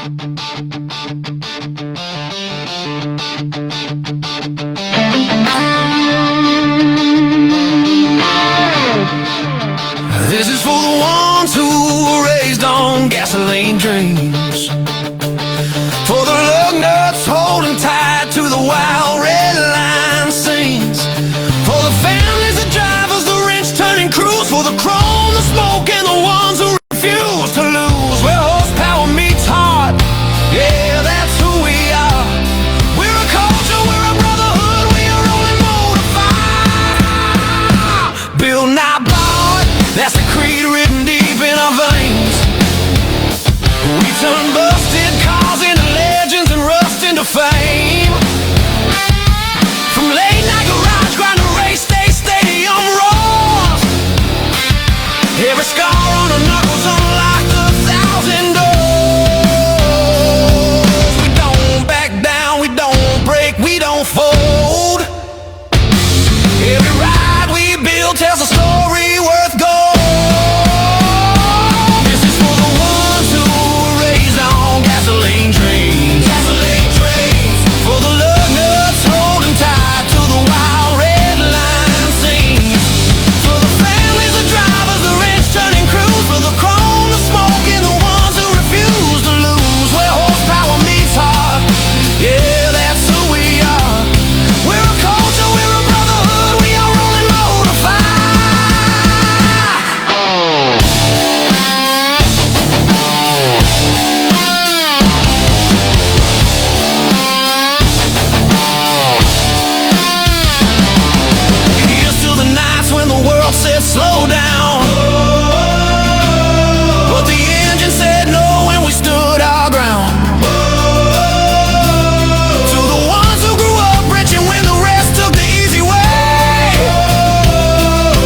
This is for the ones who were raised on gasoline dreams, for the lug nuts holding tight to the wild red line scenes, for the families, the drivers, the wrench turning crews, for the chrome, the smoke, and the ones who refuse to lose. Where horsepower meets heart, yeah, that's who we are. We're a culture, we're a brotherhood, we are rolling motor fire. Build not bought, that's the creed written deep in our veins. We turn busted cars into legends and rust into fame. From late night garage grind to race day stadium roars, every scar on our knuckles unlocked 1,000 doors. We don't back down, we don't break, we don't fold. Every ride we build tells a story worth gold. This is for the ones who were raised on gasoline trains, for the lug nuts holding tight to the wild red line scenes, for the families, the drivers, the wrench turning crews, for the chrome, the smoke, and the ones who refuse to lose. Where horsepower meets heart, yeah, that's who we are. We're a culture, we're a brotherhood, we are rolling motor fire. Here's to the nights when the world said slow down, but the engine said no when we stood our ground. To the ones who grew up rich and when the rest took the easy way,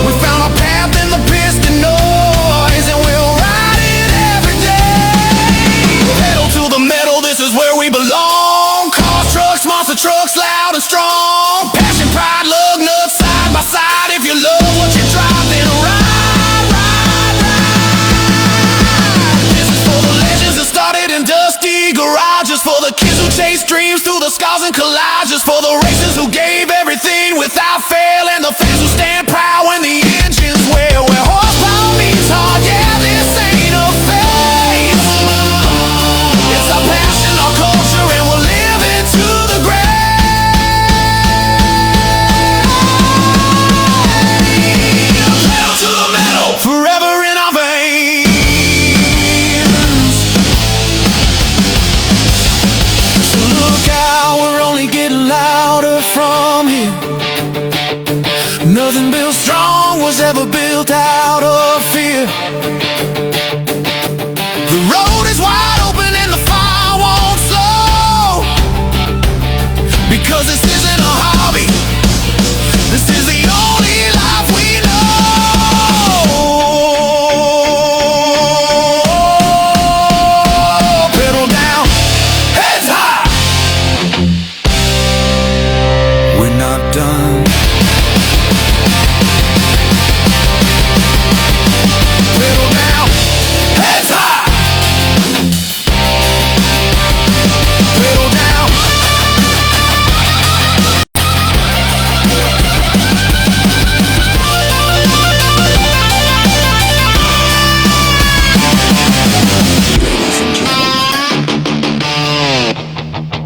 we found our path in the piston noise and we'll ride it every day. Pedal to the metal, this is where we belong. Cars, trucks, monster trucks, loud and strong. Passion, pride, lug nuts, side by side. If you love what you drive, then ride, ride, ride. This is for the legends that started in dusty garages, for the kids who chase dreams through the scars and collages, for the racers who gave everything without fail, and the fans who stand proud when the engines wail. Where horsepower meets heart, yeah, this ain't a phase. It's our passion, our culture, and we'll live it to the grave. Pedal to the metal, forever in our veins. So look out, we're only getting louder from here. Nothing built strong was ever built out of fear. The road is wide open and the fire won't slow, because this isn't a hobby, this is the only life we know. Pedal down, heads high. We're not done. Pedal down, heads high. Pedal down. Ladies and gentlemen,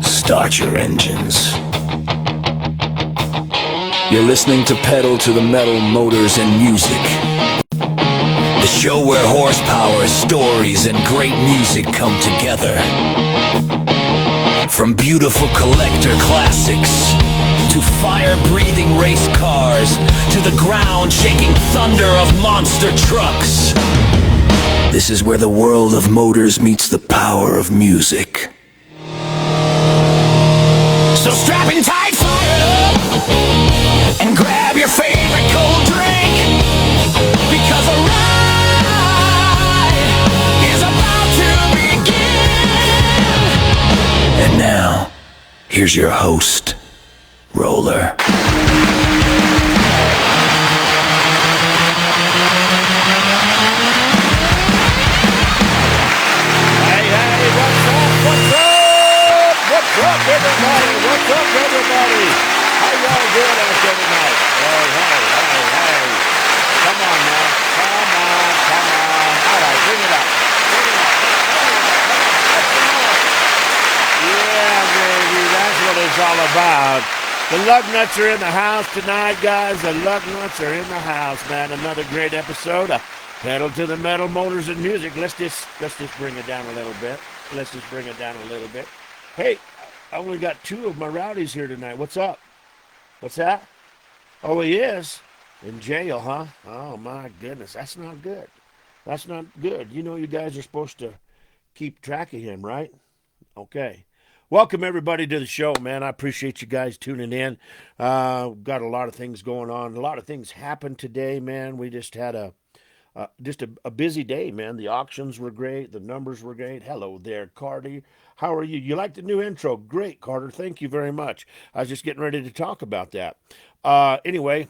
start your engines. You're listening to Pedal to the Metal, Motors and Music, the show where horsepower, stories, and great music come together. From beautiful collector classics to fire-breathing race cars to the ground-shaking thunder of monster trucks, this is where the world of motors meets the power of music. So strap in tight, fire up, and grab your favorite cold drink, because a ride is about to begin. And now, here's your host, Roller. Hey, what's up? it's all about. The lug nuts are in the house tonight, guys. The lug nuts are in the house, man. Another great episode of Pedal to the Metal, Motors and Music. Let's just bring it down a little bit. Hey, I only got two of my rowdies here tonight. What's up? What's that? Oh, he is in jail, huh? Oh my goodness, that's not good. That's not good. You know, you guys are supposed to keep track of him, right? Okay. Welcome everybody to the show, man. I appreciate you guys tuning in. Got a lot of things going on. A lot of things happened today, man. We just had a busy day, man. The auctions were great. The numbers were great. Hello there, Carter. How are you? You like the new intro? Great, Carter. Thank you very much. I was just getting ready to talk about that. Anyway,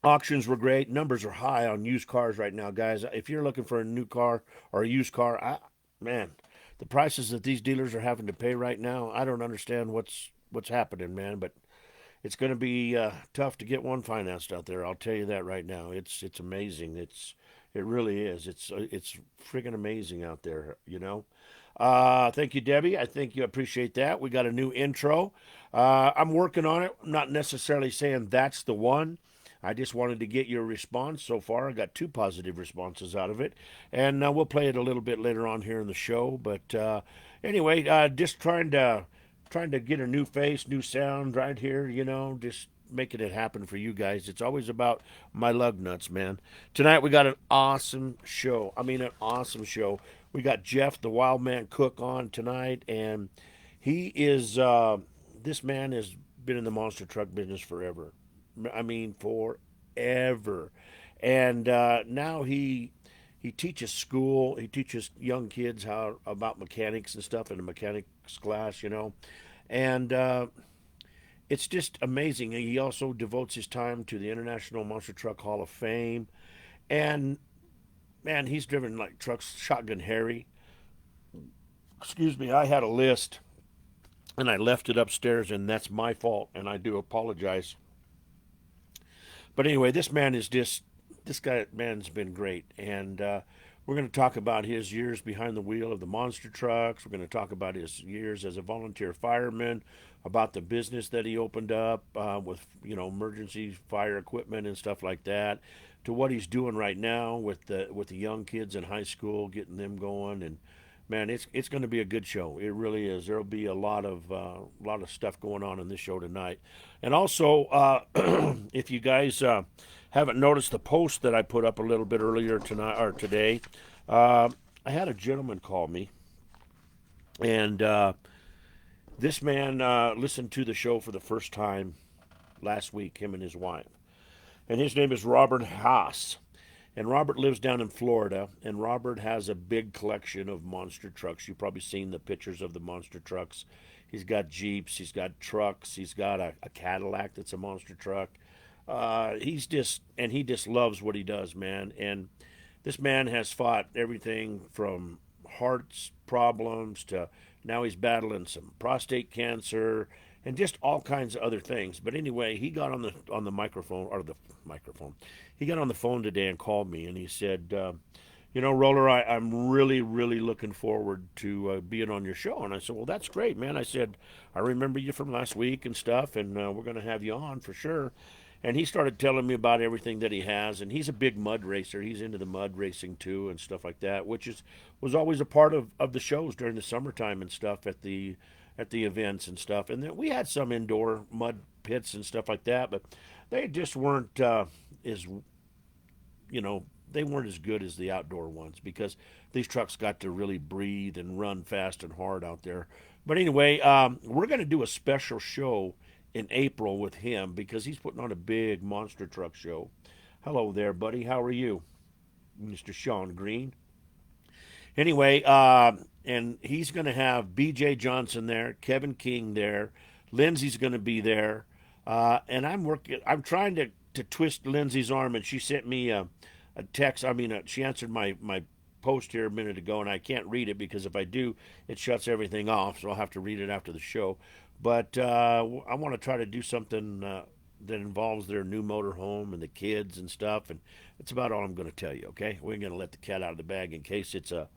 auctions were great. Numbers are high on used cars right now, guys. If you're looking for a new car or a used car, man, the prices that these dealers are having to pay right now, I don't understand what's happening, man. But it's going to be tough to get one financed out there. I'll tell you that right now. It's amazing. It really is. It's friggin' amazing out there. You know. Thank you, Debbie. I think you appreciate that. We got a new intro. I'm working on it. I'm not necessarily saying that's the one. I just wanted to get your response so far. I got two positive responses out of it, and we'll play it a little bit later on here in the show. But anyway, just trying to get a new face, new sound right here. You know, just making it happen for you guys. It's always about my lug nuts, man. Tonight we got an awesome show. I mean, an awesome show. We got Jeff the Wildman Cook on tonight, and he is this man has been in the monster truck business forever. I mean, forever. And now he teaches school. He teaches young kids how about mechanics and stuff in a mechanics class, you know. And it's just amazing. He also devotes his time to the International Monster Truck Hall of Fame. And man, he's driven like trucks, Shotgun Harry. Excuse me, I had a list and I left it upstairs, and that's my fault, and I do apologize. But anyway, this man's been great, and we're going to talk about his years behind the wheel of the monster trucks. We're going to talk about his years as a volunteer fireman, about the business that he opened up with emergency fire equipment and stuff like that, to what he's doing right now with the young kids in high school, getting them going. And man, it's going to be a good show. It really is. There'll be a lot of stuff going on in this show tonight. And also, if you guys haven't noticed the post that I put up a little bit earlier tonight or today, I had a gentleman call me, and this man listened to the show for the first time last week. Him and his wife, and his name is Robert Haas. And Robert lives down in Florida, and Robert has a big collection of monster trucks. You've probably seen the pictures of the monster trucks. He's got Jeeps, he's got trucks, he's got a Cadillac that's a monster truck. He just loves what he does, man. And this man has fought everything from heart problems to now he's battling some prostate cancer and just all kinds of other things. But anyway, he got on the microphone or the microphone. He got on the phone today and called me, and he said, Roller, I'm really, really looking forward to being on your show. And I said, well, that's great, man. I said, I remember you from last week and stuff, and we're going to have you on for sure. And he started telling me about everything that he has, and he's a big mud racer. He's into the mud racing too and stuff like that, which was always a part of the shows during the summertime and stuff at the events and stuff. And then we had some indoor mud pits and stuff like that, but they just weren't they weren't as good as the outdoor ones because these trucks got to really breathe and run fast and hard out there. But anyway, we're going to do a special show in April with him because he's putting on a big monster truck show. Hello there, buddy. How are you? Mr. Sean Green. Anyway, and he's going to have B.J. Johnson there, Kevin King there, Lindsay's going to be there, and I'm trying to twist Lindsay's arm, and she sent me a text. She answered my post here a minute ago, and I can't read it because if I do, it shuts everything off, so I'll have to read it after the show. But I want to try to do something that involves their new motorhome and the kids and stuff, and that's about all I'm going to tell you, okay? We're going to let the cat out of the bag in case it's a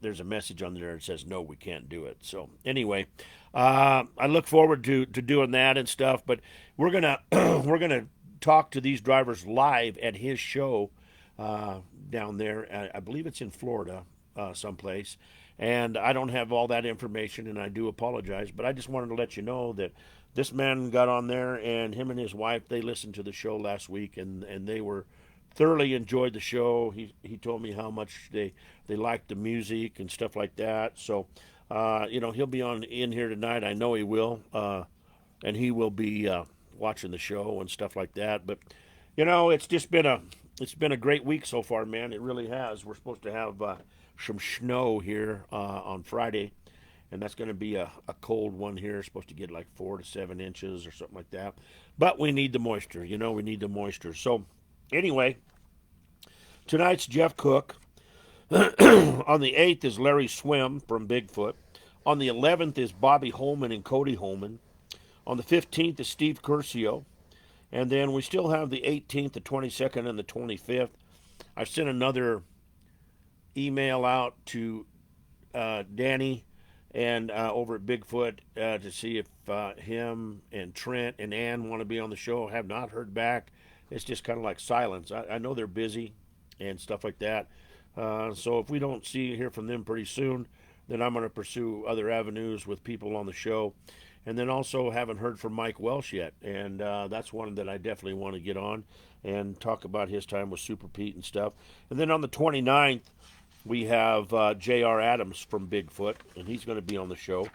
there's a message on there that says no, we can't do it. So anyway, I look forward to doing that and stuff. But we're gonna we're gonna talk to these drivers live at his show down there. I believe it's in Florida, someplace. And I don't have all that information, and I do apologize. But I just wanted to let you know that this man got on there, and him and his wife, they listened to the show last week, and they were thoroughly enjoyed the show. He told me how much they liked the music and stuff like that. So, he'll be on in here tonight. I know he will, and he will be watching the show and stuff like that. But it's just been a great week so far, man. It really has. We're supposed to have some snow here on Friday, and that's going to be a cold one here. It's supposed to get like 4 to 7 inches or something like that. But we need the moisture. We need the moisture. So anyway, tonight's Jeff Cook. On the 8th is Larry Swim from Bigfoot. On the 11th is Bobby Holman and Cody Holman. On the 15th is Steve Curcio. And then we still have the 18th, the 22nd, and the 25th. I've sent another email out to Danny and over at Bigfoot to see if him and Trent and Ann want to be on the show. I have not heard back. It's just kind of like silence. I know they're busy and stuff like that. So if we don't hear from them pretty soon, then I'm going to pursue other avenues with people on the show. And then also haven't heard from Mike Welsh yet. And that's one that I definitely want to get on and talk about his time with Super Pete and stuff. And then on the 29th, we have J.R. Adams from Bigfoot, and he's going to be on the show.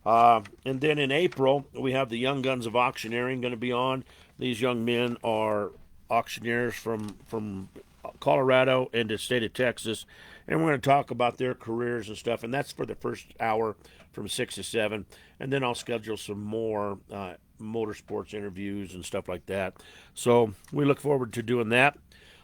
And then in April, we have the Young Guns of Auctioneering going to be on. These young men are auctioneers from Colorado and the state of Texas, and we're going to talk about their careers and stuff. And that's for the first hour from 6 to 7. And then I'll schedule some more motorsports interviews and stuff like that. So we look forward to doing that.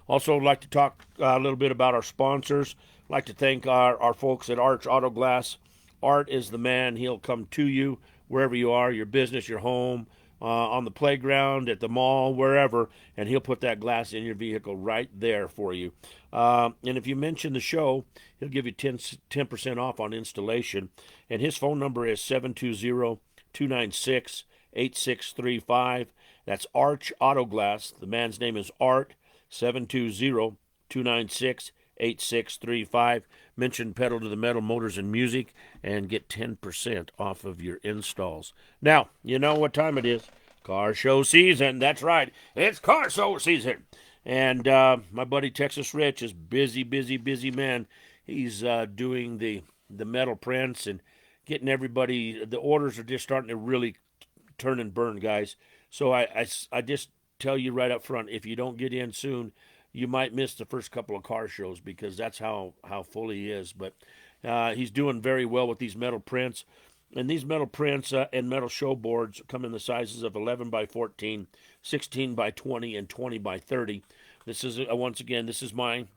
Also, like to talk a little bit about our sponsors. Like to thank our folks at Arch Auto Glass. Art is the man. He'll come to you wherever you are, your business, your home, on the playground, at the mall, wherever, and he'll put that glass in your vehicle right there for you. And if you mention the show, he'll give you 10% off on installation. And his phone number is 720-296-8635. That's Arch Auto Glass. The man's name is Art, 720-296-8635. Mention Pedal to the Metal Motors and Music and get 10% off of your installs. Now, you know what time it is. Car show season. That's right. It's car show season. And my buddy Texas Rich is busy man. He's doing the metal prints and getting everybody. The orders are just starting to really turn and burn, guys. So I just tell you right up front, if you don't get in soon, you might miss the first couple of car shows because that's how full he is. But he's doing very well with these metal prints. And these metal prints and metal show boards come in the sizes of 11 by 14, 16 by 20, and 20 by 30. This is, once again, this is mine.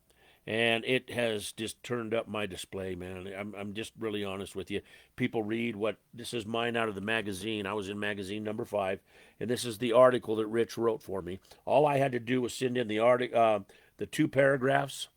And it has just turned up my display, man. I'm just really honest with you. People read this is mine out of the magazine. I was in magazine number 5, and this is the article that Rich wrote for me. All I had to do was send in the 2 paragraphs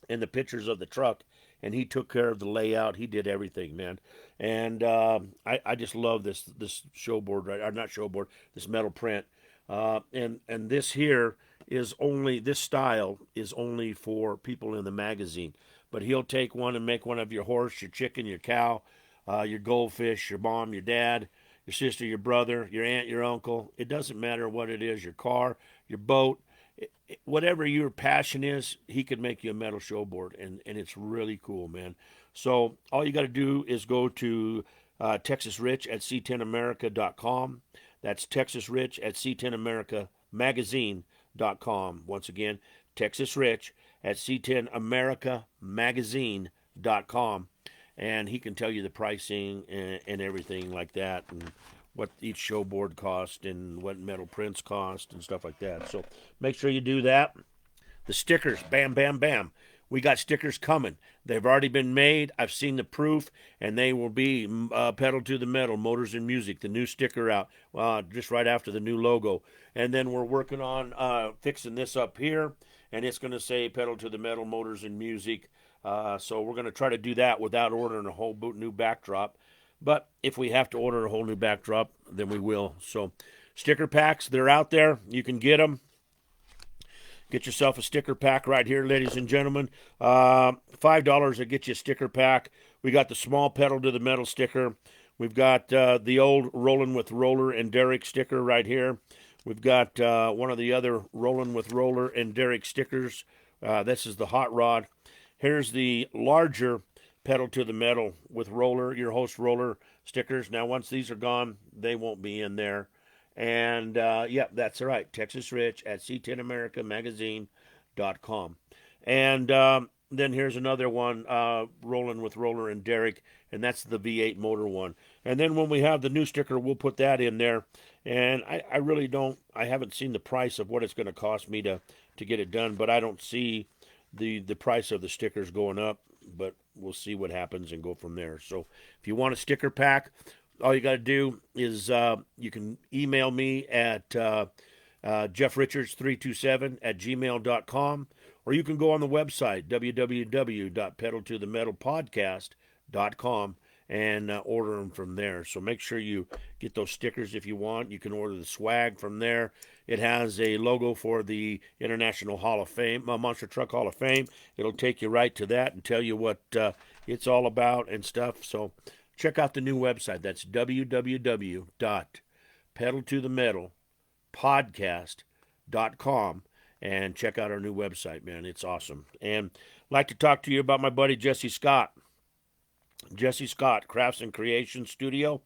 and the pictures of the truck, and he took care of the layout. He did everything, man. And I just love this showboard, right? Or not showboard, this metal print. And this here is only, this style is only for people in the magazine. But he'll take one and make one of your horse, your chicken, your cow, your goldfish, your mom, your dad, your sister, your brother, your aunt, your uncle. It doesn't matter what it is, your car, your boat. Whatever your passion is, he could make you a metal showboard, and it's really cool, man. So all you got to do is go to Texas Rich at C10America.com. That's Texas Rich at C10AmericaMagazine.com. Once again, Texas Rich at C10AmericaMagazine.com. And he can tell you the pricing and everything like that, and what each showboard cost and what metal prints cost and stuff like that. So make sure you do that. The stickers, bam, bam, bam. We got stickers coming. They've already been made. I've seen the proof, and they will be Pedal to the Metal, Motors and Music, the new sticker out just right after the new logo. And then we're working on fixing this up here. and it's going to say Pedal to the Metal Motors and Music. So we're going to try to do that without ordering a whole new backdrop. But if we have to order a whole new backdrop, then we will. So sticker packs, they're out there. You can get them. Get yourself a sticker pack right here, ladies and gentlemen. $5 to get you a sticker pack. We got the small Pedal to the Metal sticker. We've got the old Rollin' with Roller and Derek sticker right here. We've got one of the other Rollin' with Roller and Derek stickers. This is the Hot Rod. Here's the larger Pedal to the Metal with Roller, your host Roller stickers. Now, once these are gone, they won't be in there. And, yep, that's right. Texas Rich at C10AmericaMagazine.com. And then here's another one, Rollin' with Roller and Derek, and that's the V8 motor one. And then when we have the new sticker, we'll put that in there. And I really don't, I haven't seen the price of what it's going to cost me to get it done, but I don't see the price of the stickers going up, but we'll see what happens and go from there. So if you want a sticker pack, all you got to do is you can email me at jeffrichards327@gmail.com, or you can go on the website, www.pedaltothemetalpodcast.com, and order them from there. So make sure you get those stickers if you want. You can order the swag from there. It has a logo for the International Hall of Fame, Monster Truck Hall of Fame. It'll take you right to that and tell you what it's all about and stuff. So check out the new website. That's www.pedaltothemetalpodcast.com, and check out our new website, man. It's awesome. And I'd like to talk to you about my buddy Jesse Scott. Jesse Scott, Crafts and Creation Studio.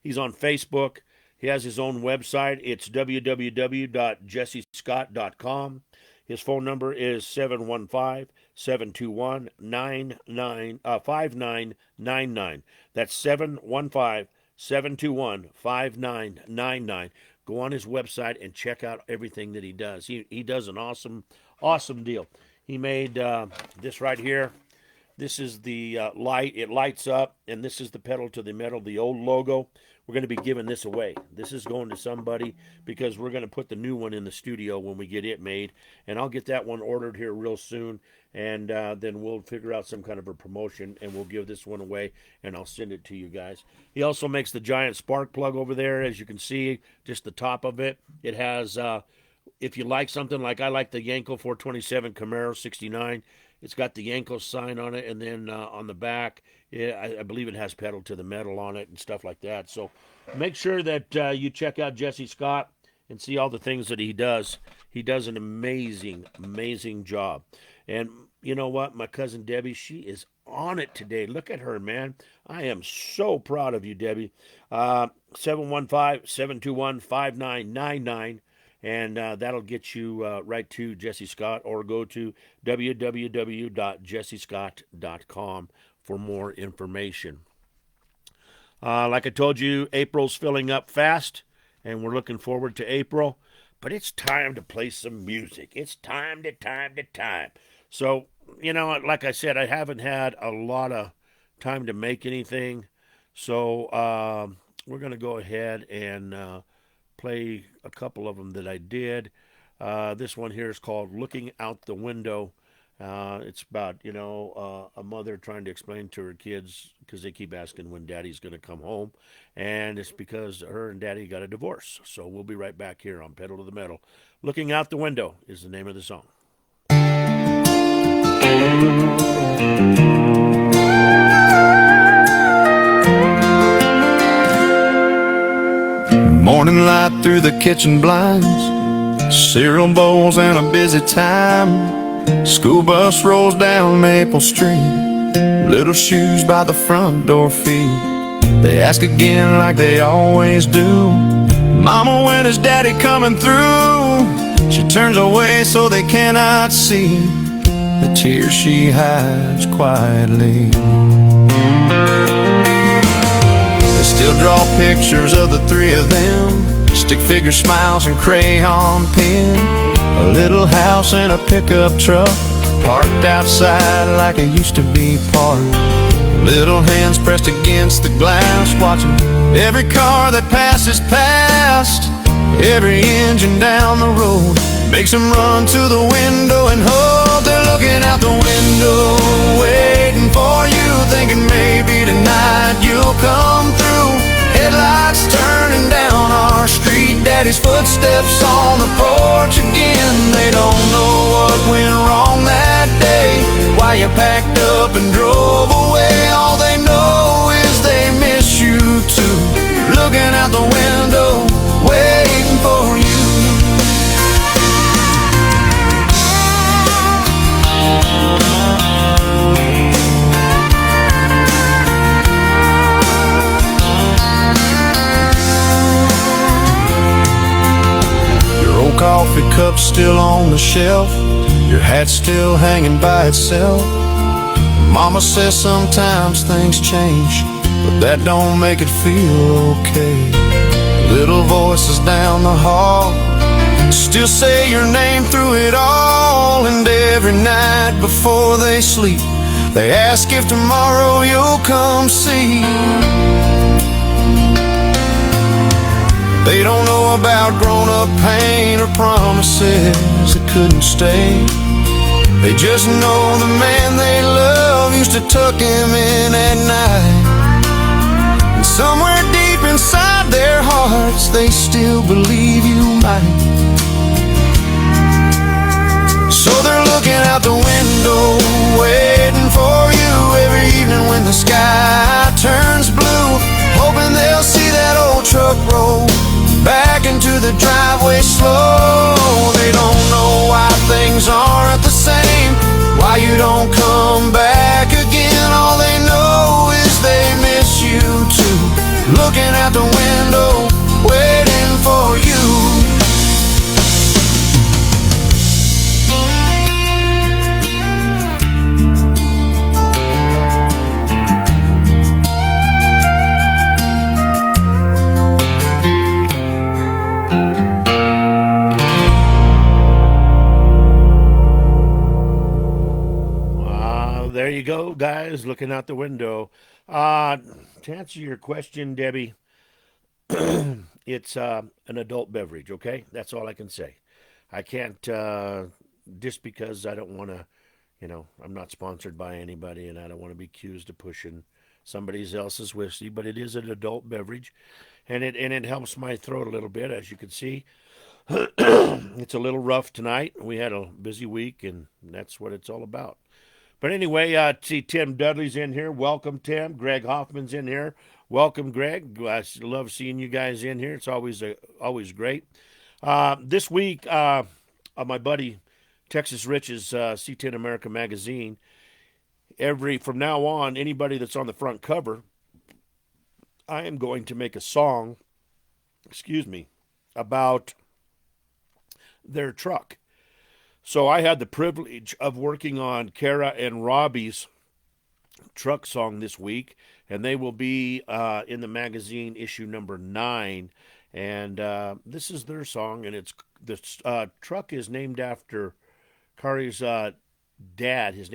He's on Facebook. He has his own website. It's www.jessescott.com. His phone number is 715-721-5999. That's 715-721-5999. Go on his website and check out everything that he does. He does an awesome deal. He made this right here. This is the light. It lights up, and this is the Pedal to the Metal, the old logo. We're going to be giving this away. This is going to somebody because we're going to put the new one in the studio when we get it made. And I'll get that one ordered here real soon, and then we'll figure out some kind of a promotion, and we'll give this one away, and I'll send it to you guys. He also makes the giant spark plug over there, as you can see, just the top of it. It has, if you like something, like I like the Yanko 427 Camaro 69, it's got the Yanko sign on it, and then on the back, I believe it has Pedal to the Metal on it and stuff like that. So make sure that you check out Jesse Scott and see all the things that he does. He does an amazing job. And you know what? My cousin Debbie, she is on it today. Look at her, man. I am so proud of you, Debbie. 715-721-5999. And that'll get you right to Jesse Scott, or go to www.jessescott.com for more information. Like I told you, April's filling up fast, and we're looking forward to April. But it's time to play some music. It's time. So, you know, like I said, I haven't had a lot of time to make anything. So we're going to go ahead and play a couple of them that I did. This one here is called Looking Out the Window. It's about, you know, a mother trying to explain to her kids, because they keep asking when daddy's going to come home, and it's because her and daddy got a divorce. So we'll be right back here on Pedal to the Metal. Looking Out the Window is the name of the song. Morning light through the kitchen blinds, cereal bowls and a busy time. School bus rolls down Maple Street, little shoes by the front door feet. They ask again like they always do, Mama, when is Daddy coming through? She turns away so they cannot see the tears she hides quietly. Still draw pictures of the three of them, stick figure smiles and crayon pen. A little house and a pickup truck parked outside like it used to be parked. Little hands pressed against the glass, watching every car that passes past, every engine down the road, Makes them run to the window and hope they're looking out the window, waiting for you, thinking maybe tonight you'll come through. Headlights turning down our street, Daddy's footsteps on the porch again. They don't know what went wrong that day, why you packed up and drove away. All they know is they miss you too, looking out the window, waiting for you. Coffee cup still on the shelf, your hat's still hanging by itself. Mama says sometimes things change, but that don't make it feel okay. Little voices down the hall still say your name through it all, and every night before they sleep they ask if tomorrow you'll come see. They don't know about grown-up pain or promises that couldn't stay. They just know the man they love used to tuck him in at night, and somewhere deep inside their hearts they still believe you might. So they're looking out the window, waiting for you every evening when the sky turns blue, hoping they'll see that old truck roll back into the driveway slow. They don't know why things aren't the same, why you don't come back again. All they know is they miss you too, looking out the window, waiting for you. There you go, guys, looking out the window. To answer your question, Debbie, it's an adult beverage, okay? That's all I can say. I can't, just because I don't want to, I'm not sponsored by anybody, and I don't want to be accused of pushing somebody else's whiskey, but it is an adult beverage, and it helps my throat a little bit, as you can see. It's a little rough tonight. We had a busy week, and that's what it's all about. But anyway, see Tim Dudley's in here. Welcome, Tim. Greg Hoffman's in here. Welcome, Greg. I love seeing you guys in here. It's always great. This week, my buddy Texas Rich's C10 America magazine. From now on, anybody that's on the front cover, I am going to make a song. About their truck. So I had the privilege of working on Kara and Robbie's truck song this week, and they will be in the magazine issue number 9. And this is their song, and the truck is named after Kari's dad. His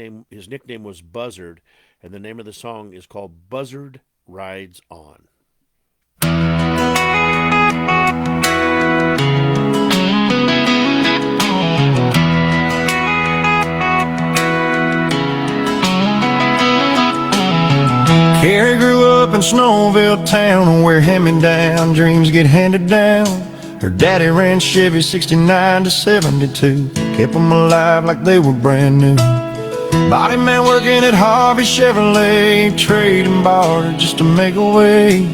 nickname was Buzzard, and the name of the song is called Buzzard Rides On. Carrie grew up in Snowville town, where hand-me-down dreams get handed down. Her daddy ran Chevy 69 to 72, kept them alive like they were brand new. Body man working at Harvey Chevrolet, trade and barter just to make a way.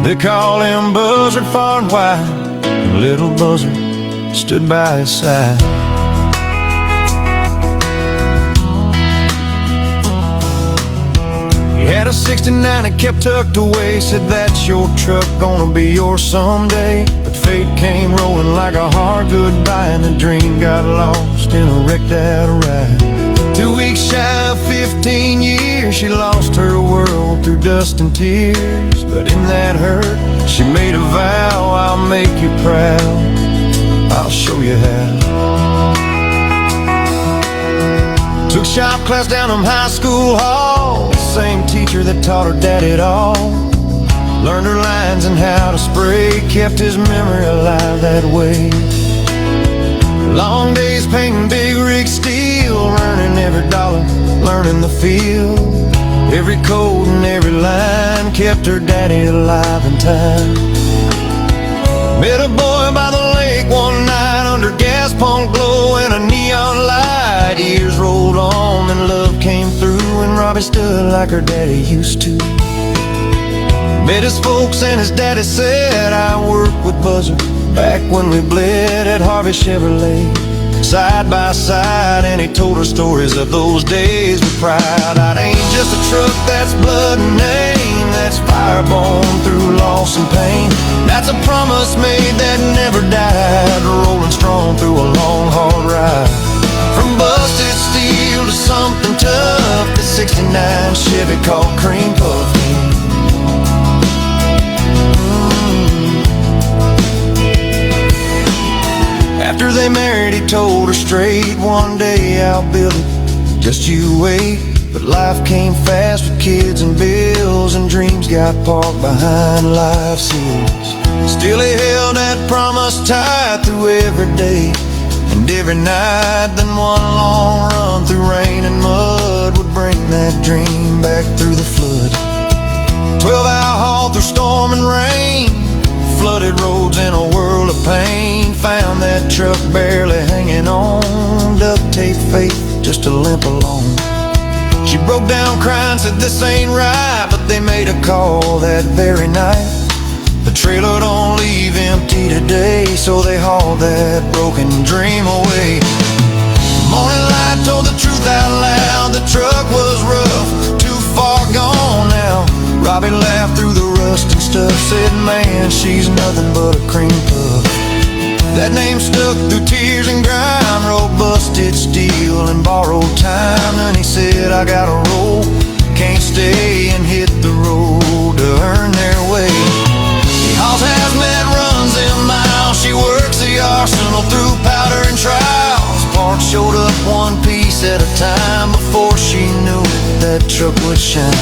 They call him Buzzard far and wide, and little Buzzard stood by his side. He had a 69 that kept tucked away, said that's your truck, gonna be yours someday. But fate came rolling like a hard goodbye, and the dream got lost in a wrecked out ride. 2 weeks shy of 15 years, she lost her world through dust and tears. But in that hurt, she made a vow, I'll make you proud, I'll show you how. Took shop class down in high school hall, the same teacher that taught her dad it all. Learned her lines and how to spray, kept his memory alive that way. Long days painting big rig steel, earning every dollar, learning the field. Every code and every line kept her daddy alive in time. Met a boy by the lake one night under gas pump glow and a neon light. Years rolled on and love came through, and Robbie stood like her daddy used to. Met his folks and his daddy said, I worked with Buzzard back when we bled at Harvey Chevrolet, side by side, and he told her stories of those days with pride. It ain't just a truck, that's blood and name, that's fire born through loss and pain. That's a promise made that never died, rolling strong through a long, hard ride. From busted steel to something tough, the 69 Chevy called Cream Puff. After they married, he told her straight, one day I'll build it, just you wait. But life came fast with kids and bills, and dreams got parked behind life's hills. Still he held that promise tight through every day and every night. Then one long run through rain and mud would bring that dream back through the flood. 12-hour haul through storm and rain, flooded roads in a world of pain. Found that truck barely hanging on, duct tape faith just to limp along. She broke down crying, said this ain't right, but they made a call that very night. The trailer don't leave empty today, so they hauled that broken dream away. Morning light told the truth out loud, the truck was rough, too far gone now. Robbie laughed through the rust and stuff, said man, she's nothing but a cream puff. That name stuck through tears and grime, road busted steel and borrowed time. And he said, I gotta roll, can't stay and hit the road to earn their way. He hauls hazmat, runs them miles, she works the arsenal through powder and trials. Parts showed up one piece at a time, before she knew it, that truck would shine.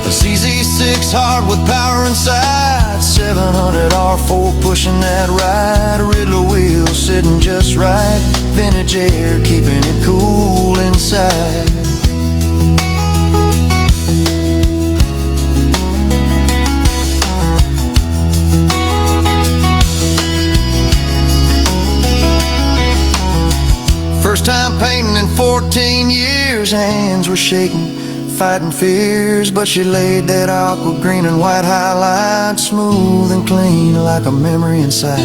A CZ6 hard with power inside, 700 R4 pushing that ride. Riddler wheel sitting just right, vintage air keeping it cool inside. First time painting in 14 years, hands were shaking, fighting fears, but she laid that aqua green and white highlight, smooth and clean like a memory inside.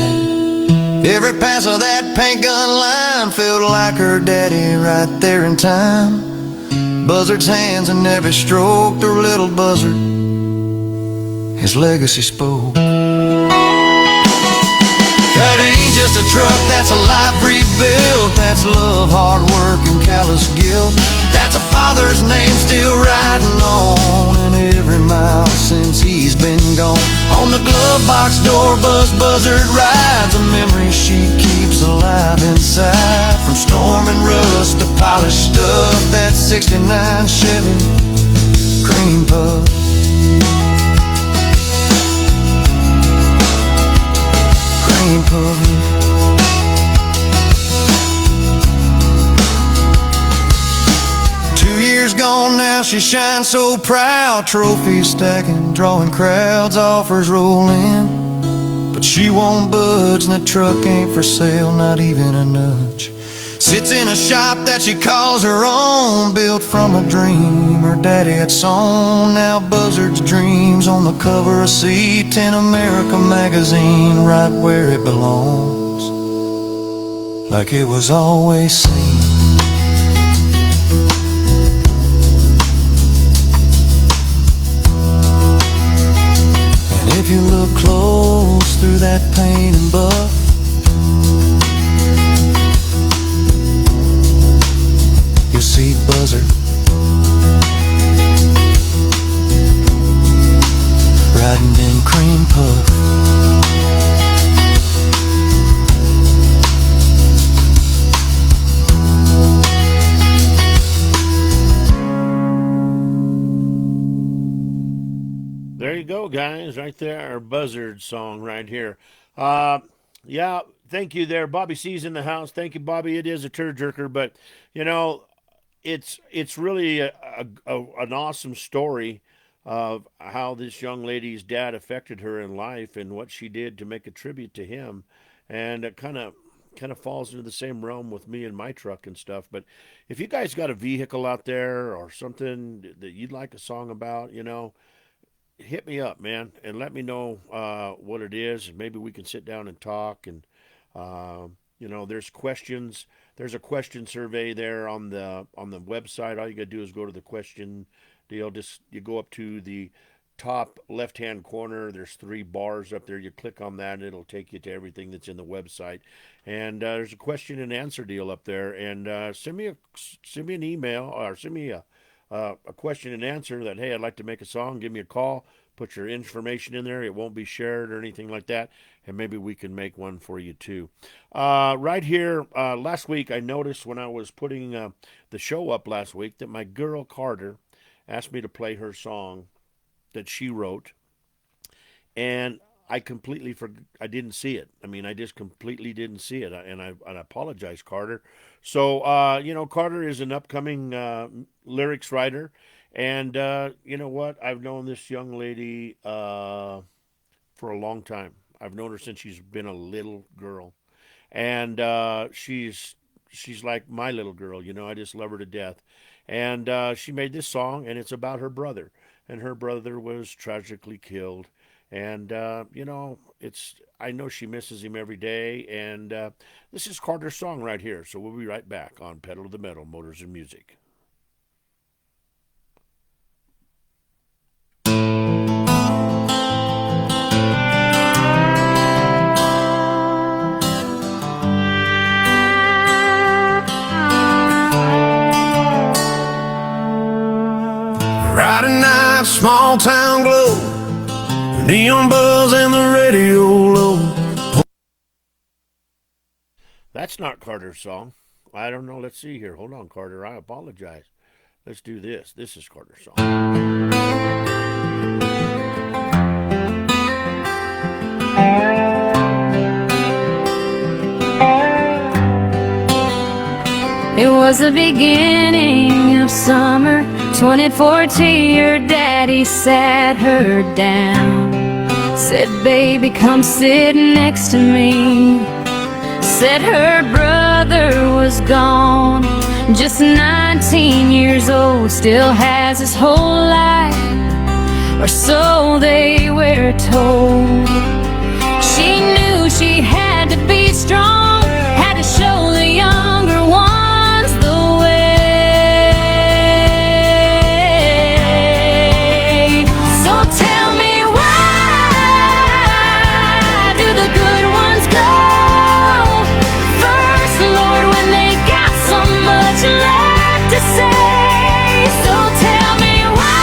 Every pass of that paint gun line felt like her daddy right there in time. Buzzard's hands in every stroke, their little Buzzard, his legacy spoke. That ain't just a truck, that's a life rebuilt. That's love, hard work, and callous guilt. That's a father's name still riding on in every mile since he's been gone. On the glove box door, Buzzard rides, a memory she keeps alive inside. From storm and rust to polished stuff, that 69 Chevy Cream Puff. Cream Puff. 2 years gone now, she shines so proud, trophies stacking, drawing crowds, offers rolling. But she won't budge, and the truck ain't for sale, not even a nudge. Sits in a shop that she calls her own, built from a dream her daddy had sown. Now Buzzard's dreams on the cover of C10 America magazine, right where it belongs, like it was always seen. And if you look close through that paint and buff, you'll see Buzzard riding in Cream Puff. There you go, guys. Right there, our Buzzard song right here. Yeah, Thank you there. Bobby C's in the house. Thank you, Bobby. It is a tearjerker, but you know, it's really an awesome story of how this young lady's dad affected her in life and what she did to make a tribute to him, and it kind of falls into the same realm with me and my truck and stuff. But if you guys got a vehicle out there or something that you'd like a song about, hit me up, man, and let me know what it is, and maybe we can sit down and talk. And there's questions. There's a question survey there on the website. All you gotta do is go to the question deal. Just you go up to the top left-hand corner. There's 3 bars up there. You click on that, and it'll take you to everything that's in the website. And there's a question and answer deal up there. And send me an email or send me a question and answer that, hey, I'd like to make a song. Give me a call. Put your information in there. It won't be shared or anything like that. And maybe we can make one for you too. Right here, last week I noticed when I was putting the show up last week that my girl Carter asked me to play her song that she wrote, and I completely I didn't see it. I mean, I just completely didn't see it, and I apologize, Carter. So, Carter is an upcoming lyrics writer, and you know what? I've known this young lady for a long time. I've known her since she's been a little girl, and she's like my little girl. I just love her to death. And she made this song, and it's about her brother, and her brother was tragically killed. And I know she misses him every day. And this is Carter's song right here. So we'll be right back on Pedal to the Metal, Motors and Music. Friday night, small town glow, neon buzz and the radio low. That's not Carter's song. I don't know. Let's see here. Hold on, Carter. I apologize. Let's do this. This is Carter's song. It was the beginning of summer 2014. Your daddy sat her down, said, baby, come sit next to me. Said her brother was gone, just 19 years old, still has his whole life, or so they were told. She knew she had to be strong, had to show the younger ones the way. So tell me, why do the good ones go first, Lord, when they got so much left to say? So tell me, why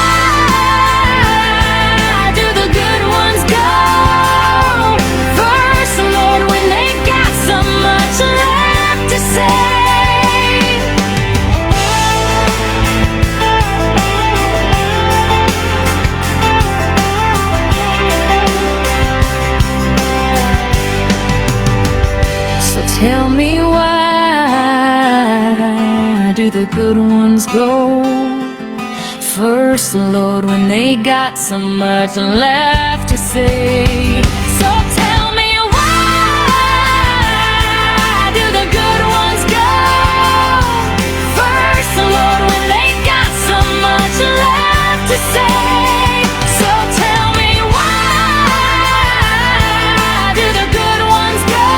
do the good ones go first, Lord, when they got so much left to say? So tell me, why do the good ones go first, Lord, when they got so much left to say? So tell me, why do the good ones go first, Lord, when they got so much left to say? So tell me, why do the good ones go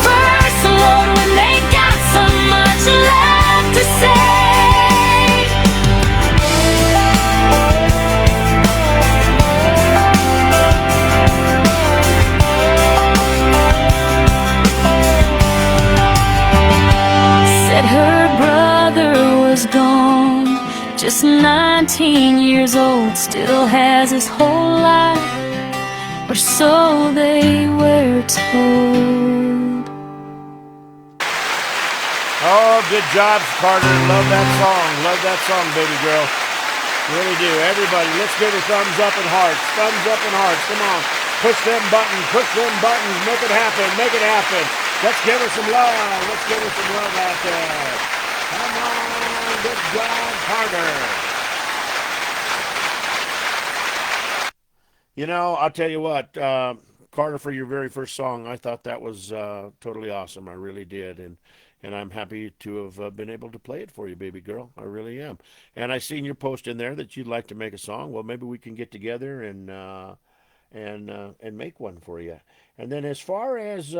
first, Lord, when they got so much left to say? Said her brother was gone, just 19 years old, still has his whole life, or so they were told. Oh, good job, Carter. Love that song. Love that song, baby girl. Really do. Everybody, let's give her thumbs up and hearts. Thumbs up and hearts. Come on. Push them buttons, make it happen, make it happen. Let's give her some love. Let's give her some love out there. Come on, good job, Carter. You know, I'll tell you what, Carter, for your very first song, I thought that was totally awesome. I really did, and I'm happy to have been able to play it for you, baby girl. I really am. And I seen your post in there that you'd like to make a song. Well, maybe we can get together and make one for you. And then as far as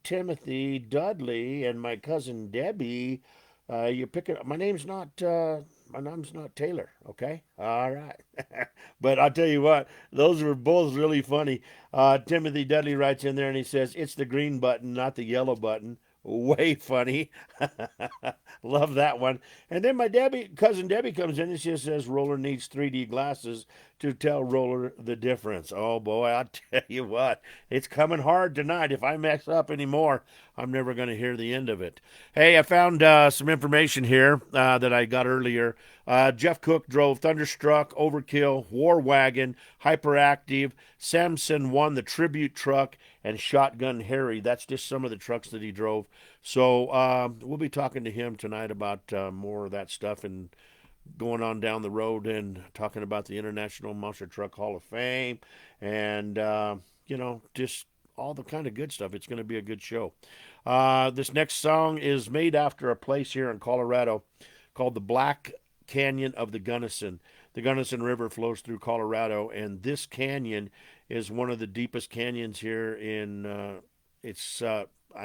Timothy Dudley and my cousin Debbie, you pick it up. My name's not Taylor. Okay, all right. But I'll tell you what, those were both really funny. Timothy Dudley writes in there and he says, "It's the green button, not the yellow button." Way funny. Love that one. And then my cousin Debbie comes in and she says, "Roller needs 3D glasses to tell Roller the difference." Oh boy, I'll tell you what, it's coming hard tonight. If I mess up anymore, I'm never going to hear the end of it. Hey, I found some information here that I got earlier. Jeff Cook drove Thunderstruck, Overkill, War Wagon, Hyperactive. Samson won the Tribute truck, and Shotgun Harry. That's just some of the trucks that he drove. So we'll be talking to him tonight about more of that stuff and going on down the road and talking about the International Monster Truck Hall of Fame and, just all the kind of good stuff. It's going to be a good show. This next song is made after a place here in Colorado called the Black Canyon of the Gunnison. The Gunnison River flows through Colorado, and this canyon is one of the deepest canyons here in, I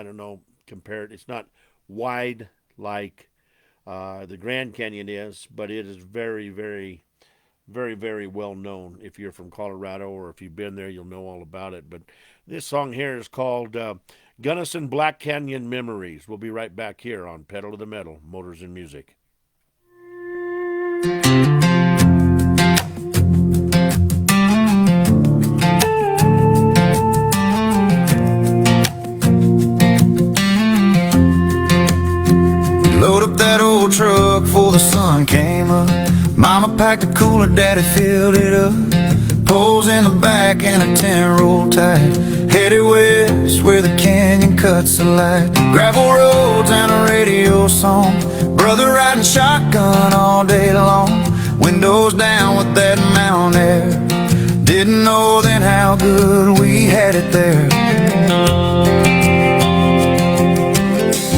don't know, it's not wide like the Grand Canyon is, but it is very, very, very, very well known. If you're from Colorado or if you've been there, you'll know all about it. But this song here is called Gunnison Black Canyon Memories. We'll be right back here on Pedal to the Metal, Motors and Music. Load up that old truck before the sun came up. Mama packed a cooler, Daddy filled it up. Poles in the back and a 10 roll tight. Headed west where the canyon cuts the light. Gravel roads and a radio song. Brother riding shotgun all day long. Windows down with that mountain air. Didn't know then how good we had it there.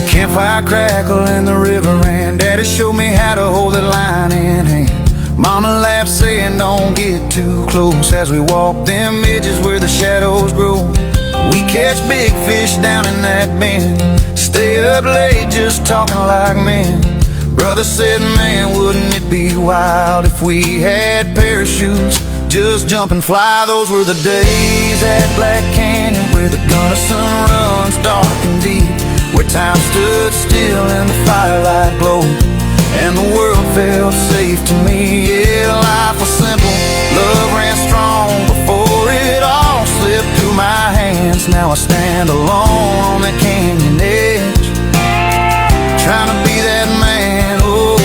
Campfire crackle and the river ran. Daddy showed me how to hold that line in hand. Mama laughed saying don't get too close as we walk them edges where the shadows grow. We catch big fish down in that bend. Stay up late just talking like men. Brother said, man, wouldn't it be wild if we had parachutes? Just jump and fly. Those were the days at Black Canyon where the Gunnison runs dark and deep, where time stood still and the firelight glowed, and the world felt safe to me. Yeah, life was simple, love ran strong before it all slipped through my hands. Now I stand alone on that canyon edge, trying to be that man. Oh,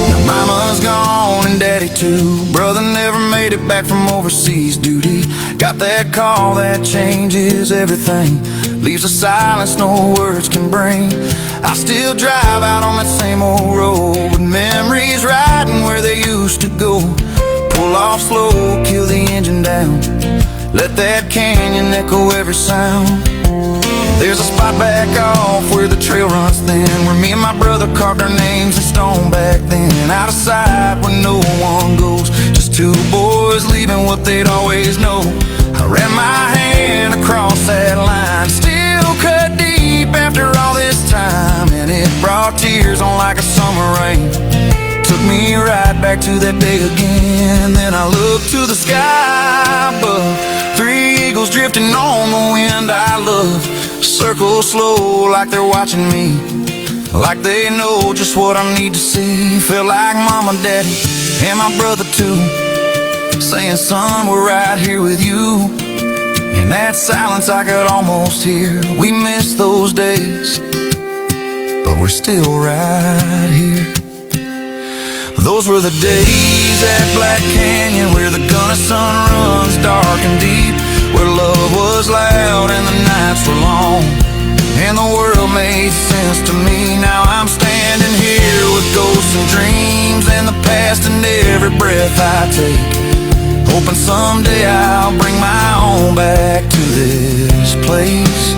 now mama's gone and daddy too. Brother never made it back from overseas duty. Got that call that changes everything, leaves a silence no words can bring. I still drive out on that same old road with memories riding where they used to go. Pull off slow, kill the engine down, let that canyon echo every sound. There's a spot back off where the trail runs thin, where me and my brother carved our names in stone back then. Out of sight where no one goes, just two boys leaving what they'd always know. I ran my hand across that line, still cut deep after all this time, and it brought tears on like a summer rain. Took me right back to that day again. Then I looked to the sky above, three eagles drifting on the wind I love. Circle slow like they're watching me, like they know just what I need to see. Felt like mama, daddy, and my brother too, saying, son, we're right here with you. In that silence I could almost hear, we miss those days, but we're still right here. Those were the days at Black Canyon, where the Gunnison runs dark and deep, where love was loud and the nights were long, and the world made sense to me. Now I'm standing here with ghosts and dreams and the past in every breath I take, hoping someday I'll bring my own back to this place.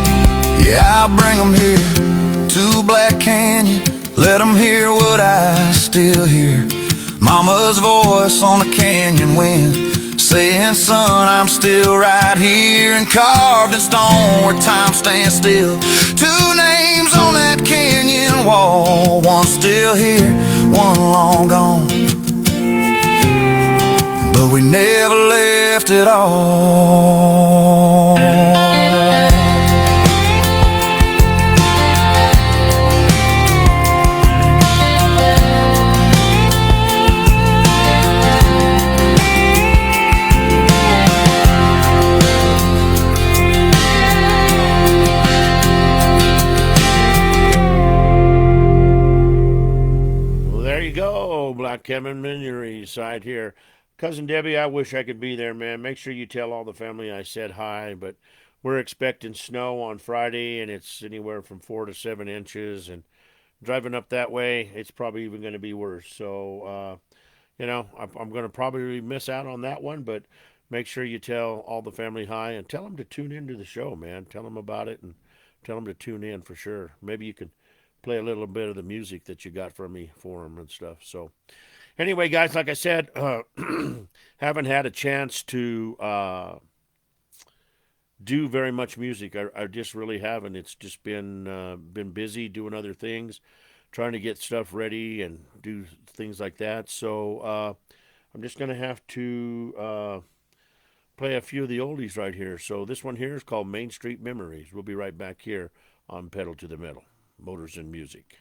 Yeah, I'll bring them here to Black Canyon, let them hear what I still hear. Mama's voice on the canyon wind, saying, son, I'm still right here. And carved in stone where time stands still, two names on that canyon wall, one still here, one long gone, but we never left at all. Black Kevin Minery side here. Cousin Debbie, I wish I could be there, man. Make sure you tell all the family I said hi, but we're expecting snow on Friday, and it's anywhere from 4 to 7 inches, and driving up that way, it's probably even going to be worse. So, I'm going to probably miss out on that one, but make sure you tell all the family hi, and tell them to tune into the show, man. Tell them about it, and tell them to tune in for sure. Maybe you can play a little bit of the music that you got from me for them and stuff. So anyway, guys, like I said, haven't had a chance to do very much music. I just really haven't. It's just been busy doing other things, trying to get stuff ready and do things like that. So I'm just going to have to play a few of the oldies right here. So this one here is called Main Street Memories. We'll be right back here on Pedal to the Metal, Motors and Music.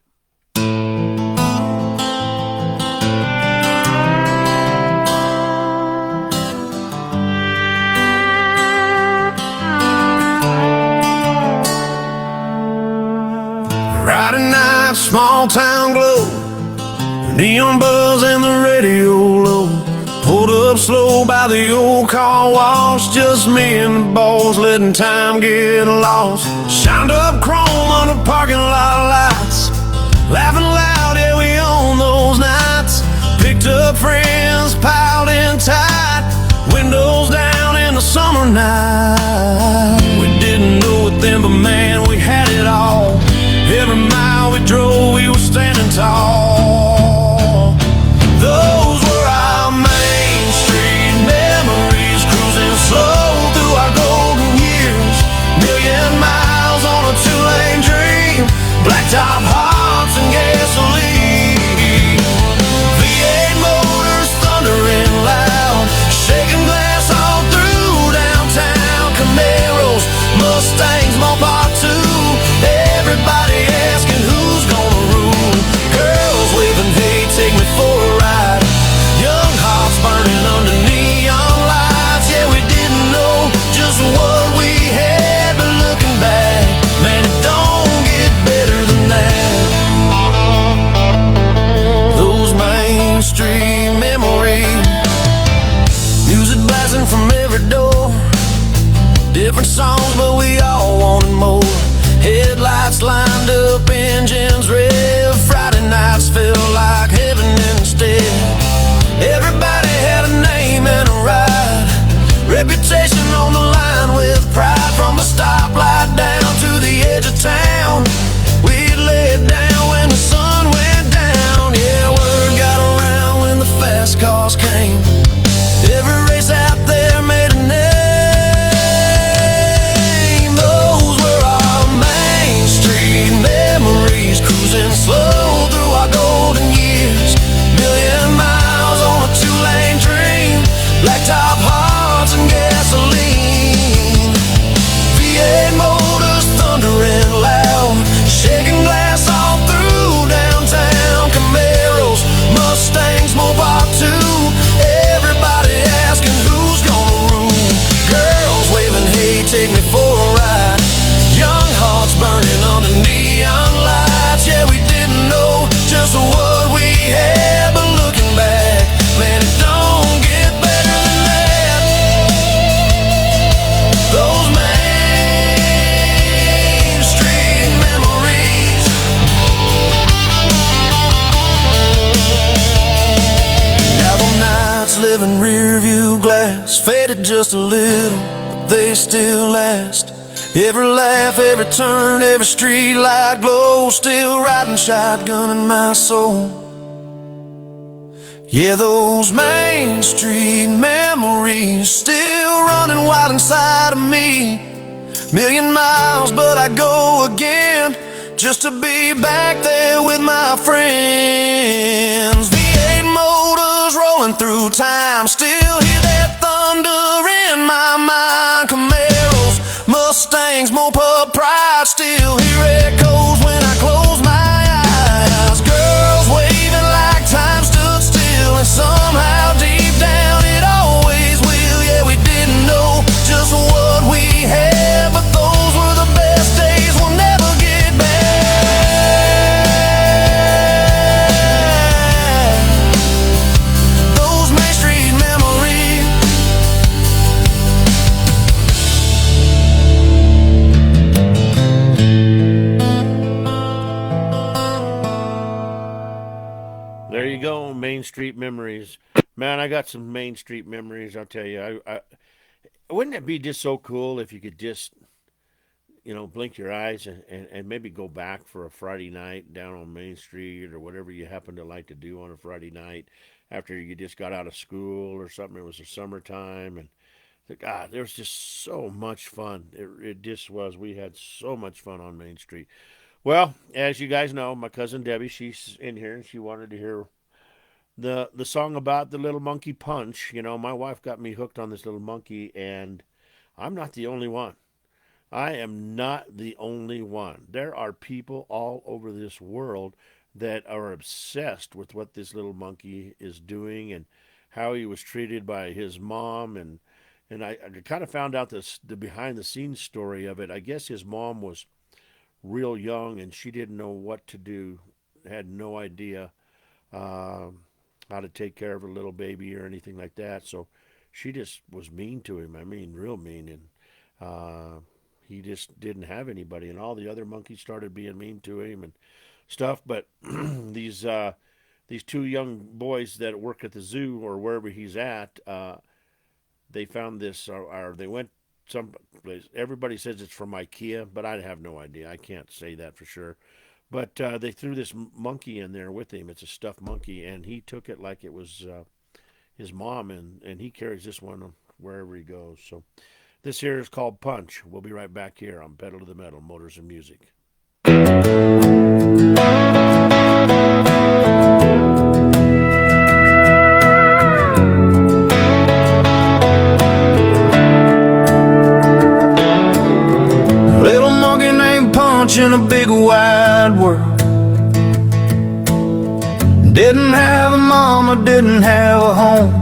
Friday night, small town glow, neon buzz and the radio low. Pulled up slow by the old car wash, just me and the boys letting time get lost. Shined up chrome on the parking lot lights, laughing loud, yeah, we on those nights. Picked up friends, piled in tight, windows down in the summer night. We didn't know it then, but man, we had it all. Every mile we drove, we were standing tall. Those were our Main Street memories, cruising slow through our golden years. Million miles on a two-lane dream, blacktop hearts and gasoline. V8 motors thundering loud, shaking glass all through downtown. '87 rear view glass, faded just a little, but they still last. Every laugh, every turn, every street light glow, still riding shotgun in my soul. Yeah, those Main Street memories still running wild inside of me. Million miles, but I go again, just to be back there with my friends. V8 motors rolling through time, still hear that thunder in my mind. Camaros, Mustangs, Moped pride, still hear echoes when I close my eyes. Girls waving like time stood still, and somehow deep down it always will. Yeah, we didn't know just what we had, but those were the best days we'll never get back. Those Main Street memories. There you go, Main Street memories. Man, I got some Main Street memories, I'll tell you. Wouldn't it be just so cool if you could just, blink your eyes and maybe go back for a Friday night down on Main Street or whatever you happen to like to do on a Friday night after you just got out of school or something. It was the summertime, and God, there was just so much fun. It just was. We had so much fun on Main Street. Well, as you guys know, my cousin Debbie, she's in here, and she wanted to hear the song about the little monkey Punch. My wife got me hooked on this little monkey, and I'm not the only one. I am not the only one. There are people all over this world that are obsessed with what this little monkey is doing and how he was treated by his mom. And I kind of found out the behind-the-scenes story of it. I guess his mom was real young, and she didn't know what to do, had no idea how to take care of a little baby or anything like that. So she just was mean to him. I mean, real mean. And he just didn't have anybody. And all the other monkeys started being mean to him and stuff. But these two young boys that work at the zoo or wherever he's at, they found this, or they went someplace. Everybody says it's from IKEA, but I have no idea. I can't say that for sure. But they threw this monkey in there with him. It's a stuffed monkey, and he took it like it was his mom, and he carries this one wherever he goes. So this here is called Punch. We'll be right back here on Pedal to the Metal, Motors and Music. Little monkey named Punch in a big wide world. Didn't have a mama, didn't have a home.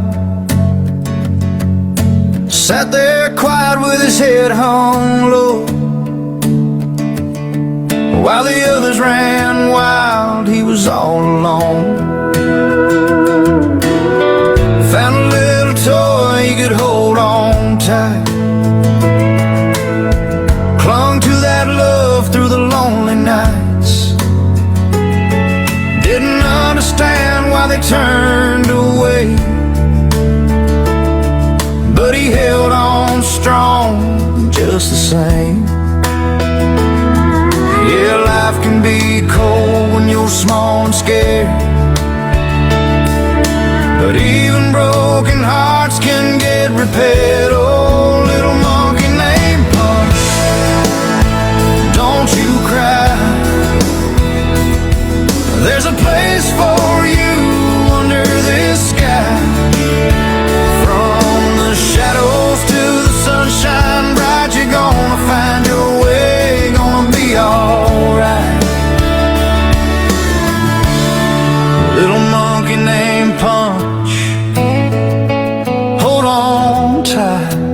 Sat there quiet with his head hung low. While the others ran wild, he was all alone. Found a little toy he could hold on tight. Clung to that love through the lonely nights. Didn't understand why they turned away, but he held on strong just the same. Yeah, life can be cold when you're small and scared, but even broken hearts can get repaired. Oh, little monkey named Punch, don't you cry. There's a place for you under this sky. From the shadows to the sunshine bright, you're gonna find your way, gonna be alright. Little monkey named Punch, hold on tight.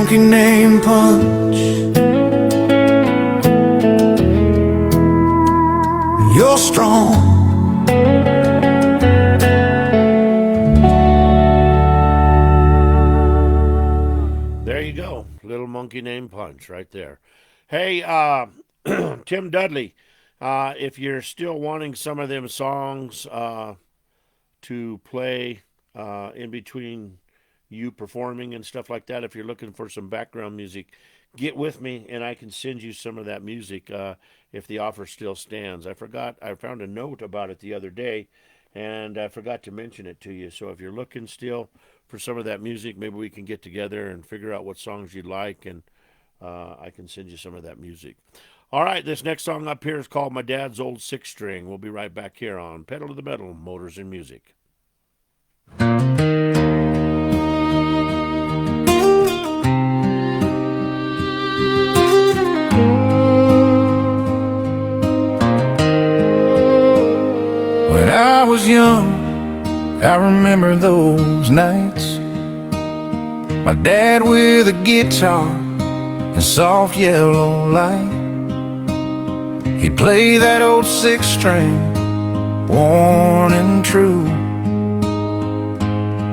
monkey named Punch. You're strong. There you go. Little monkey named Punch right there. Hey, Tim Dudley, if you're still wanting some of them songs to play in between you performing and stuff like that, if you're looking for some background music, get with me and I can send you some of that music if the offer still stands. I found a note about it the other day and I forgot to mention it to you. So if you're looking still for some of that music, maybe we can get together and figure out what songs you'd like, and I can send you some of that music. All right, this next song up here is called My Dad's Old Six String. We'll be right back here on Pedal to the Metal, Motors and Music. When I was young, I remember those nights. My dad with a guitar and soft yellow light. He'd play that old six string, worn and true,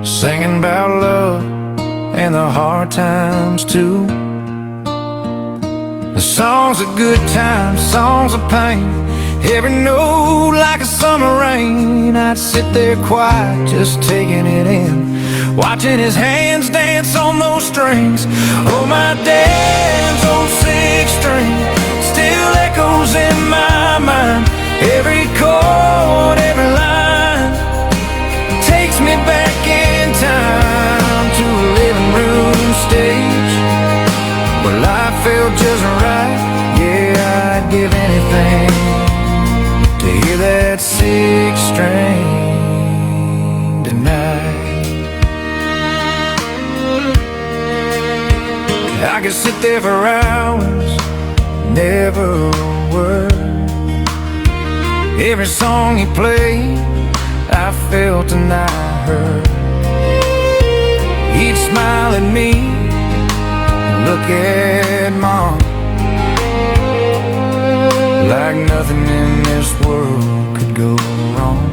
singing about love and the hard times too. The songs of good times, songs of pain, every note like a summer rain. I'd sit there quiet, just taking it in, watching his hands dance on those strings. Oh, my dad's old six string still echoes in my mind. Every chord, every line takes me back in time to a living room stage where life felt just right. Yeah, I'd give anything to hear that six string tonight. I could sit there for hours, never a word. Every song he played, I felt and I heard. He'd smile at me and look at Mom like nothing in this world could go wrong.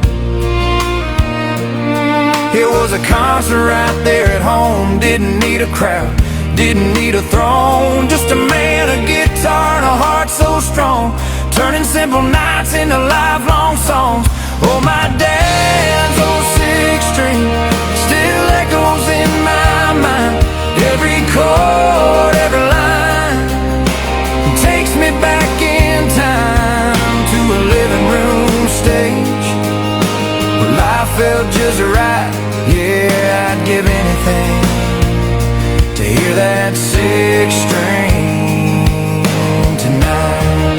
It was a concert right there at home. Didn't need a crowd, didn't need a throne. Just a man, a guitar, and a heart so strong, turning simple nights into lifelong songs. Oh, my dad's old six string still echoes in my mind. Every chord, every line takes me back in time to a living room stage where life felt just right. Yeah, I'd give anything to hear that six string tonight.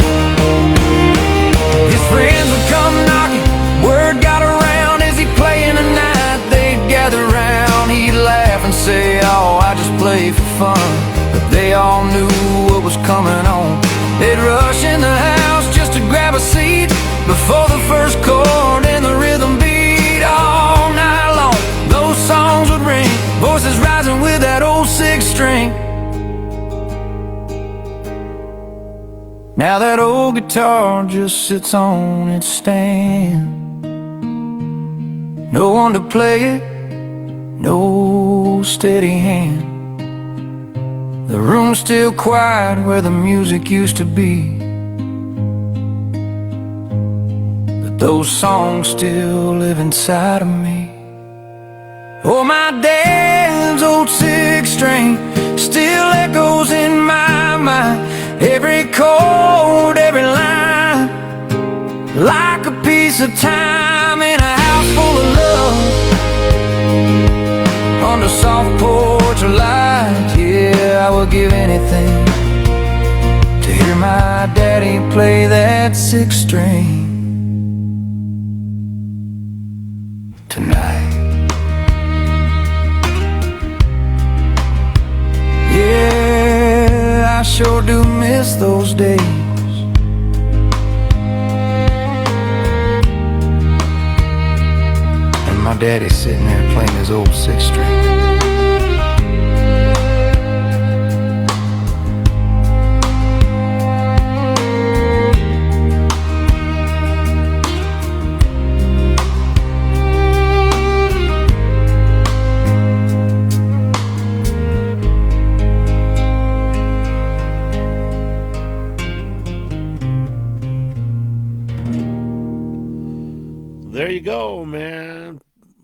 His friends would come knocking, word got around, is he playing tonight? They'd gather round, he'd laugh and say, oh, I just play for fun. But they all knew what was coming on. They'd rush in the house just to grab a seat before the first chord and the rhythm beat. All night long those songs would ring, voices rising with that old six string. Now that old guitar just sits on its stand. No one to play it, no steady hand. The room's still quiet where the music used to be, but those songs still live inside of me. Oh, my dad's old six string still echoes in my mind. Every chord, every line, like a piece of time in a house full of love, under soft porch lights. Yeah, I would give anything to hear my daddy play that six string tonight. Yeah, I sure do miss those days. And my daddy's sitting there playing his old six string.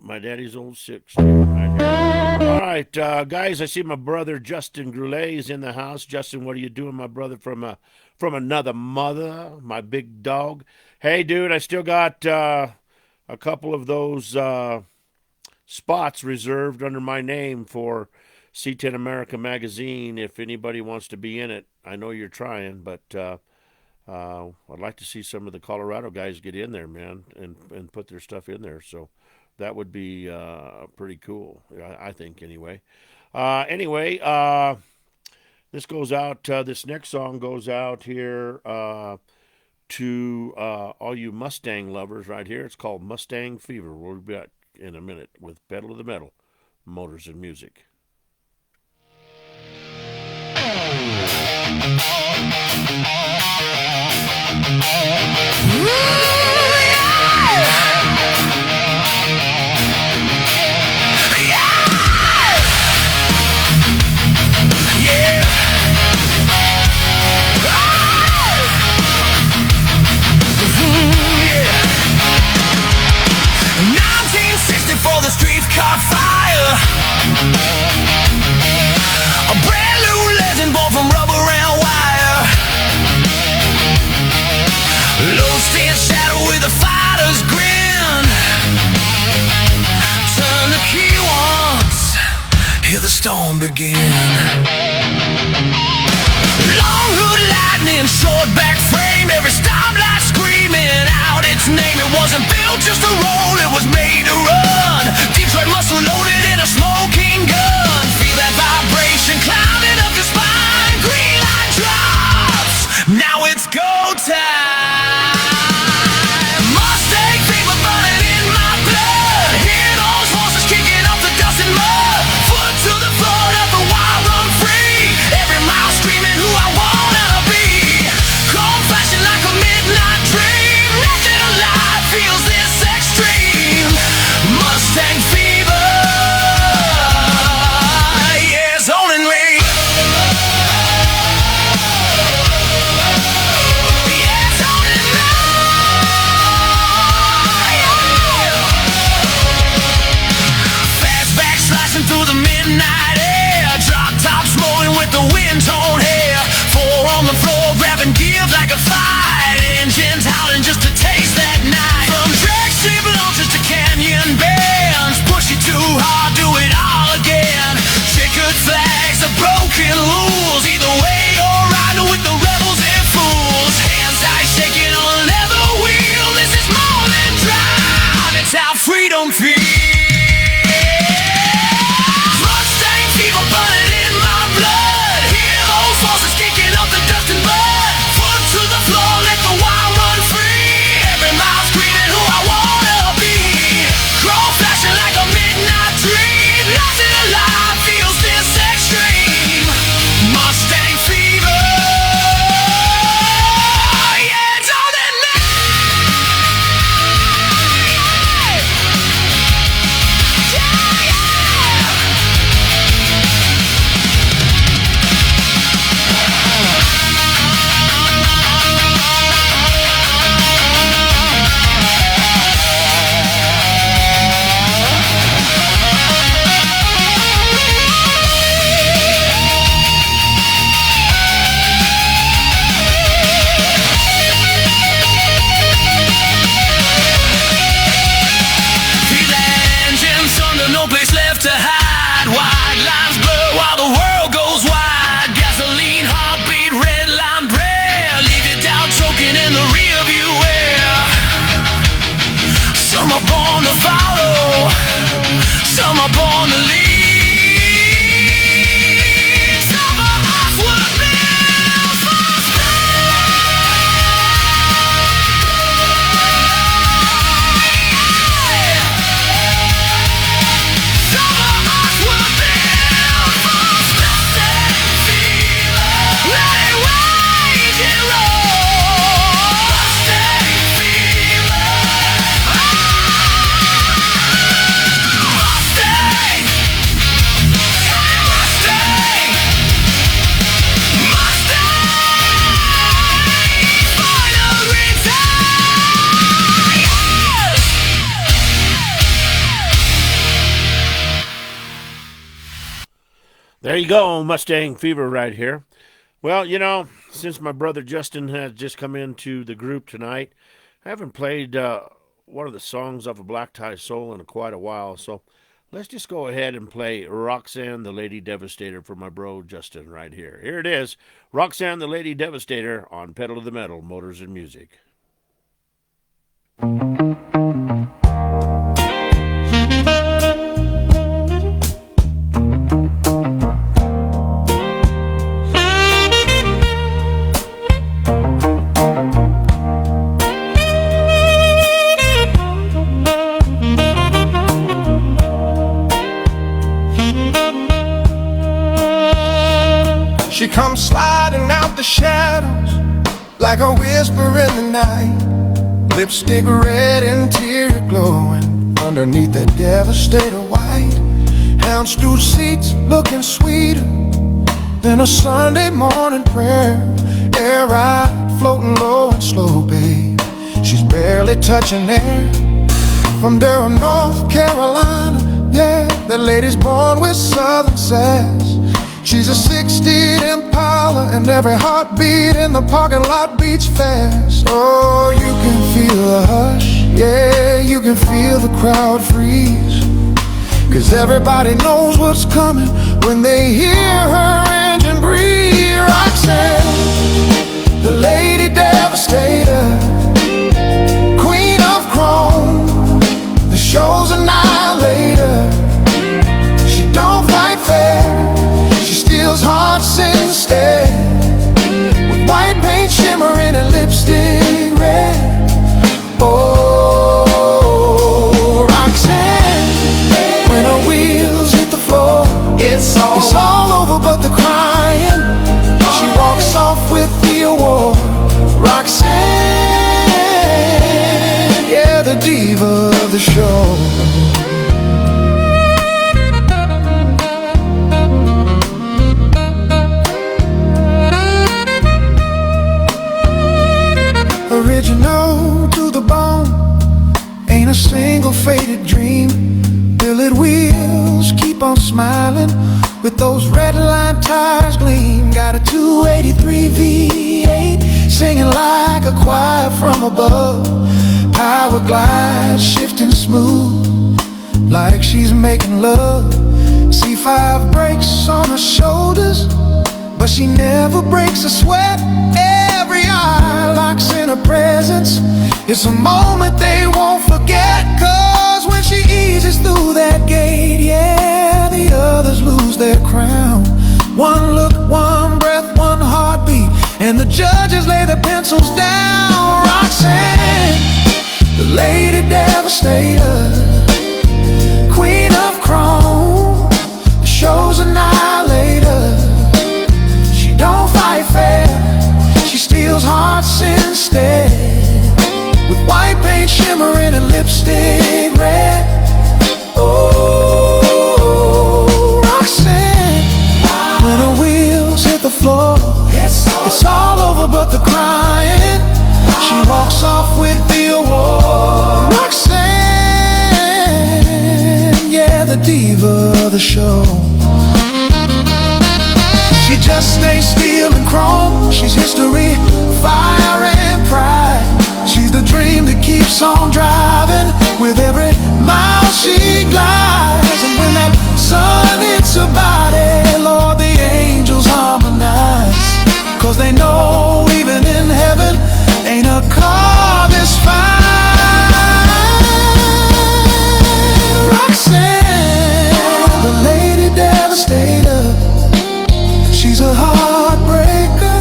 my daddy's old 16 right here. All right, guys, I see my brother Justin Goulet is in the house. Justin, what are you doing, my brother, from another mother, my big dog? Hey, dude, I still got a couple of those spots reserved under my name for C10 America magazine. If anybody wants to be in it, I know you're trying, but I'd like to see some of the Colorado guys get in there, man, and put their stuff in there. So that would be pretty cool, I think, anyway. This goes out, this next song goes out here to all you Mustang lovers right here. It's called Mustang Fever. We'll be back in a minute with Pedal to the Metal, Motors and Music. The streets caught fire. A brand new legend born from rubber and wire. Low stand shadow with a fighter's grin. Turn the key once, hear the storm begin. Long hood lightning, short back frame, every stoplight screaming out its name. It wasn't built just to roll, it was made to run. Detroit muscle loaded in a smoking gun. Feel that vibration climbing up your spine. Green light drops, now it's go time. Mustang fever burning in my blood. Hear those horses kicking up the dust and mud. Foot to the floor, let the wild run free. Every mile screaming who I wanna be. Cold flashing like a midnight dream. Nothing alive feels this extreme. Mustang fever, yeah, it's owning me. Yeah, it's owning me. Fastback slicing through the midnight air. Drop top smoking with the wind torn hair. Four on the floor grabbing gears like a fight. Engines howling just to taste that night. From drag strip launches to canyon bands. Push you too hard, do it all again. Checkered flags, the broken rules. Either way you're riding with the rebels and fools. Hands tight shaking on a leather wheel. This is more than drive, it's how freedom feels. Mustang fever burning in my blood. Hear those horses kicking up the dust and mud. Foot to the floor, let the wild run free. Every mile screaming who I wanna be. Crow flashing like a midnight dream. Nothing alive feels this extreme. Mustang fever, yeah, it's all that feel the engine thunder, no place left to hide. Wide lines blur while the world goes wide. Gasoline, heartbeat, red line prayer. Leave you down choking in the rear view mirror. Some are born to follow, some are born to lead. Some are awkward men for speed. Some are There you go, Mustang Fever right here. Well, since my brother Justin has just come into the group tonight, I haven't played one of the songs off of Black Tie Soul in quite a while, so let's just go ahead and play Roxanne the Lady Devastator for my bro Justin right here. Here it is, Roxanne the Lady Devastator on Pedal to the Metal, Motors and Music. She comes sliding out the shadows like a whisper in the night. Lipstick red and tear glowing underneath that devastator white. Houndstooth seats looking sweeter than a Sunday morning prayer. Air ride floating low and slow, babe. She's barely touching air. From Durham, North Carolina, yeah, that lady's born with southern sass. She's a 60 Impala, and every heartbeat in the parking lot beats fast. Oh, you can feel the hush, yeah, you can feel the crowd freeze. 'Cause everybody knows what's coming when they hear her engine breathe. Roxanne, the Lady Devastator, Queen of Chrome, the show's annihilator. She don't fight fair, she steals hearts instead, with white paint shimmering and lipstick red. Oh, Roxanne, when her wheels hit the floor, it's all over but the crying. She walks off with the award. Roxanne, yeah, the diva of the show. Original to the bone, ain't a single faded dream. Billet wheels keep on smiling with those red line tires gleam. Got a 283 V8 singing like a choir from above. Power glide shifting smooth like she's making love. C5 brakes on her shoulders, but she never breaks a sweat. Every eye locks in her presence. It's a moment they won't forget. 'Cause when she eases through that gate, yeah, the others lose their crown. One look, one breath, one heartbeat, and the judges lay the pencils down. Roxanne, the Lady Devastator, Queen of Chrome, the show's annihilator. She don't fight fair, she steals hearts instead, with white paint shimmering and lipstick red. Oh, Roxanne, when her wheels hit the floor, it's all over but the crying. She walks off with the award. Roxanne, yeah, the diva of the show. She just stays steel and chrome. She's history, fire and pride. She's the dream that keeps on driving with every mile she glides. And when that sun hits her body, Lord, the angels harmonize. 'Cause they know even in heaven ain't a car this fine. Roxanne, the Lady Devastator. She's a heartbreaker,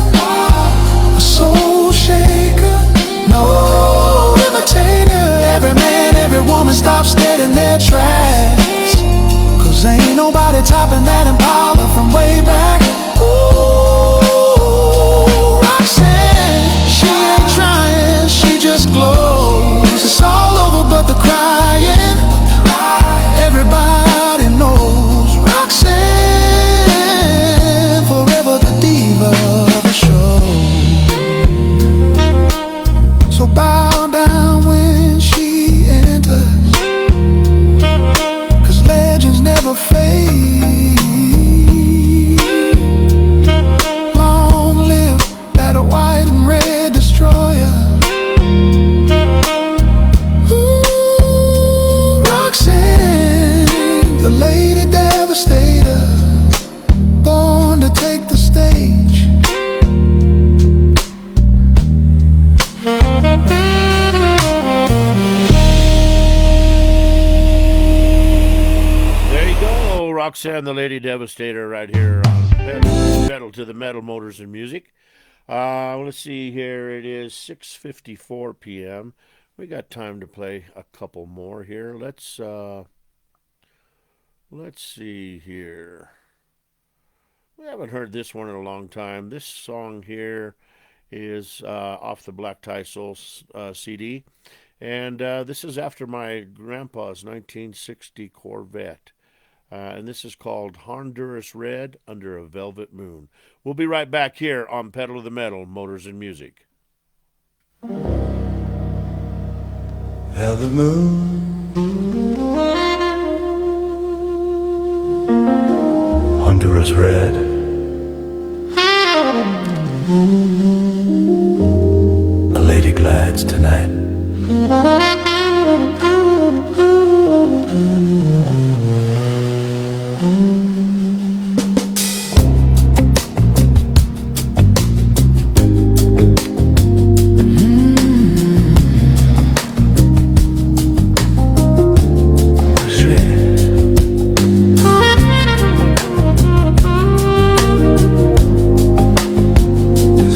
a soul shaker, no imitator. Every man, Roxanne the Lady Devastator right here on Pedal to the Metal, Motors and Music. Let's see here. It is 6:54 p.m. We got time to play a couple more here. Let's see here. We haven't heard this one in a long time. This song here is off the Black Tie Soul CD. And this is after my grandpa's 1960 Corvette. And this is called Honduras Red Under a Velvet Moon. We'll be right back here on Pedal to the Metal, Motors and Music. Velvet moon, Honduras red, a lady glides tonight.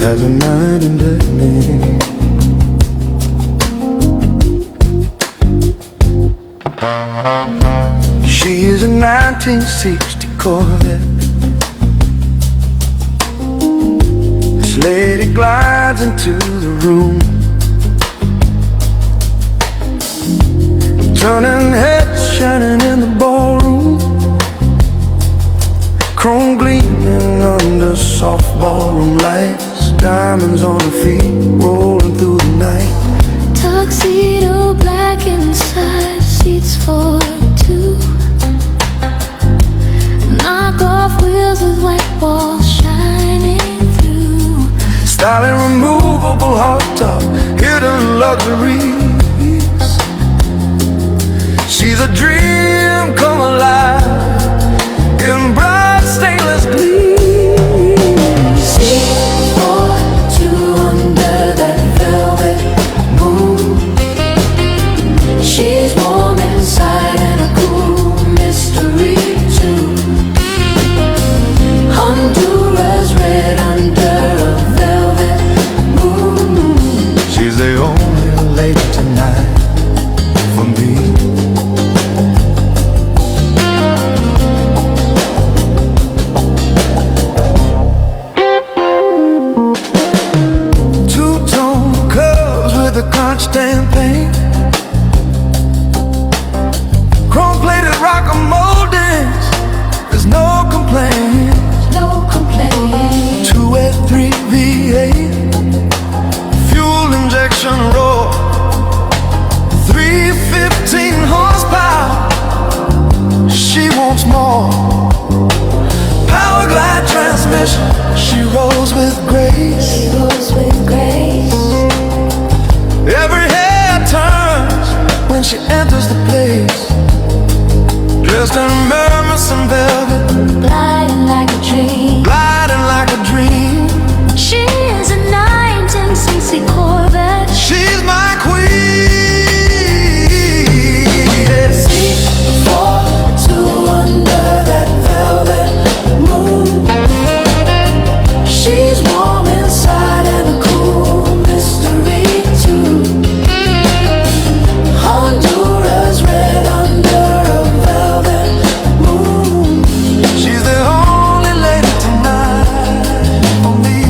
As a night and day, she is a 1960 Corvette. This lady glides into the room, turning heads, shining in the ballroom, chrome gleaming under soft ballroom lights, diamonds on her feet, rolling through the night. Tuxedo black inside, seats for two. Knockoff wheels with white walls shining through. Styling removable hardtop, hidden luxuries. She's a dream come alive in bright stainless gleam. Seats for two under that velvet moon. She's warm inside and a cool mystery too. Honduras red under a velvet moon. She's the only lady tonight for me. Two-tone curves with a constant paint, chrome-plated rocker moldings, there's no complaint. No complaint. 283 V8, fuel injection roar, 315 horsepower, she wants more. Power glide transmission, she rolls with grace. She goes with grace. Every head turns when she enters the place, dressed in mermaids and velvet, Gliding like a dream. gliding like a dream. She is a 1960 Corvette. She's my queen. Seat for two under that velvet moon. She's warm inside and a cool mystery too. Honduras red under a velvet moon. She's the only lady tonight for me.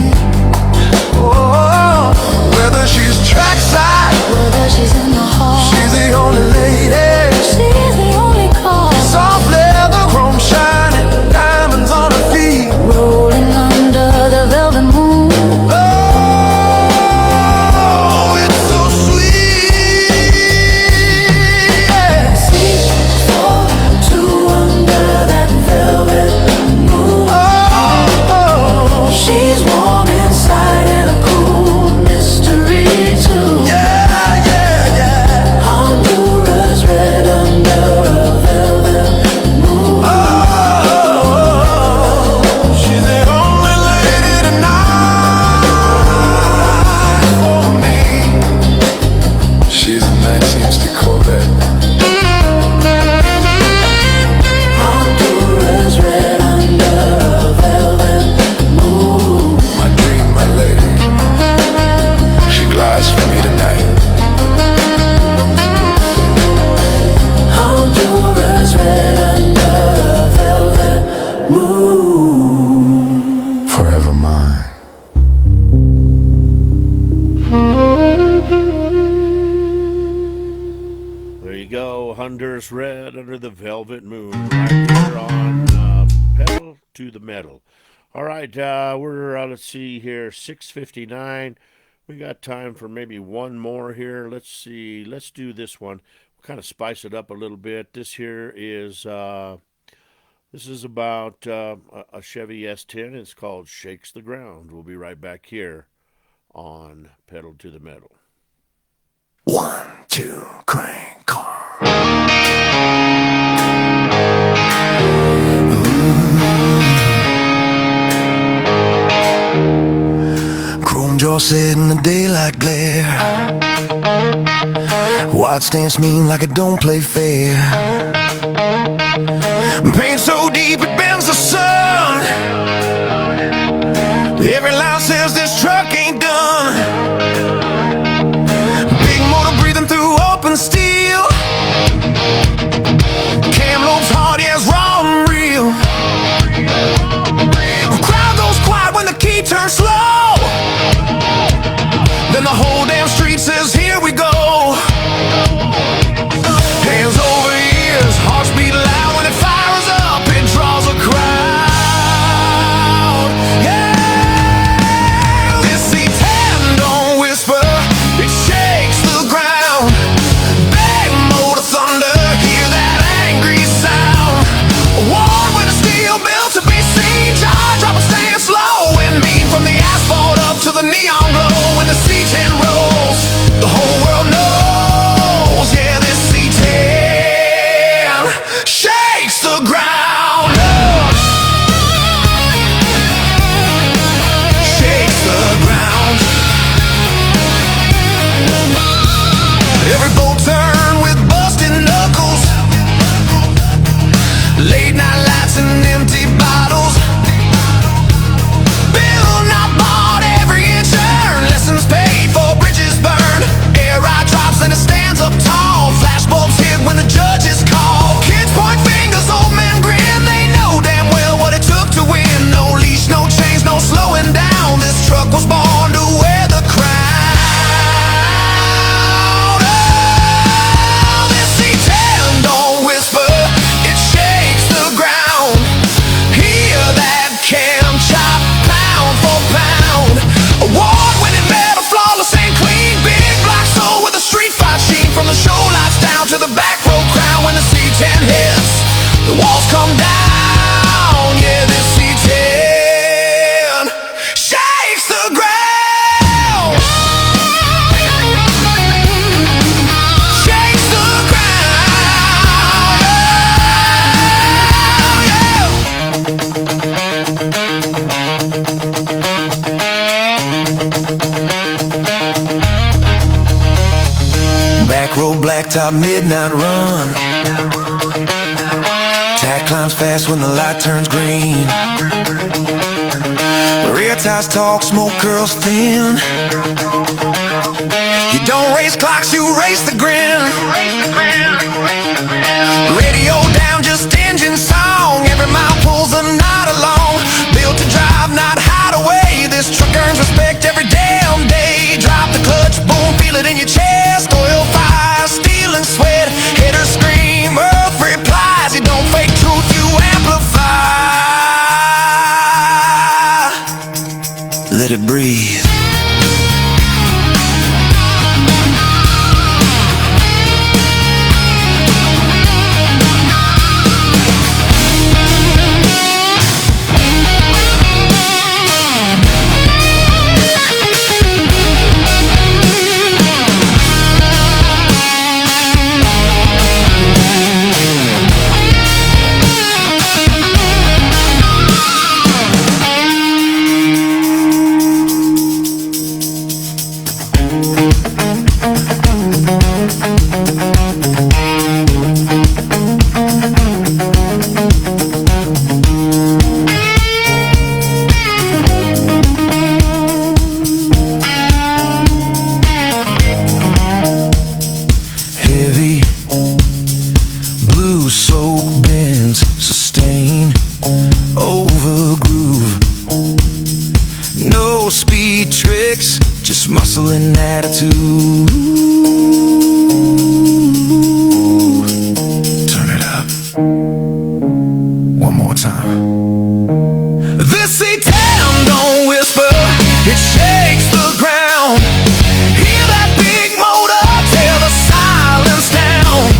Oh, where the the Velvet Moon right here on Pedal to the Metal. All right, we're, let's see here, 6:59. We got time for maybe one more here. Let's see. Let's do this one. We'll kind of spice it up a little bit. This here is this is about a Chevy S10. It's called Shakes the Ground. We'll be right back here on Pedal to the Metal. 1, 2, crank car. Chrome jaw set in the daylight glare. White stance mean like it don't play fair. Paint so deep it bends the sun. Every line says this truck ain't done. Big motor breathing through open steel. Cam lobes hard, yeah, it's raw and real. The crowd goes quiet when the key turns slow. Then the whole damn street says, here we go. Hands over ears, hearts beat loud when it fires up. It draws a crowd. Yeah, this C10 don't whisper, it shakes the ground. Bang, motor thunder, hear that angry sound. War with a steel built to be seen. Jaw drop and stand slow and mean. From the asphalt up to the neon glow. When the C10 rolls, the whole world knows. Yeah, this C10 shakes the ground. Shakes the ground. Every bolt turn with busted knuckles. Late night lights and empty bottles. Bill not bought, every inch earned. Lessons paid for bridges burned. Air ride drops and it stands up tall. Flashbulbs hit when the judges call. Kids point fingers, old men grin. They know damn well what it took to win. No leash, no chains, no slowing down. This truck was born to wear the crown. Oh, this C10 don't whisper, it shakes the ground. Hear that cam chop, pound for pound. Award-winning metal, flawless and clean. Big black soul with a street fight sheen. From the show lights down to the back row crowd. When the C10 hits, the walls come down. Yeah, this C10 shakes the ground. Shakes the ground. Yeah. Back road, blacktop, midnight run. Tack climbs fast when the light turns green. Rear tires talk, smoke curls thin. You don't race clocks, you race the grin. Radio down, just engine song. Every mile pulls a knot along. Built to drive, not hide away. This truck earns respect every damn day. Drop the clutch, boom, feel it in your chest. Oil fire, steel and sweat. Hitters scream, earth replies. You don't fake truth, you amplify. Let it breathe. muscle and attitude. Turn it up. time. This C-Town don't whisper, it shakes the ground. Hear that big motor tear the silence down.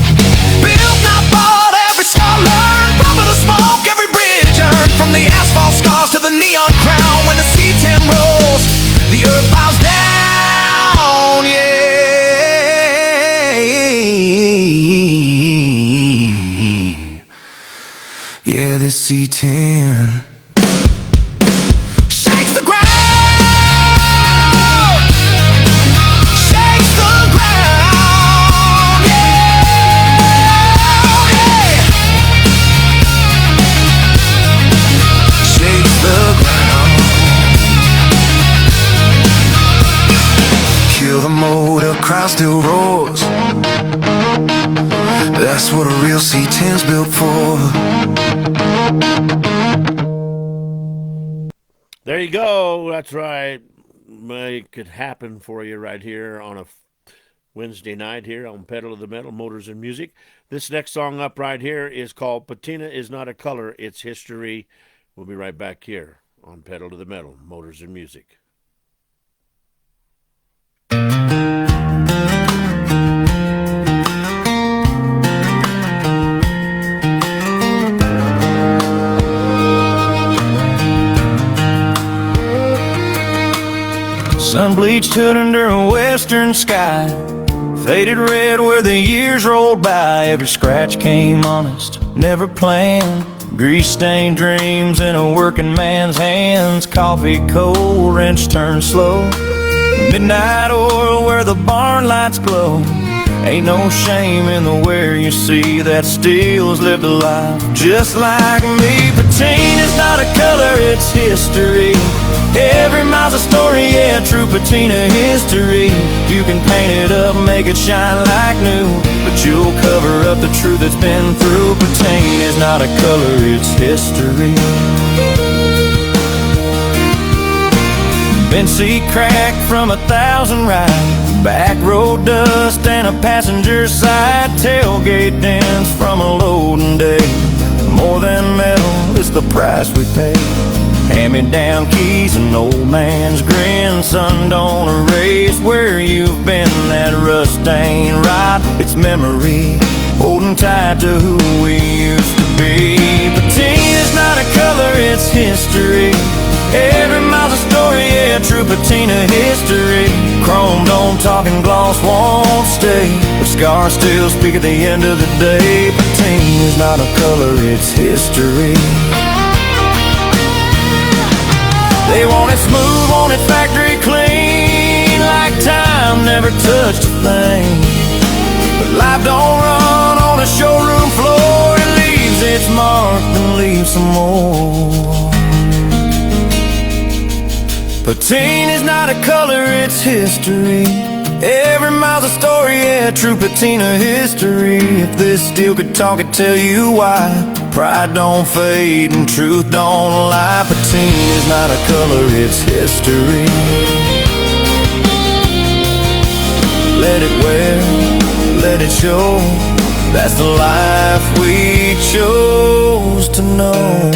Built, not bought, every star learned. Bumper the smoke, every bridge earned. From the asphalt scars to the neon crown. When the C-10 rolls, the earth bows down, yeah. Yeah, this C-10 shakes the ground, shakes the ground, yeah, shakes the ground. Kill the motor, crowd still roars. That's what a real C-10's built for. There you go. That's right. Make it happen for you right here on a Wednesday night here on Pedal to the Metal, Motors and Music. This next song up right here is called Patina Is Not a Color, It's History. We'll be right back here on Pedal to the Metal, Motors and Music. Sun bleached hood under a western sky, faded red where the years rolled by. Every scratch came honest, never planned. Grease-stained dreams in a working man's hands. Coffee cold, wrench turned slow. Midnight oil where the barn lights glow. Ain't no shame in the wear you see that steel's lived a life just like me. Patina's not a color, it's history. Every mile's a story, yeah, true patina history. You can paint it up, make it shine like new, but you'll cover up the truth that's been through. Patina's not a color, it's history. Been seat cracked from 1,000 rides, back road dust and a passenger side tailgate dents from a loading day. More than metal, it's the price we pay. Hand-me-down keys, an old man's grin. Son, don't erase where you've been. That rust ain't right, it's memory, holding tight to who we used to be. Patina's not a color, it's history. Every mile's a story, yeah, true patina history. Chrome don't talk and gloss won't stay, but scars still speak at the end of the day. Patina's not a color, it's history. They want it smooth, want it factory clean, like time never touched a thing. But life don't run on the showroom floor. It leaves its mark and leaves some more. Patina's not a color, it's history. Every mile's a story, yeah, true patina history. If this steel could talk, it'd tell you why. Pride don't fade and truth don't lie. Patina's not a color, it's history. Let it wear, let it show. That's the life we chose to know.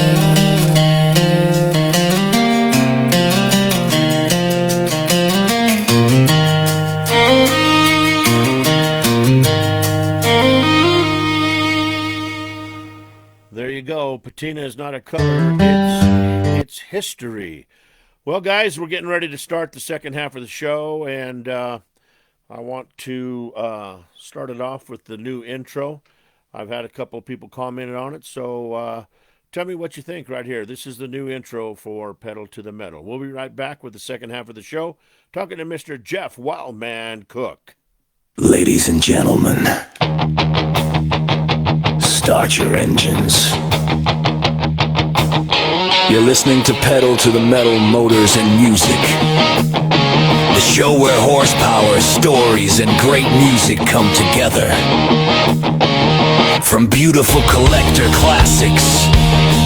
There you go. Patina is not a color, it's history. Well, guys, we're getting ready to start the second half of the show, and I want to start it off with the new intro. I've had a couple of people commented on it, so tell me what you think right here. This is the new intro for Pedal to the Metal. We'll be right back with the second half of the show, talking to Mr. Jeff Wildman Cook. Ladies and gentlemen, start your engines. You're listening to Pedal to the Metal, Motors and Music, the show where horsepower, stories, and great music come together. From beautiful collector classics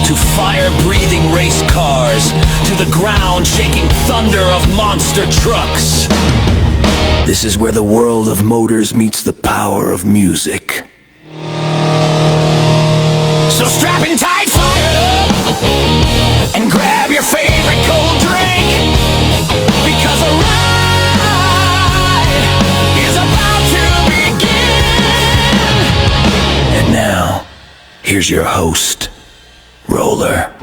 to fire-breathing race cars to the ground-shaking thunder of monster trucks, this is where the world of motors meets the power of music. So strap in tight, fire up! Here's your host, Roller.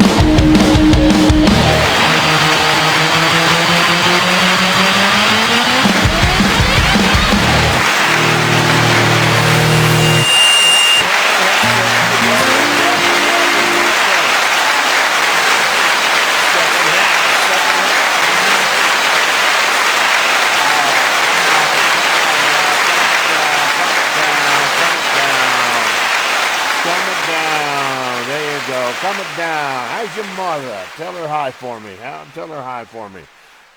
Calm it down. How's your mother? Tell her hi for me. Tell her hi for me.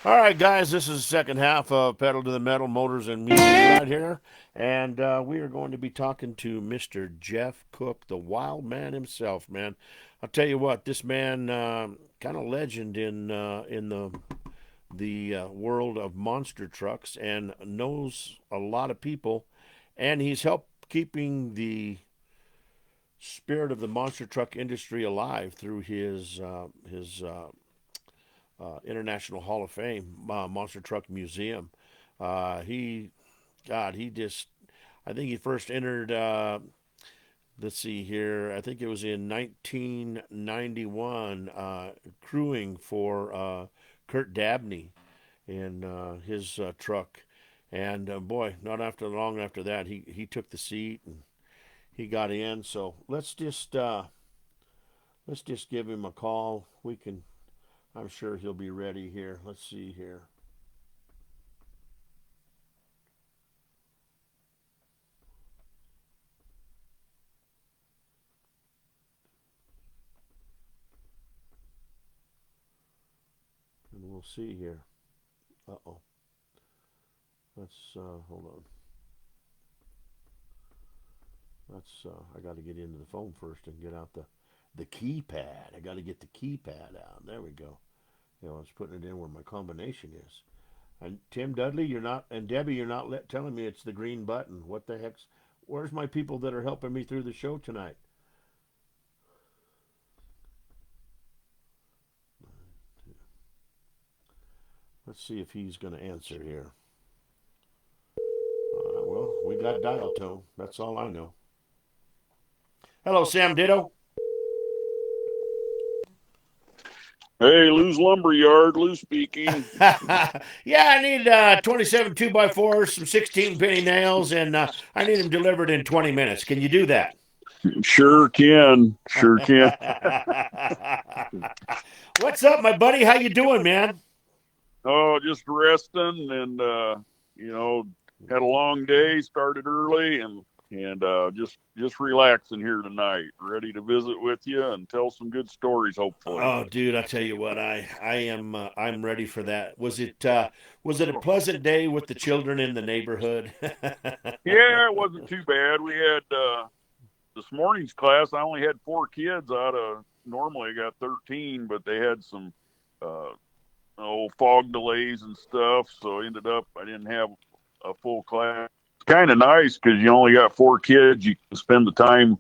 All right, guys, this is the second half of Pedal to the Metal, Motors and Music right here. And we are going to be talking to Mr. Jeff Cook, the wild man himself, man. I'll tell you what, this man, kind of legend in the world of monster trucks and knows a lot of people. And he's helped keeping the spirit of the monster truck industry alive through his International Hall of Fame Monster Truck Museum. He just, I think he first entered. Let's see here. I think it was in 1991, crewing for Kurt Dabney in his truck, and boy, not after long after that, he took the seat and he got in. So let's just give him a call. I'm sure he'll be ready here. Let's see here. And we'll see here. Uh-oh. Let's hold on. I got to get into the phone first and get out the keypad. I got to get the keypad out. There we go. I was putting it in where my combination is. And Tim Dudley, you're not, and Debbie, you're not telling me it's the green button. What the heck's? Where's my people that are helping me through the show tonight? Let's see if he's going to answer here. Well, we got dial tone. That's all I know. Hello, Sam Ditto. Hey, Lou's Lumberyard, Lou speaking. Yeah, I need 27 2x4s, some 16 penny nails, and I need them delivered in 20 minutes. Can you do that? Sure can. What's up, my buddy? How you doing, man? Oh, just resting and, had a long day, started early and just relaxing here tonight. Ready to visit with you and tell some good stories, hopefully. Oh, dude, I tell you what, I'm ready for that. Was it a pleasant day with the children in the neighborhood? Yeah, it wasn't too bad. We had this morning's class. I only had 4 kids out of normally I got 13, but they had some fog delays and stuff, so ended up I didn't have a full class. Kind of nice because you only got 4 kids. You can spend the time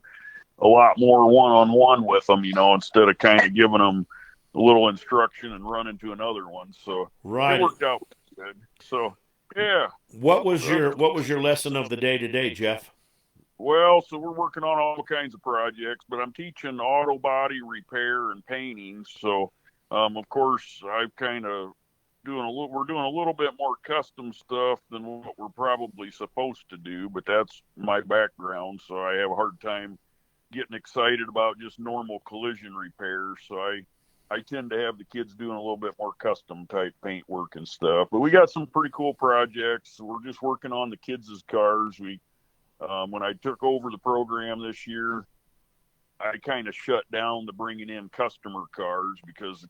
a lot more one-on-one with them, instead of kind of giving them a little instruction and running to another one. So right. It worked out good. So yeah. What was your lesson of the day today, Jeff? Well, so we're working on all kinds of projects, but I'm teaching auto body repair and painting. So of course I've kind of we're doing a little bit more custom stuff than what we're probably supposed to do, but that's my background, so I have a hard time getting excited about just normal collision repairs. So I tend to have the kids doing a little bit more custom type paint work and stuff. But we got some pretty cool projects. We're just working on the kids' cars. When I took over the program this year, I kind of shut down the bringing in customer cars because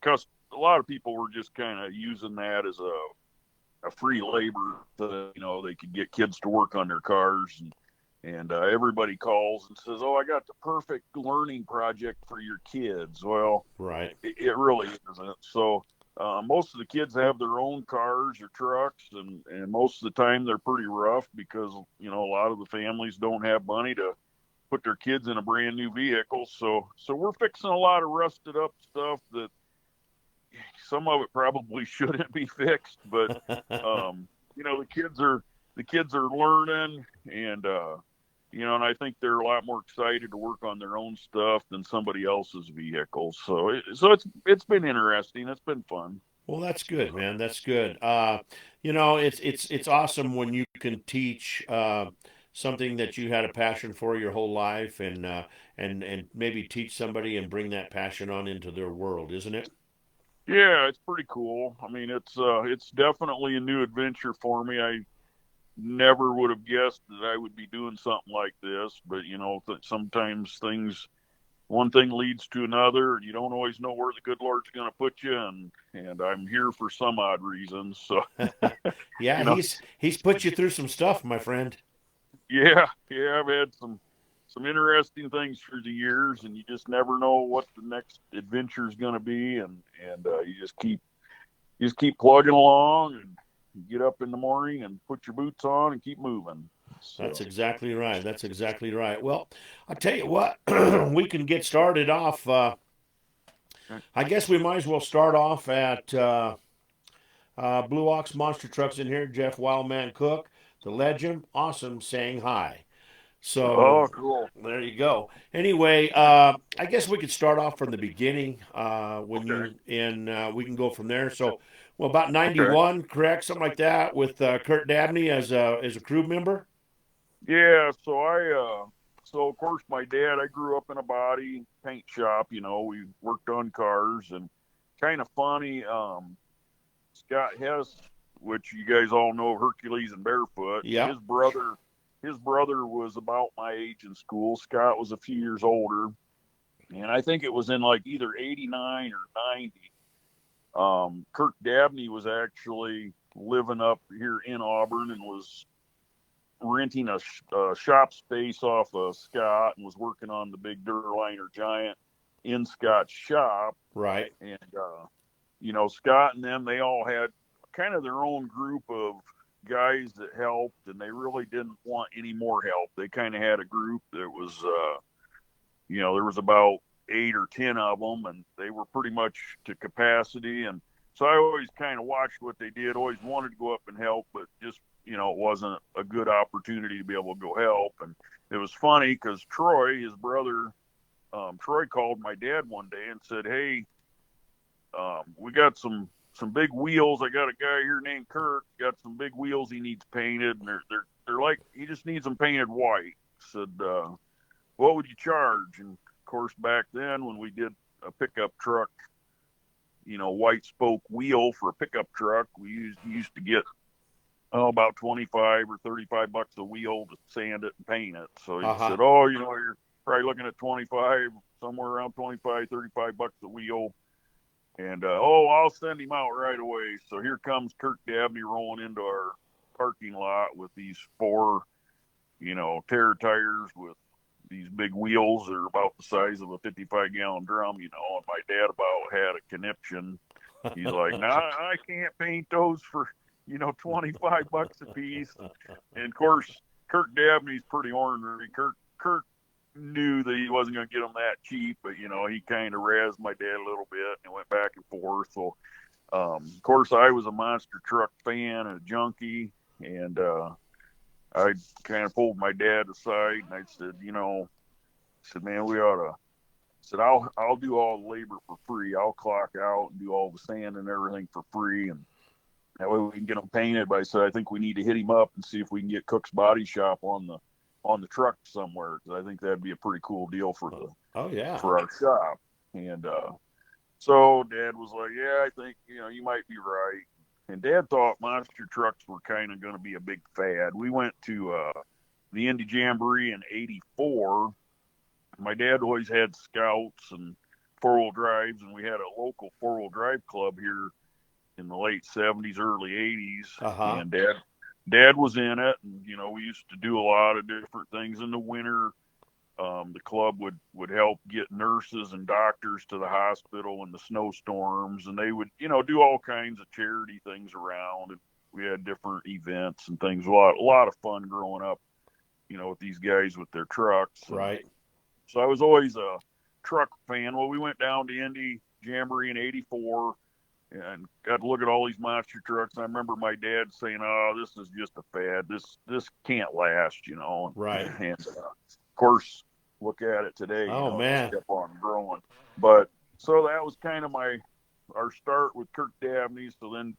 a lot of people were just kind of using that as a free labor that, they could get kids to work on their cars. And everybody calls and says, oh, I got the perfect learning project for your kids. Well, right. It really isn't. So most of the kids have their own cars or trucks, and most of the time they're pretty rough because, a lot of the families don't have money to put their kids in a brand new vehicle. So we're fixing a lot of rusted up stuff that some of it probably shouldn't be fixed, but the kids are learning, and and I think they're a lot more excited to work on their own stuff than somebody else's vehicles. So it's been interesting. It's been fun. Well, that's good, man. That's good. It's awesome when you can teach something that you had a passion for your whole life, and maybe teach somebody and bring that passion on into their world, isn't it? Yeah, it's pretty cool. I mean, it's definitely a new adventure for me. I never would have guessed that I would be doing something like this, but sometimes one thing leads to another, and you don't always know where the good Lord's going to put you, and I'm here for some odd reason. So, Yeah, you know, he's put you through some stuff, my friend. yeah, I've had some interesting things through the years, and you just never know what the next adventure is going to be, and you just keep plugging along, and you get up in the morning and put your boots on and keep moving. That's So, exactly right. That's exactly right. Well, I tell you what, we can get started off. I guess we might as well start off at Blue Ox Monster Trucks in here. Jeff Wildman Cook, the legend, awesome, saying hi. So oh, cool. there you go. Anyway, I guess we could start off from the beginning when Okay, you and we can go from there. So, well, about okay. '91, correct, something like that, with Kurt Dabney as a crew member. Yeah, so of course my dad, I grew up in a body paint shop, we worked on cars, and kind of funny, Scott Hess, which you guys all know, Hercules and Barefoot, Yep. his brother was about my age in school. Scott was a few years older, and I think it was in like either 89 or 90. Kirk Dabney was actually living up here in Auburn and was renting a shop space off of Scott and was working on the big Durliner Giant in Scott's shop. Right. And, Scott and them, they all had kind of their own group of guys that helped, and they really didn't want any more help. They kind of had a group that was, there was about 8 or 10 of them, and they were pretty much to capacity. And so I always kind of watched what they did, always wanted to go up and help, but just, it wasn't a good opportunity to be able to go help. And it was funny because Troy, his brother, Troy called my dad one day and said, "Hey, we got some big wheels. I got a guy here named Kirk, got some big wheels he needs painted, and they're like, he just needs them painted white." Said, "What would you charge?" And of course, back then when we did a pickup truck, white spoke wheel for a pickup truck, we used to get about 25 or 35 bucks a wheel to sand it and paint it. So he Uh huh. said, "Oh, you're probably looking at 25, somewhere around 25, 35 bucks a wheel." And, I'll send him out right away. So here comes Kirk Dabney rolling into our parking lot with these four, tear tires with these big wheels that are about the size of a 55-gallon drum, and my dad about had a conniption. He's like, "No, I can't paint those for, 25 bucks a piece." And of course, Kirk Dabney's pretty ornery. Kirk knew that he wasn't going to get them that cheap, but he kind of razzed my dad a little bit and went back and forth. So, of course, I was a monster truck fan and a junkie, and I kind of pulled my dad aside and I said, "Man, we ought to." Said, "I'll do all the labor for free. I'll clock out and do all the sand and everything for free, and that way we can get them painted." But I said, "I think we need to hit him up and see if we can get Cook's Body Shop on the truck somewhere, because I think that'd be a pretty cool deal for Oh yeah. our shop." And so Dad was like, "Yeah, I think you might be right." And Dad thought monster trucks were kind of going to be a big fad. We went to the Indy Jamboree in '84. My dad always had scouts and four-wheel drives, and we had a local four-wheel drive club here in the late '70s, early '80s, Uh huh. and Dad was in it, and we used to do a lot of different things in the winter. The club would help get nurses and doctors to the hospital in the snowstorms, and they would do all kinds of charity things around. And we had different events and things. A lot of fun growing up, with these guys with their trucks. And Right. so I was always a truck fan. Well, we went down to Indy Jamboree in '84. and got to look at all these monster trucks. I remember my dad saying, "Oh, this is just a fad. This can't last," you know. Right. And of course, look at it today. You Oh know, it just man. kept on growing. But so that was kind of our start with Kirk Dabney. So then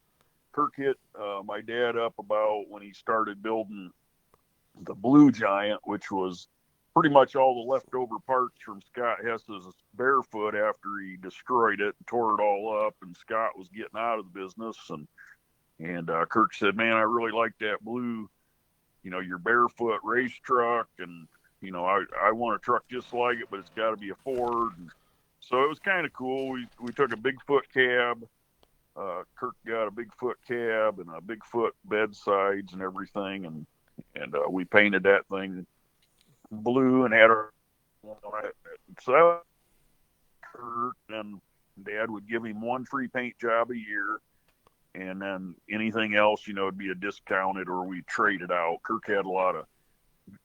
Kirk hit my dad up about when he started building the Blue Giant, which was pretty much all the leftover parts from Scott Hess's Barefoot after he destroyed it and tore it all up, and Scott was getting out of the business. And Kirk said, "Man, I really like that blue, your Barefoot race truck, and I want a truck just like it, but it's got to be a Ford." And so it was kind of cool. We took a Bigfoot cab. Kirk got a Bigfoot cab and a Bigfoot bedsides and everything, and we painted that thing blue and had our so Kirk and Dad would give him one free paint job a year, and then anything else, it'd be a discounted or we traded out. Kirk had a lot of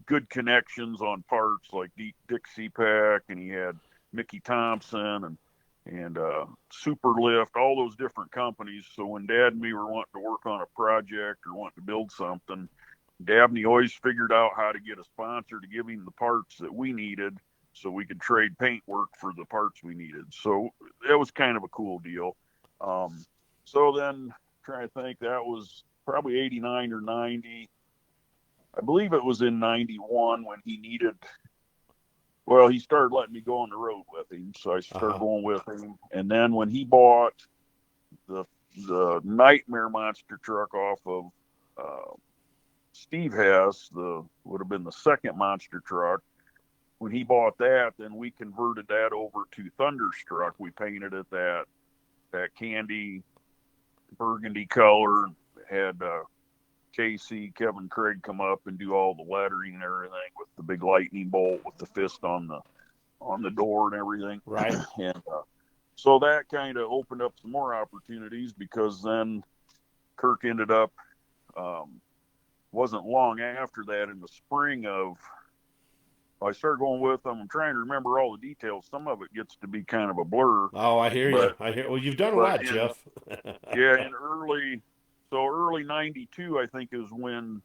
good connections on parts like Dixie Pack, and he had Mickey Thompson and Super Lift, all those different companies. So when Dad and me were wanting to work on a project or wanting to build something, Dabney always figured out how to get a sponsor to give him the parts that we needed so we could trade paint work for the parts we needed. So that was kind of a cool deal. So then, trying to think, that was probably 89 or 90. I believe it was in 91 when he started letting me go on the road with him. So I started going with him. And then when he bought the Nightmare monster truck off of Steve Hess, would have been the second monster truck. When he bought that, then we converted that over to Thunderstruck. We painted it that candy burgundy color. Had Kevin Craig come up and do all the lettering and everything with the big lightning bolt with the fist on the door and everything. Right. And so that kind of opened up some more opportunities, because then Kirk ended up, wasn't long after that, in the spring of, I started going with them. I'm trying to remember all the details. Some of it gets to be kind of a blur. Oh, I hear you. Well, you've done a lot, Jeff. In early 92, I think, is when,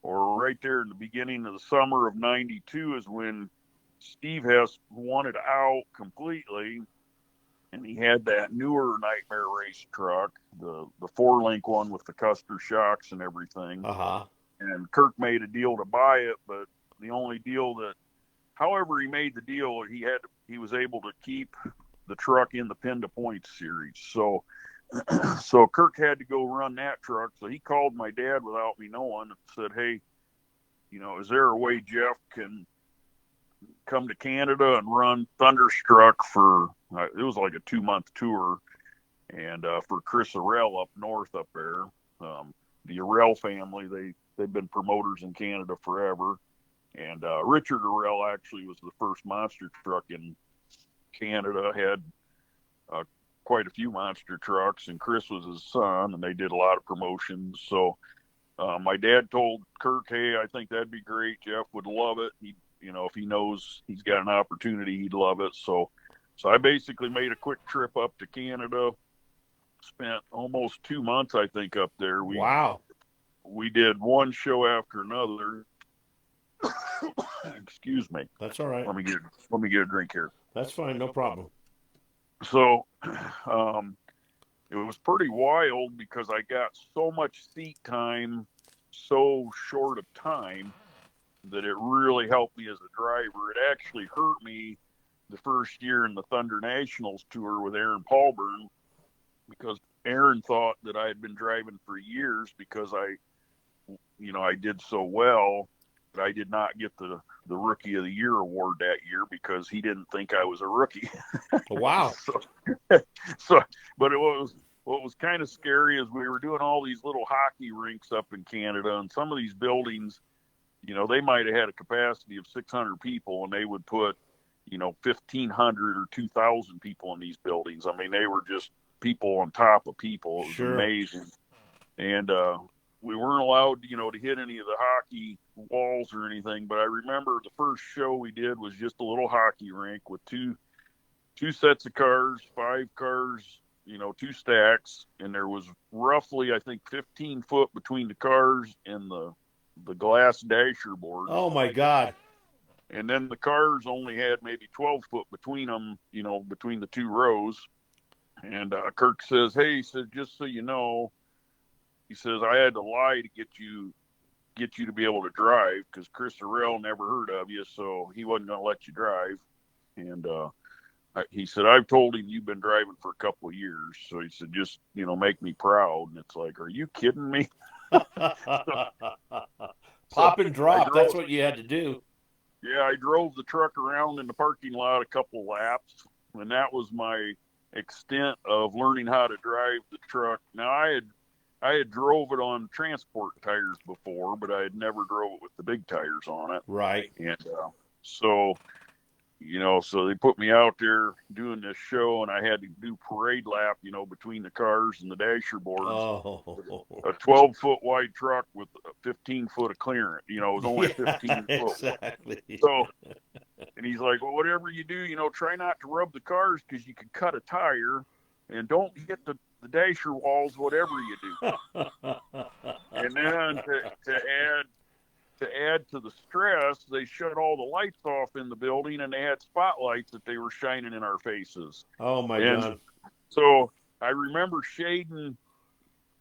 or right there in the beginning of the summer of 92 is when Steve Hess wanted out completely. And he had that newer Nightmare race truck, the 4-link one with the Custer shocks and everything. And Kirk made a deal to buy it, but the only deal that, however he made the deal, he was able to keep the truck in the Pin to Point series. So Kirk had to go run that truck. So he called my dad without me knowing and said, "Hey, is there a way Jeff can come to Canada and run Thunderstruck for," it was like a 2-month tour, and for Chris Arell up north up there. The Arell family, they've been promoters in Canada forever. And Richard Arell actually was the first monster truck in Canada, had quite a few monster trucks, and Chris was his son, and they did a lot of promotions. So my dad told Kirk, "Hey, I think that'd be great. Jeff would love it. If he knows he's got an opportunity, he'd love it." So I basically made a quick trip up to Canada, spent almost 2 months, I think, up there. Wow. We did one show after another. Excuse me. That's all right. Let me get a drink here. That's fine. No problem. So it was pretty wild because I got so much seat time so short of time that it really helped me as a driver. It actually hurt me the first year in the Thunder Nationals tour with Aaron Paulburn, because Aaron thought that I had been driving for years because I did so well. But I did not get the Rookie of the Year award that year because he didn't think I was a rookie. Wow. But what was kind of scary is we were doing all these little hockey rinks up in Canada, and some of these buildings, they might have had a capacity of 600 people, and they would put, 1,500 or 2,000 people in these buildings. I mean, they were just people on top of people. It was amazing. And we weren't allowed, to hit any of the hockey walls or anything. But I remember the first show we did was just a little hockey rink with two sets of cars, 5 cars, two stacks, and there was roughly, I think, 15 foot between the cars and the glass dasher boards. Oh my God. And then the cars only had maybe 12 foot between them, between the two rows. And Kirk says, "Hey," he says, "just so you know," he says, "I had to lie to get you to be able to drive, because Chris Arell never heard of you, so he wasn't going to let you drive." And he said, "I've told him you've been driving for a couple of years, so he said, just make me proud." And it's like, are you kidding me? Pop and drop. That's what you had to do. Yeah, I drove the truck around in the parking lot a couple laps, and that was my extent of learning how to drive the truck. Now, I had drove it on transport tires before, but I had never drove it with the big tires on it. Right. And so they put me out there doing this show, and I had to do parade lap, between the cars and the dasher boards. Oh. A 12-foot wide truck with a 15-foot of clearance. It was only 15 foot. Exactly. So, and he's like, "Well, whatever you do, try not to rub the cars, because you could cut a tire, and don't hit the dasher walls, whatever you do." And then to add to the stress, they shut all the lights off in the building, and they had spotlights that they were shining in our faces. Oh my God. So I remember shading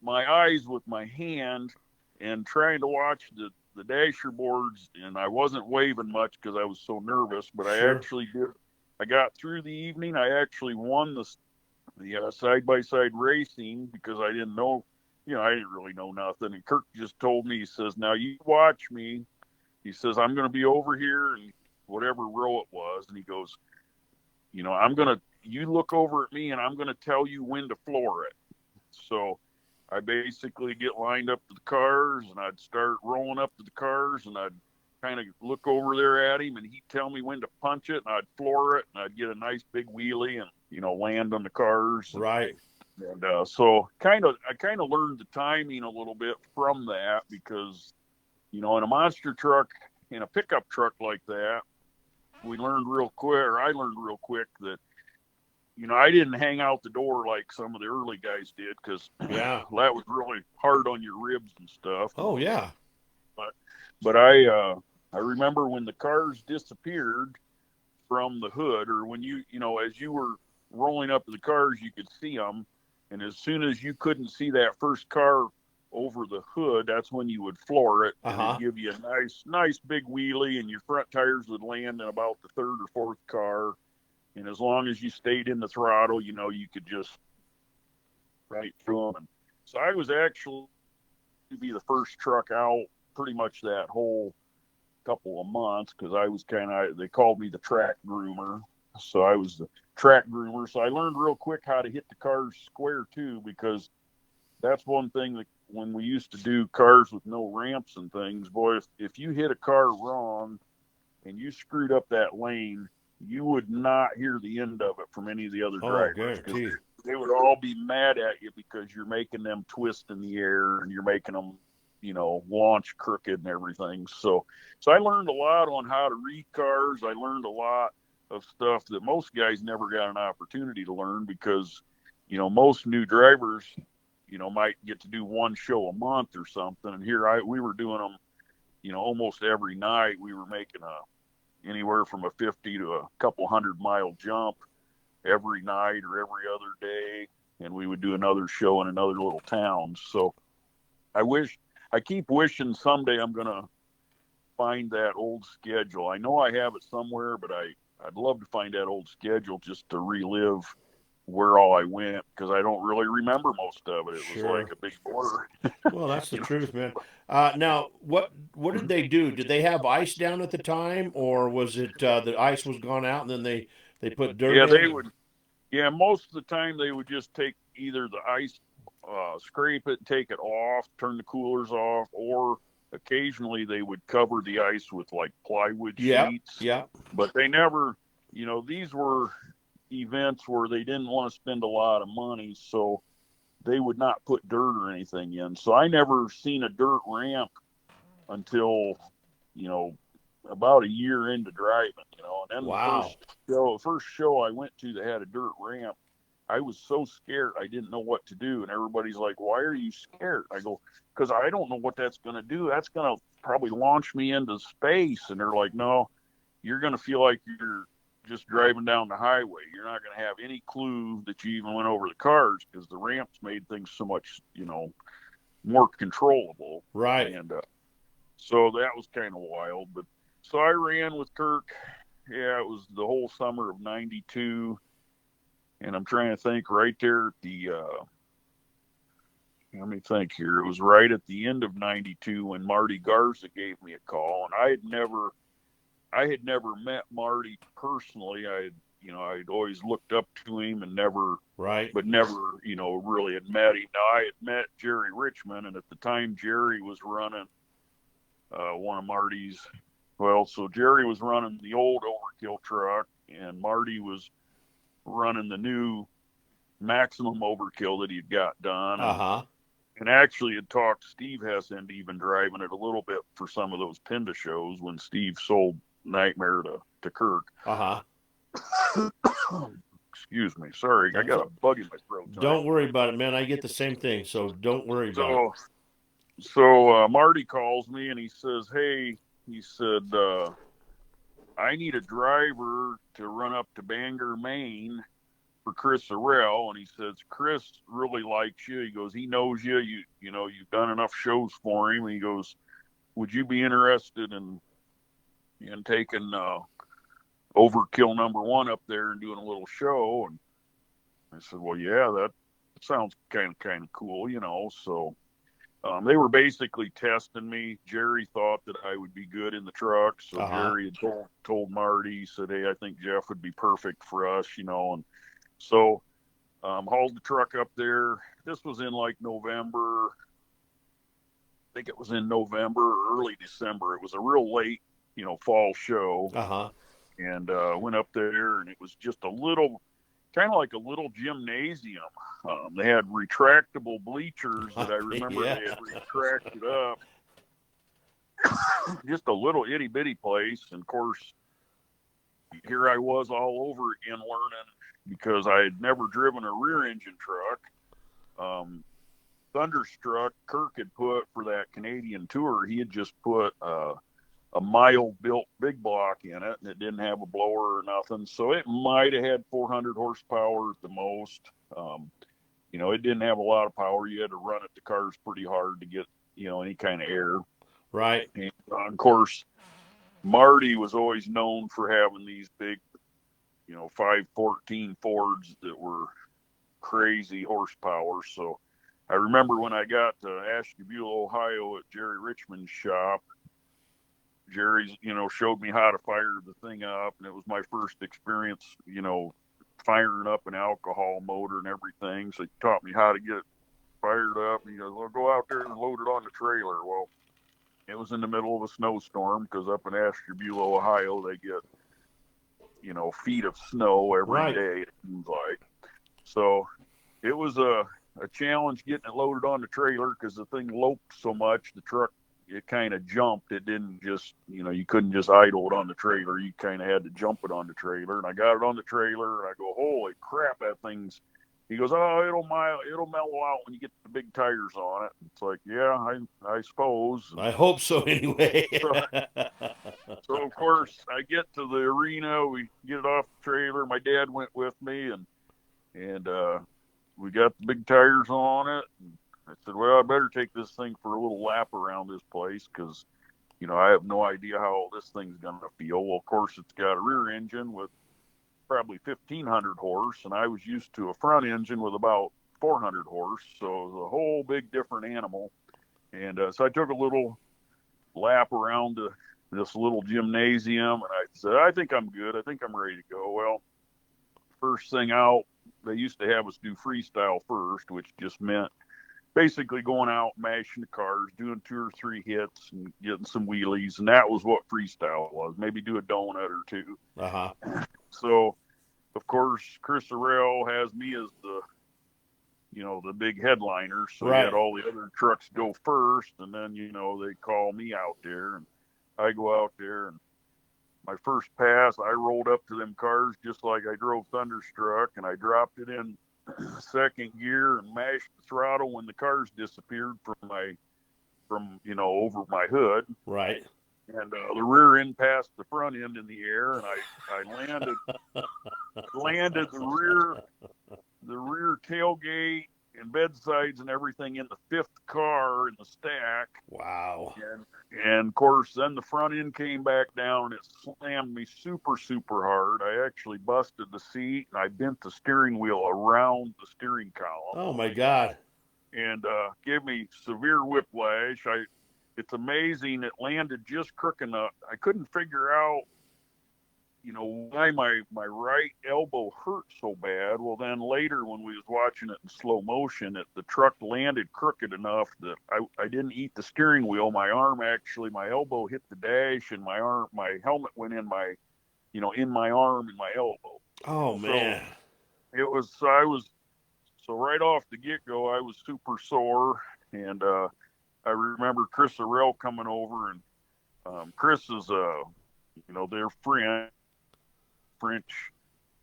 my eyes with my hand and trying to watch the dasher boards, and I wasn't waving much because I was so nervous, but Sure. I actually did. I got through the evening. I actually won the side-by-side racing, because I didn't know, I didn't really know nothing. And Kirk just told me, he says, "Now you watch me." He says, "I'm going to be over here in whatever row it was." And he goes, you look over at me, and I'm going to tell you when to floor it." So I basically get lined up to the cars, and I'd start rolling up to the cars, and I'd kind of look over there at him, and he'd tell me when to punch it, and I'd floor it, and I'd get a nice big wheelie and, land on the cars. Right. And so I kind of learned the timing a little bit from that, because, in a monster truck, in a pickup truck like that, I learned real quick that, I didn't hang out the door like some of the early guys did, because Yeah. that was really hard on your ribs and stuff. Oh yeah. But I remember when the cars disappeared from the hood, or when as you were rolling up to the cars, you could see them. And as soon as you couldn't see that first car over the hood, that's when you would floor it. And it'd give you a nice big wheelie, and your front tires would land in about the third or fourth car. And as long as you stayed in the throttle, you could just right through them. And so I was actually to be the first truck out pretty much that whole couple of months, because I was they called me the track groomer. So I was the track groomer. So I learned real quick how to hit the cars square too, because that's one thing that when we used to do cars with no ramps and things, boy, if you hit a car wrong and you screwed up that lane, you would not hear the end of it from any of the other drivers. Guaranteed. They would all be mad at you, because you're making them twist in the air, and you're making them, launch crooked and everything. So I learned a lot on how to read cars. I learned a lot of stuff that most guys never got an opportunity to learn, because, most new drivers, might get to do one show a month or something. And here we were doing them, almost every night. We were making anywhere from a 50 to a couple 100-mile jump every night or every other day. And we would do another show in another little town. So I keep wishing someday I'm going to find that old schedule. I know I have it somewhere, but I'd love to find that old schedule just to relive where all I went, because I don't really remember most of it. It was like a big blur. Well, that's the truth, man. Now, what did they do? Did they have ice down at the time, or was it the ice was gone out and then they put dirt in? They would. Yeah, most of the time they would just take either the ice, scrape it, take it off, turn the coolers off, or occasionally they would cover the ice with like plywood sheets. Yeah. But they never, these were events where they didn't want to spend a lot of money, so they would not put dirt or anything in. So I never seen a dirt ramp until, about a year into driving, and then the first show I went to that had a dirt ramp, I was so scared. I didn't know what to do. And everybody's like, why are you scared? I go, because I don't know what that's going to do. That's going to probably launch me into space. And they're like, no, you're going to feel like you're just driving down the highway. You're not going to have any clue that you even went over the cars because the ramps made things so much, more controllable. Right. And so that was kind of wild. But so I ran with Kirk. Yeah, it was the whole summer of '92. And I'm trying to think right there at the, let me think here. It was right at the end of '92 when Marty Garza gave me a call. And I had never met Marty personally. I'd always looked up to him and never, Right. but never, really had met him. Now I had met Jerry Richmond, and at the time Jerry was running one of Marty's. Well, so Jerry was running the old Overkill truck, and Marty was running the new Maximum Overkill that he'd got done. And actually had talked Steve Hess into even driving it a little bit for some of those Pinda shows when Steve sold Nightmare to Kirk. Excuse me. Sorry, I got a bug in my throat tonight. Don't worry about it, man. I get the same thing, so don't worry about it. So Marty calls me and he says, hey, he said, I need a driver to run up to Bangor, Maine for Chris Arell. And he says, Chris really likes you. He goes, he knows you. You've done enough shows for him. And he goes, would you be interested in taking Overkill #1 up there and doing a little show? And I said, well, yeah, that sounds kind of cool, So they were basically testing me. Jerry thought that I would be good in the truck. So Jerry had told Marty, he said, hey, I think Jeff would be perfect for us, And so hauled the truck up there. This was in like November. I think it was in November or early December. It was a real late, fall show. And went up there, and it was just a little, kind of like a little gymnasium. They had retractable bleachers that I remember they had retracted up. Just a little itty bitty place. And of course, here I was all over again learning because I had never driven a rear engine truck. Thunderstruck, Kirk had put for that Canadian tour, he had just put a mild built big block in it, and it didn't have a blower or nothing. So it might have had 400 horsepower at the most. It didn't have a lot of power. You had to run it to cars pretty hard to get, any kind of air. Right. And of course, Marty was always known for having these big, 514 Fords that were crazy horsepower. So I remember when I got to Ashtabula, Ohio at Jerry Richmond's shop, Jerry's, showed me how to fire the thing up, and it was my first experience, firing up an alcohol motor and everything. So he taught me how to get it fired up. And he goes, well, go out there and load it on the trailer. Well, it was in the middle of a snowstorm because up in Ashtabula, Ohio, they get, feet of snow every day, it seems like. So it was a challenge getting it loaded on the trailer because the thing loped so much, the truck, it kind of jumped. It didn't just, you couldn't just idle it on the trailer. You kind of had to jump it on the trailer. And I got it on the trailer, and I go, holy crap, that thing's. He goes, oh, it'll mellow out when you get the big tires on it. It's like, yeah, I suppose. I hope so anyway. So of course I get to the arena. We get it off the trailer. My dad went with me, and we got the big tires on it. And I said, well, I better take this thing for a little lap around this place because, I have no idea how this thing's going to feel. Well, of course, it's got a rear engine with probably 1,500 horse, and I was used to a front engine with about 400 horse. So it was a whole big different animal. And so I took a little lap around this little gymnasium, and I said, I think I'm good. I think I'm ready to go. Well, first thing out, they used to have us do freestyle first, which just meant basically going out, mashing the cars, doing 2 or 3 hits and getting some wheelies. And that was what freestyle was. Maybe do a donut or 2. So, of course, Chris Arell has me as the big headliner. So he had all the other trucks go first. And then, they call me out there. And I go out there. And my first pass, I rolled up to them cars just like I drove Thunderstruck. And I dropped it in second gear and mashed the throttle when the cars disappeared from over my hood. Right. And the rear end passed the front end in the air, and I landed the rear tailgate and bedsides and everything in the fifth car in the stack. Wow. And of course, then the front end came back down and it slammed me super, super hard. I actually busted the seat and I bent the steering wheel around the steering column. Oh my God. And gave me severe whiplash. It's amazing. It landed just crook enough. I couldn't figure out, why my right elbow hurt so bad. Well, then later when we was watching it in slow motion, the truck landed crooked enough that I didn't eat the steering wheel. My elbow hit the dash, and my helmet went in my arm and my elbow. Oh man. So right off the get-go, I was super sore, and I remember Chris Arell coming over, and Chris is their French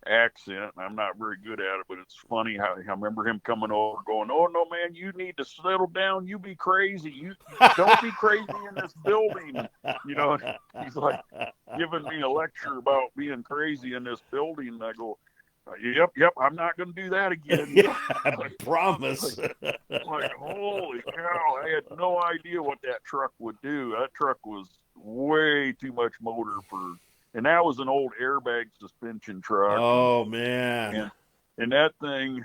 accent, and I'm not very good at it, but it's funny how I remember him coming over going, "Oh no, man, you need to settle down. You be crazy. You don't be crazy in this building." He's like giving me a lecture about being crazy in this building, and I go, Yep, I'm not going to do that again. Yeah, I promise. Like, holy cow, I had no idea what that truck would do. That truck was way too much motor and that was an old airbag suspension truck. Oh man. And that thing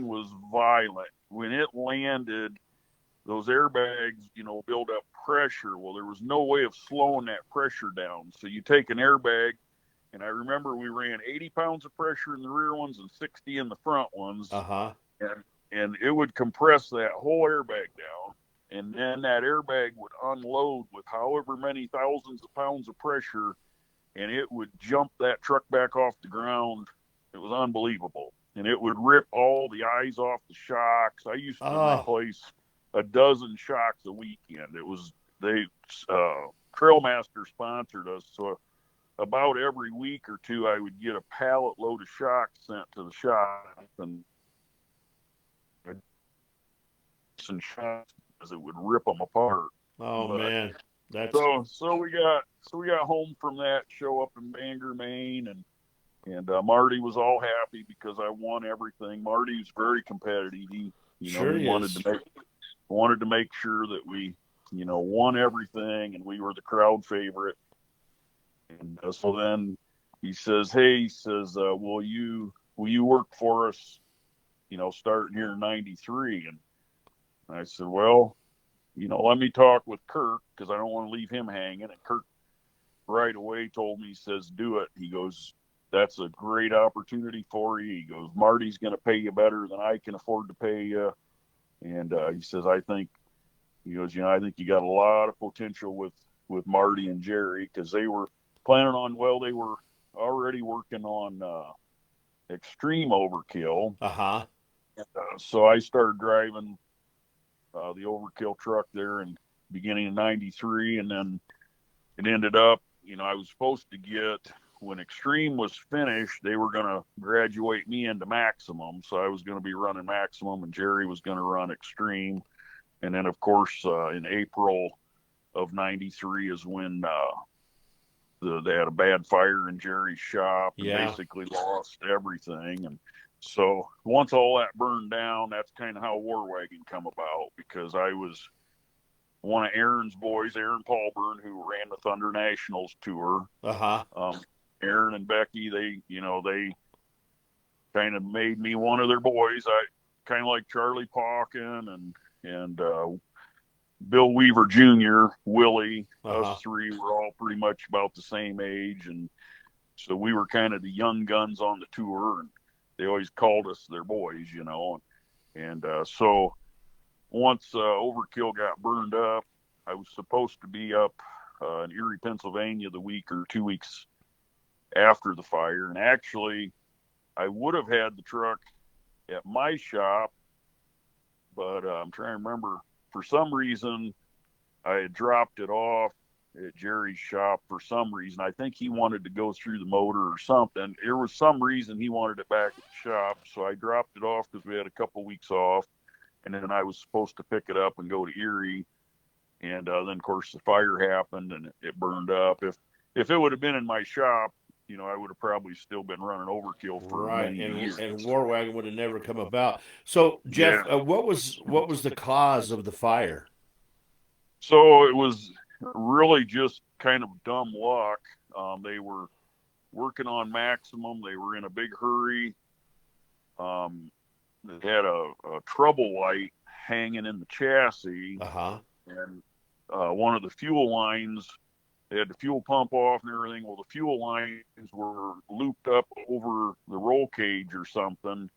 was violent. When it landed, those airbags, build up pressure. Well, there was no way of slowing that pressure down. So you take an airbag, and I remember we ran 80 pounds of pressure in the rear ones and 60 in the front ones. Uh-huh. And it would compress that whole airbag down. And then that airbag would unload with however many thousands of pounds of pressure, and it would jump that truck back off the ground. It was unbelievable. And it would rip all the eyes off the shocks. I used to replace a dozen shocks a weekend. Trailmaster sponsored us, so about every week or two, I would get a pallet load of shocks sent to the shop, and shocks because it would rip them apart. Oh man, that's so we got home from that show up in Bangor, Maine, and Marty was all happy because I won everything. Marty was very competitive. He wanted to make sure that we won everything, and we were the crowd favorite. And so then he says, will you work for us, starting here in 93? And I said, well, let me talk with Kirk, because I don't want to leave him hanging. And Kirk right away told me, he says, do it. He goes, that's a great opportunity for you. He goes, Marty's going to pay you better than I can afford to pay you. And he says, I think you got a lot of potential with Marty and Jerry, because they were planning on, they were already working on extreme overkill. Uh-huh. So I started driving the overkill truck there in beginning of 93, and then it ended up, I was supposed to get, when extreme was finished, they were going to graduate me into maximum. So I was going to be running maximum, and Jerry was going to run extreme. And then, of course, in April of 93 is when they had a bad fire in Jerry's shop and basically lost everything. And so once all that burned down, that's kind of how War Wagon come about, because I was one of Aaron's boys, Aaron Paulburn, who ran the Thunder Nationals tour. Uh-huh. Aaron and Becky, they kind of made me one of their boys. I kind of like Charlie Pauken and Bill Weaver Jr., Willie, us three were all pretty much about the same age. And so we were kind of the young guns on the tour, and they always called us their boys, And so once Overkill got burned up, I was supposed to be up in Erie, Pennsylvania the week or 2 weeks after the fire. And actually, I would have had the truck at my shop, but I'm trying to remember, for some reason I had dropped it off at Jerry's shop for some reason. I think he wanted to go through the motor or something. There was some reason he wanted it back at the shop, so I dropped it off because we had a couple weeks off, and then I was supposed to pick it up and go to Erie, and then of course the fire happened and it burned up. If it would have been in my shop, I would have probably still been running overkill for Right, many years. and War Wagon would have never come about. So, Jeff, Yeah. what was the cause of the fire? So it was really just kind of dumb luck. They were working on maximum. They were in a big hurry. They had a trouble light hanging in the chassis, Uh-huh. and one of the fuel lines, they had the fuel pump off and everything. Well, the fuel lines were looped up over the roll cage or something,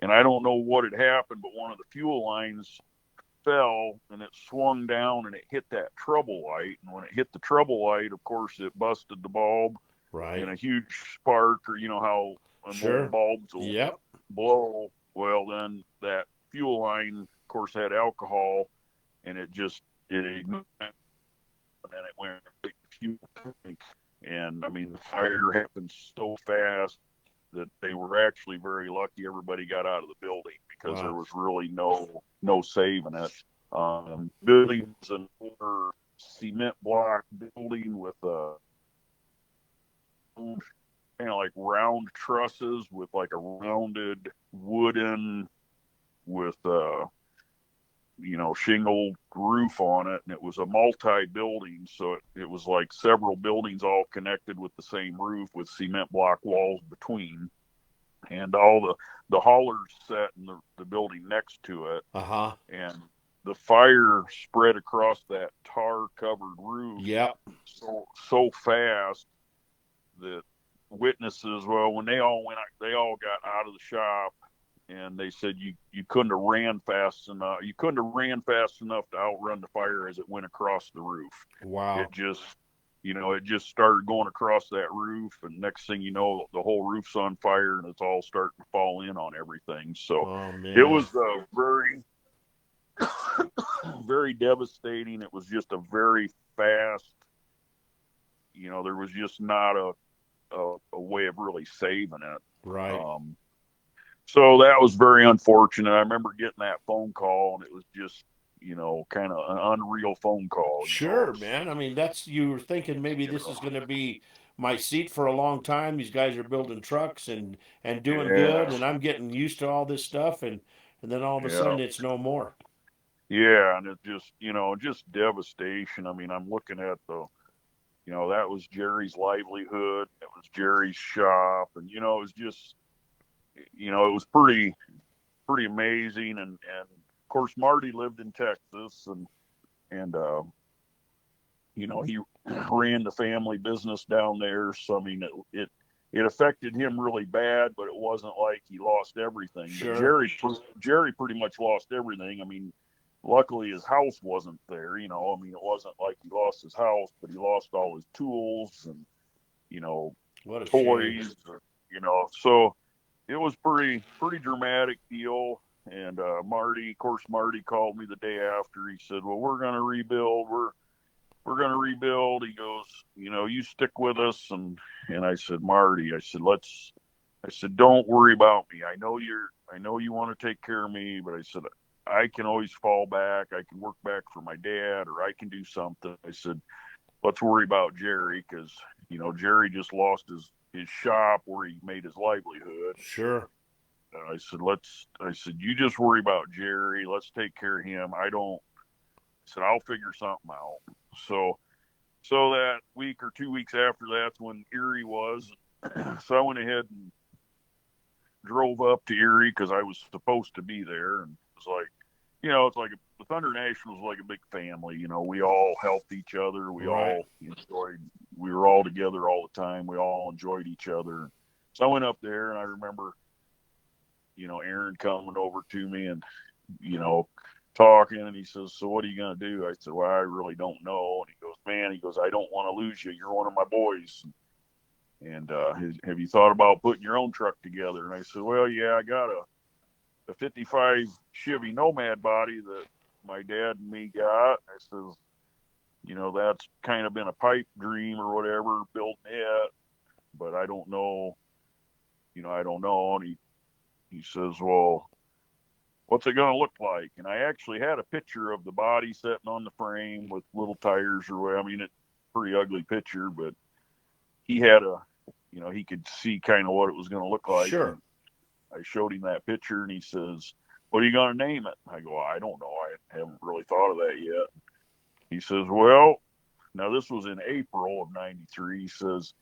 and I don't know what had happened, but one of the fuel lines fell and it swung down and it hit that trouble light. And when it hit the trouble light, of course, it busted the bulb Right. and a huge spark, or how Sure. bulbs will Yep. blow. Well, then that fuel line, of course, had alcohol, and it ignited, and then it went right to fuel tank. And I mean, the fire happened so fast that they were actually very lucky. Everybody got out of the building because there was really no saving it. Building was an older cement block building with kind of like round trusses with like a rounded wooden with shingled roof on it, and it was a multi-building, so it was like several buildings all connected with the same roof with cement block walls between, and all the haulers set in the building next to it. Uh-huh. And the fire spread across that tar covered roof Yep. so fast that witnesses, well, when they all got out of the shop, and they said you couldn't have ran fast enough. You couldn't have ran fast enough to outrun the fire as it went across the roof. Wow. It just started going across that roof, and next thing you know, the whole roof's on fire, and it's all starting to fall in on everything. So it was very, very devastating. It was just a very fast. There was just not a way of really saving it. Right. So that was very unfortunate. I remember getting that phone call, and it was just, kind of an unreal phone call. Sure, man. I mean, you were thinking maybe this is going to be my seat for a long time. These guys are building trucks and doing good, and I'm getting used to all this stuff, and then all of a sudden it's no more. Yeah, and it just, just devastation. I mean, I'm looking at that was Jerry's livelihood. It was Jerry's shop, and it was just, it was pretty amazing. And of course, Marty lived in Texas, and he ran the family business down there. So I mean, it affected him really bad, but it wasn't like he lost everything. Sure. But Jerry pretty much lost everything. I mean, luckily his house wasn't there. I mean, it wasn't like he lost his house, but he lost all his tools and What a toys. shame. So it was pretty dramatic deal. And Marty called me the day after. He said, "Well, we're going to rebuild. We're going to rebuild." He goes, "You stick with us." And I said, "Marty," I said, "Don't worry about me. I know you want to take care of me, but I said, I can always fall back. I can work back for my dad, or I can do something." I said, "Let's worry about Jerry, because, Jerry just lost his shop where he made his livelihood." Sure. I said, "You just worry about Jerry. Let's take care of him. I said, I'll figure something out." So that week or 2 weeks after, that's when Erie was. So I went ahead and drove up to Erie because I was supposed to be there. And it was like, it's like the Thunder Nationals was like a big family. We all helped each other. We all enjoyed, we were all together all the time. We all enjoyed each other. So I went up there, and I remember, Aaron coming over to me and, talking, and he says, "So what are you going to do?" I said, "Well, I really don't know." And he goes, "Man," "I don't want to lose you. You're one of my boys. And have you thought about putting your own truck together?" And I said, "Well, yeah, I got a 55 Chevy Nomad body that my dad and me got." I says, that's kind of been a pipe dream or whatever, building it. But I don't know, I don't know. And he says, well, what's it going to look like? And I actually had a picture of the body sitting on the frame with little tires or whatever. I mean, it's a pretty ugly picture, but he had he could see kind of what it was going to look like. Sure. And I showed him that picture, and he says, what are you going to name it? I go, I don't know. I haven't really thought of that yet. He says, well, now this was in April of '93. He says,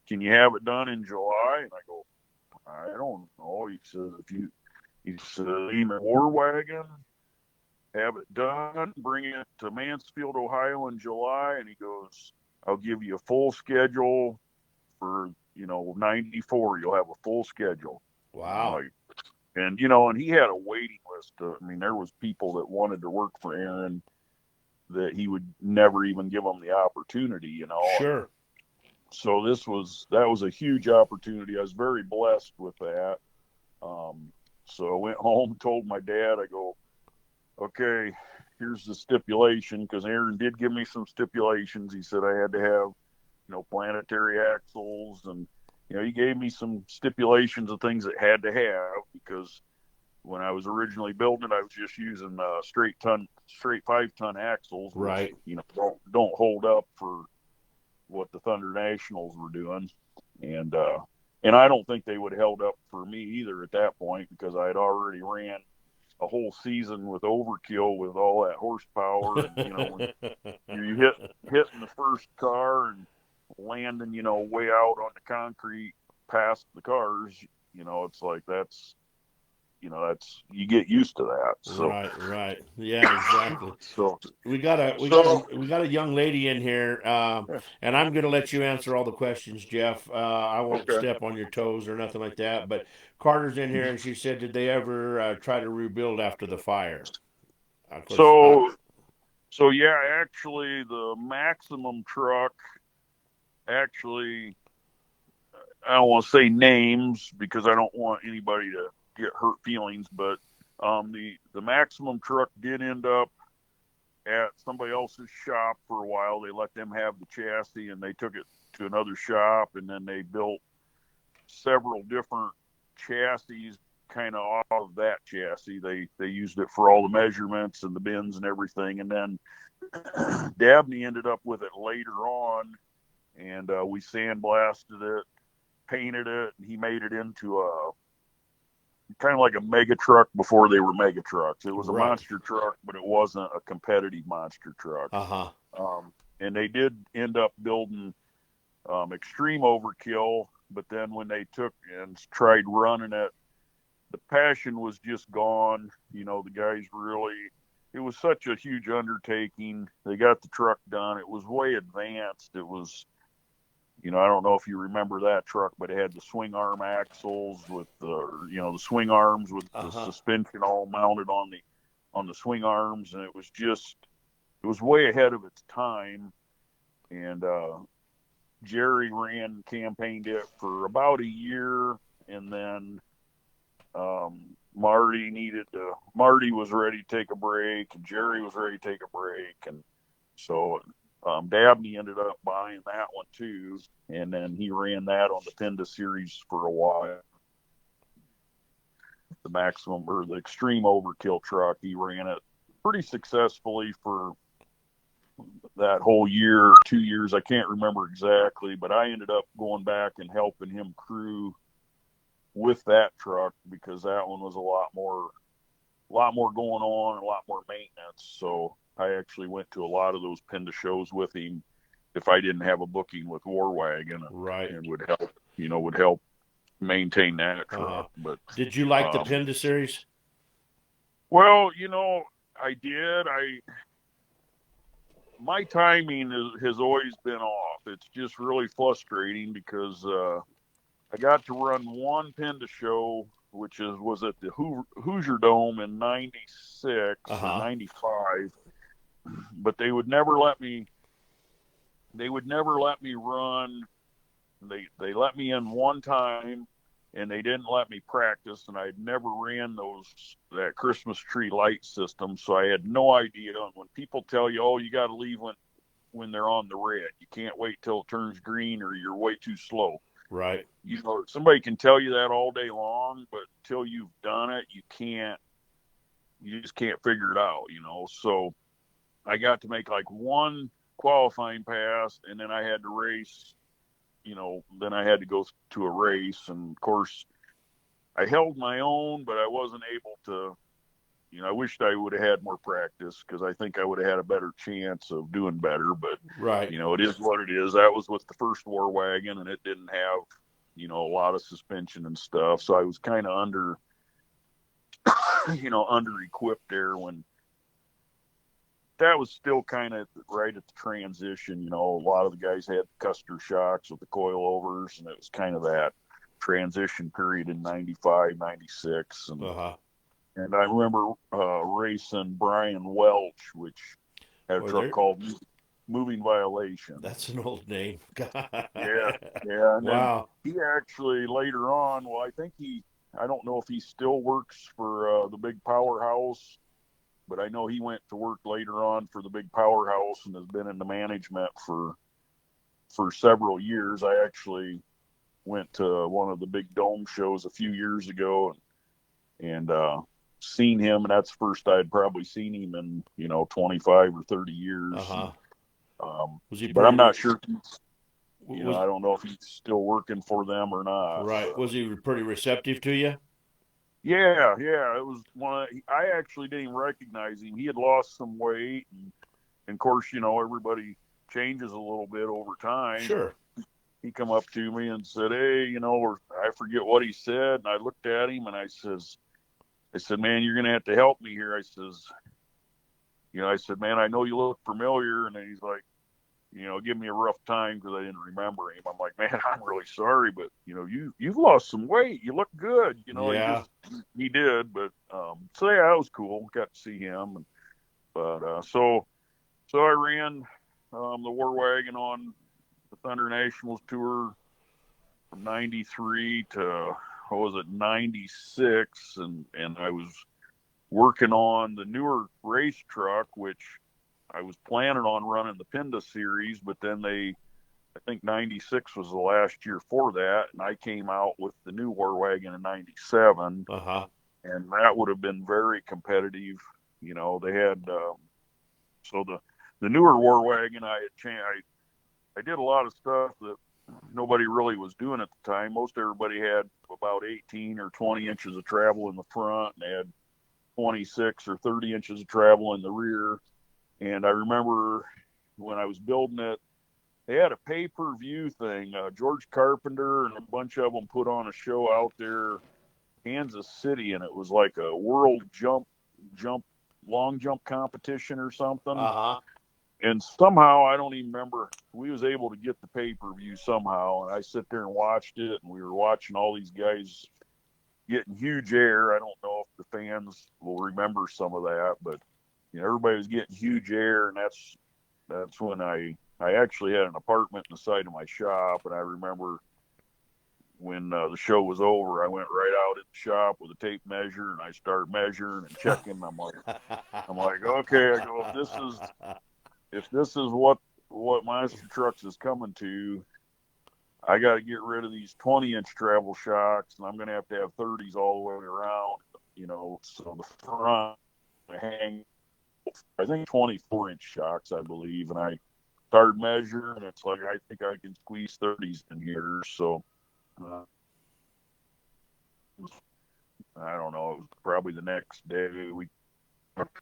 can you have it done in July? And I go, I don't know. He says, name it War Wagon, have it done, bring it to Mansfield, Ohio in July. And he goes, I'll give you a full schedule for, 94. You'll have a full schedule. Wow. And he had a waiting list. There was people that wanted to work for Aaron that he would never even give them the opportunity, Sure. So that was a huge opportunity. I was very blessed with that. So I went home, told my dad, I go, okay, here's the stipulation, because Aaron did give me some stipulations. He said I had to have, planetary axles, and, he gave me some stipulations of things that had to have, because when I was originally building it, I was just using straight 5-ton axles, right? Which, don't hold up for what the Thunder Nationals were doing, and I don't think they would have held up for me either at that point, because I had already ran a whole season with overkill with all that horsepower. And, when you hitting the first car and landing, way out on the concrete past the cars, it's like that's you get used to that. So Right. Yeah, exactly. So we got a young lady in here, and I'm going to let you answer all the questions, Jeff. I won't step on your toes or nothing like that. But Carter's in here, and she said, did they ever try to rebuild after the fire? Of course, So yeah, actually, the Maximum truck, actually, I don't want to say names because I don't want anybody to get hurt feelings, but the Maximum truck did end up at somebody else's shop for a while. They let them have the chassis, and they took it to another shop, and then they built several different chassis kind of off of that chassis. They used it for all the measurements and the bins and everything, and then Dabney ended up with it later on, and we sandblasted it, painted it, and he made it into a kind of like a mega truck before they were mega trucks. It was a monster truck, but it wasn't a competitive monster truck. And they did end up building Extreme Overkill, but then when they took and tried running it, the passion was just gone. The guys really, it was such a huge undertaking. They got the truck done. It was way advanced. It was, I don't know if you remember that truck, but it had the swing arm axles with the swing arms with the suspension all mounted on the swing arms. And it was way ahead of its time. And Jerry campaigned it for about a year. And then Marty was ready to take a break, and Jerry was ready to take a break. And so Dabney ended up buying that one too, and then he ran that on the Penda series for a while. The Maximum, or the Extreme Overkill truck, he ran it pretty successfully for that whole year or 2 years. I can't remember exactly, but I ended up going back and helping him crew with that truck, because that one was a lot more going on, a lot more maintenance. So I actually went to a lot of those Penda shows with him if I didn't have a booking with War Wagon, and would help maintain that truck. But did you like the Penda series? Well, I did. My timing has always been off. It's just really frustrating because I got to run one Penda show, which was at the Hoosier Dome in '96 or '95. But they would never let me run. They let me in one time, and they didn't let me practice, and I'd never ran that Christmas tree light system, so I had no idea. And when people tell you, oh, you got to leave when when they're on the red. You can't wait till it turns green or you're way too slow. Right. You know, somebody can tell you that all day long, but until you've done it, you just can't figure it out, you know. So I got to make like one qualifying pass, and then I had to race, you know, then I had to go to a race. And of course, I held my own, but I wasn't able to, you know, I wished I would have had more practice because I think I would have had a better chance of doing better. But, Right. you know, it is what it is. That was with the first war wagon, and it didn't have, you know, a lot of suspension and stuff. So I was kind of under, you know, under equipped there when that was still kind of right at the transition. You know, a lot of the guys had Custer shocks with the coilovers, and it was kind of that transition period in 95, 96. And I remember racing Brian Welch, which had a truck called Moving Violation. That's an old name. Yeah, yeah. And wow. then he actually later on, well, I don't know if he still works for the big powerhouse, but I know he went to work later on for the big powerhouse and has been in the management for several years. I actually went to one of the big dome shows a few years ago and seen him, and that's the first I'd probably seen him in, you know, 25 or 30 years. Was he but I'm not sure. You know, I don't know if he's still working for them or not. Right. Was he pretty receptive to you? Yeah, yeah. It was one. I actually didn't even recognize him. He had lost some weight, and of course, you know, everybody changes a little bit over time. Sure. He come up to me and said, "Hey, you know," I forget what he said, and I looked at him and I said, "Man, you're gonna have to help me here." I said, "Man, I know you look familiar," and then he's like, you know, give me a rough time because I didn't remember him. I'm like, "Man, I'm really sorry, but you know, you've lost some weight. You look good." You know, yeah. he did, but so yeah, that was cool. Got to see him, so I ran the War Wagon on the Thunder Nationals tour from '93 to what was it, '96, and I was working on the newer race truck, which I was planning on running the Pinda series, but then I think '96 was the last year for that, and I came out with the new War Wagon in '97, and that would have been very competitive. You know, they had so the newer War Wagon, I did a lot of stuff that nobody really was doing at the time. Most everybody had about 18 or 20 inches of travel in the front, and they had 26 or 30 inches of travel in the rear. And I remember when I was building it, they had a pay-per-view thing. George Carpenter and a bunch of them put on a show out there, Kansas City, and it was like a world long jump competition or something. And somehow, I don't even remember, we was able to get the pay-per-view somehow, and I sit there and watched it, and we were watching all these guys getting huge air. I don't know if the fans will remember some of that, but you know, everybody was getting huge air, and that's when I actually had an apartment in the side of my shop, and I remember when the show was over, I went right out in the shop with a tape measure, and I started measuring and checking. I'm like, okay, I go, if this is what Monster Trucks is coming to, I got to get rid of these 20-inch travel shocks, and I'm going to have 30s all the way around, you know, so the front hang, I think 24-inch shocks, I believe, and I started measuring, and it's like, I think I can squeeze 30s in here, so I don't know, it was probably the next day, next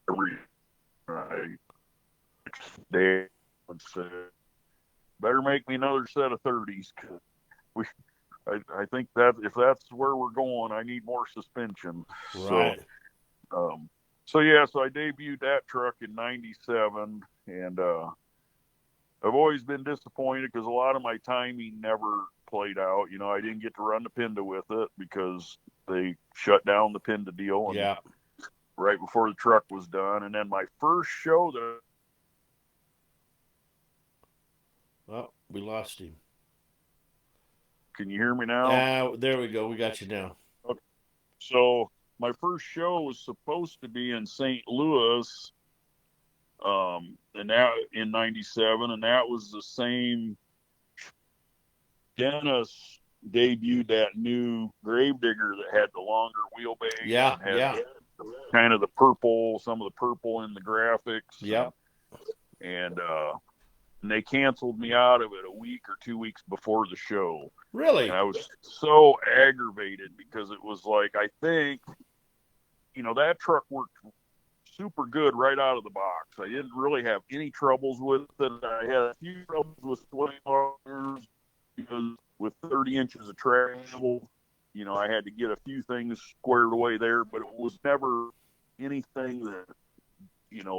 day, and said, better make me another set of 30s, because I think that if that's where we're going, I need more suspension. Right. So yeah, so I debuted that truck in '97, and I've always been disappointed because a lot of my timing never played out. You know, I didn't get to run the Pinda with it because they shut down the Pinda deal. And right before the truck was done, and then my first show that. Well, we lost him. Can you hear me now? There we go. We got you now. Okay. So my first show was supposed to be in St. Louis And that in '97, and that was the same. Dennis debuted that new Gravedigger that had the longer wheelbase. Yeah, and had yeah. kind of the purple, some of the purple in the graphics. Yep. And they canceled me out of it a week or 2 weeks before the show. Really? And I was so aggravated because it was like, I think, that truck worked super good right out of the box. I didn't really have any troubles with it. I had a few troubles with swing arms because with 30 inches of travel, I had to get a few things squared away there, but it was never anything that,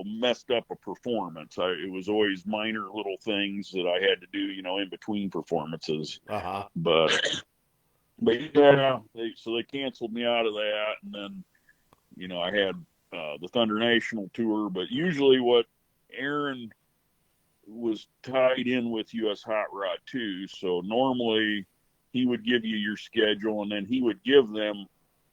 messed up a performance. It was always minor little things that I had to do, in between performances. Uh-huh. But yeah, so they canceled me out of that. And then, I had the Thunder National Tour, but usually what Aaron was tied in with US Hot Rod too. So normally he would give you your schedule and then he would give them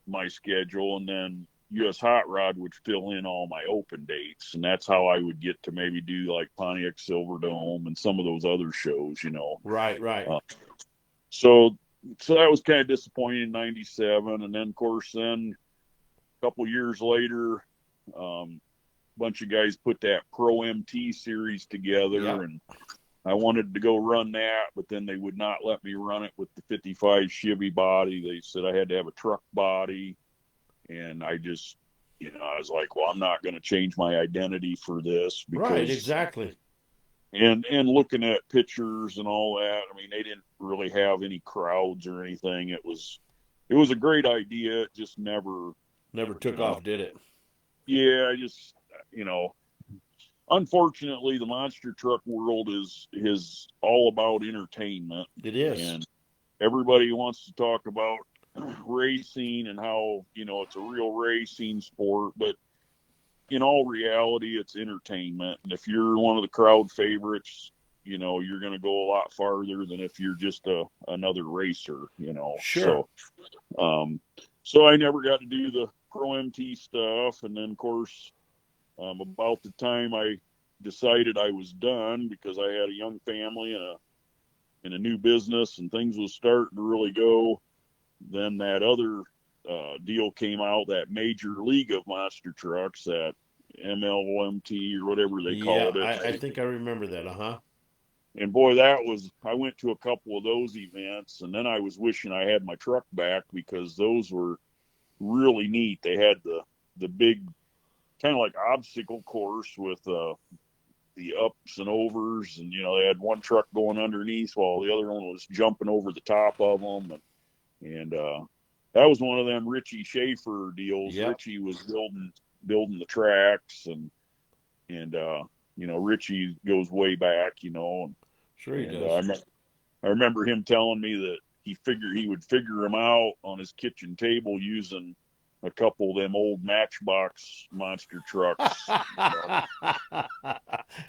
my schedule, and then US Hot Rod would fill in all my open dates. And that's how I would get to maybe do like Pontiac Silverdome and some of those other shows, Right. So that was kind of disappointing in '97. And then of course, then a couple years later, bunch of guys put that Pro MT series together. Yep. And I wanted to go run that, but then they would not let me run it with the 55 Chevy body. They said I had to have a truck body. And I just, I was like, well, I'm not going to change my identity for this. Because, right, exactly. And looking at pictures and all that, I mean, they didn't really have any crowds or anything. It was a great idea. It just never took off, did it? Yeah, I just, unfortunately, the monster truck world is all about entertainment. It is. And everybody wants to talk about racing and how, it's a real racing sport. But in all reality, it's entertainment. And if you're one of the crowd favorites, you're going to go a lot farther than if you're just another racer, Sure. So I never got to do the Pro MT stuff. And then, of course, about the time I decided I was done, because I had a young family and a new business and things was starting to really go, then that other deal came out, that Major League of Monster Trucks, that MLMT or whatever they called it. I think I remember that. Uh-huh. And boy, I went to a couple of those events, and then I was wishing I had my truck back, because those were really neat. They had the big kind of like obstacle course with the ups and overs, and they had one truck going underneath while the other one was jumping over the top of them, and that was one of them Richie Schaefer deals. Yep. Richie was building the tracks, and Richie goes way back, and Sure he does. I remember him telling me that he would figure them out on his kitchen table using a couple of them old Matchbox monster trucks.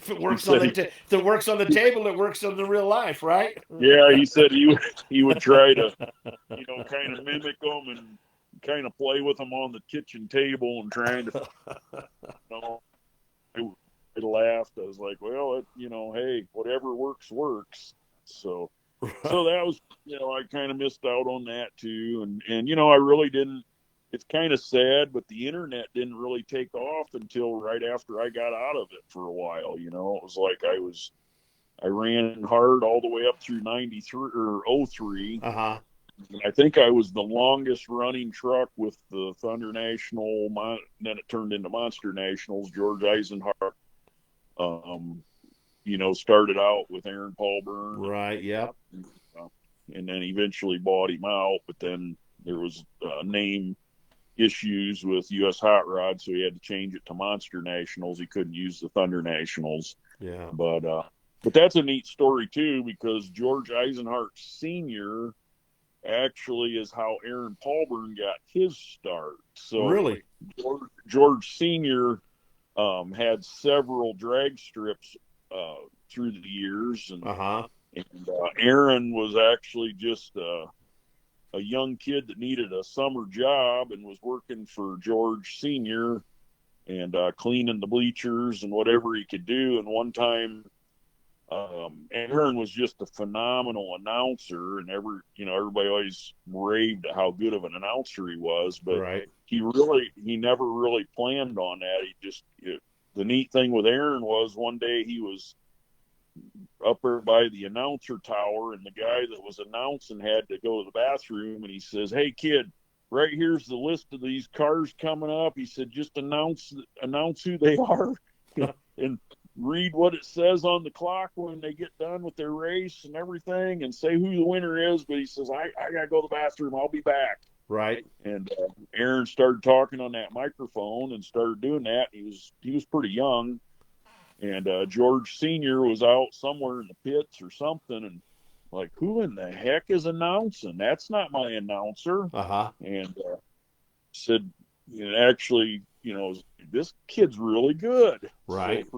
If it works on the table, it works on the real life, right? Yeah, he said he would try to, kind of mimic them and kind of play with them on the kitchen table and trying to, I laughed. I was like, well, hey, whatever works. So that was, I kind of missed out on that too. And I really didn't. It's kind of sad, but the internet didn't really take off until right after I got out of it for a while. It was like I ran hard all the way up through 93 or 03. Uh-huh. I think I was the longest running truck with the Thunder National. Then it turned into Monster Nationals. George Eisenhart, started out with Aaron Paulburn. Right. Yep. And then eventually bought him out, but then there was name issues with US Hot Rod, so he had to change it to Monster Nationals. He couldn't use the Thunder Nationals. Yeah. But that's a neat story too, because George Eisenhart Sr. actually is how Aaron Paulburn got his start. So really, George Sr. Had several drag strips through the years, and Aaron was actually just a young kid that needed a summer job and was working for George Sr. and cleaning the bleachers and whatever he could do. And one time, Aaron was just a phenomenal announcer, and everybody always raved at how good of an announcer he was. But Right. he never really planned on that. The neat thing with Aaron was one day he was up there by the announcer tower, and the guy that was announcing had to go to the bathroom, and he says, "Hey kid, right here's the list of these cars coming up." He said, "Just announce who they are and read what it says on the clock when they get done with their race and everything, and say who the winner is." But he says, I gotta go to the bathroom, I'll be back. Right. And Aaron started talking on that microphone and started doing that. He was pretty young, and George Senior was out somewhere in the pits or something, and like, who in the heck is announcing? That's not my announcer. And said, actually, this kid's really good. Right. So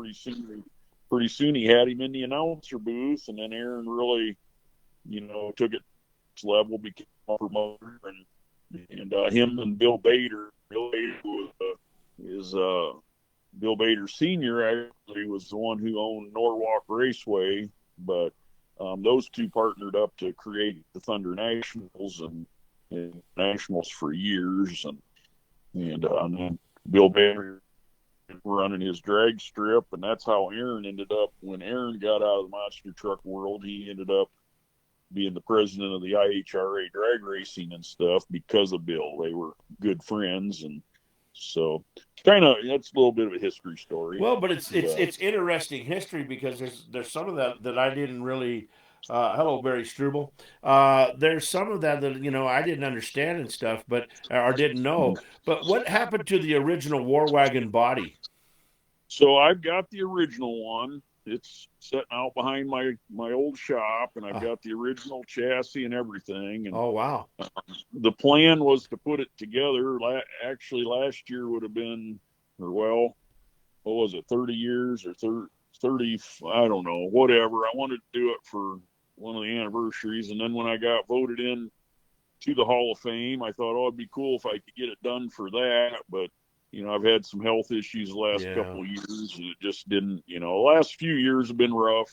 pretty soon he had him in the announcer booth, and then Aaron really, took it to level, became a promoter, and him and Bill Bader. Bill Bader Senior actually was the one who owned Norwalk Raceway, but those two partnered up to create the Thunder Nationals and Nationals for years, and then Bill Bader running his drag strip, and that's how Aaron ended up. When Aaron got out of the monster truck world, he ended up being the president of the IHRA drag racing and stuff because of Bill. They were good friends, and so that's a little bit of a history story. Well, but it's interesting history, because there's some of that I didn't really. Hello, Barry Struble. There's some of that I didn't understand and stuff, but or didn't know. But what happened to the original War Wagon body? So I've got the original one. It's sitting out behind my old shop, and I've got the original chassis and everything. And oh wow! The plan was to put it together. Actually, last year would have been, or well, what was it, 30 years or 30? I don't know, whatever. I wanted to do it for one of the anniversaries, and then when I got voted in to the Hall of Fame, I thought, it'd be cool if I could get it done for that. But I've had some health issues the last couple of years, and it just didn't. The last few years have been rough.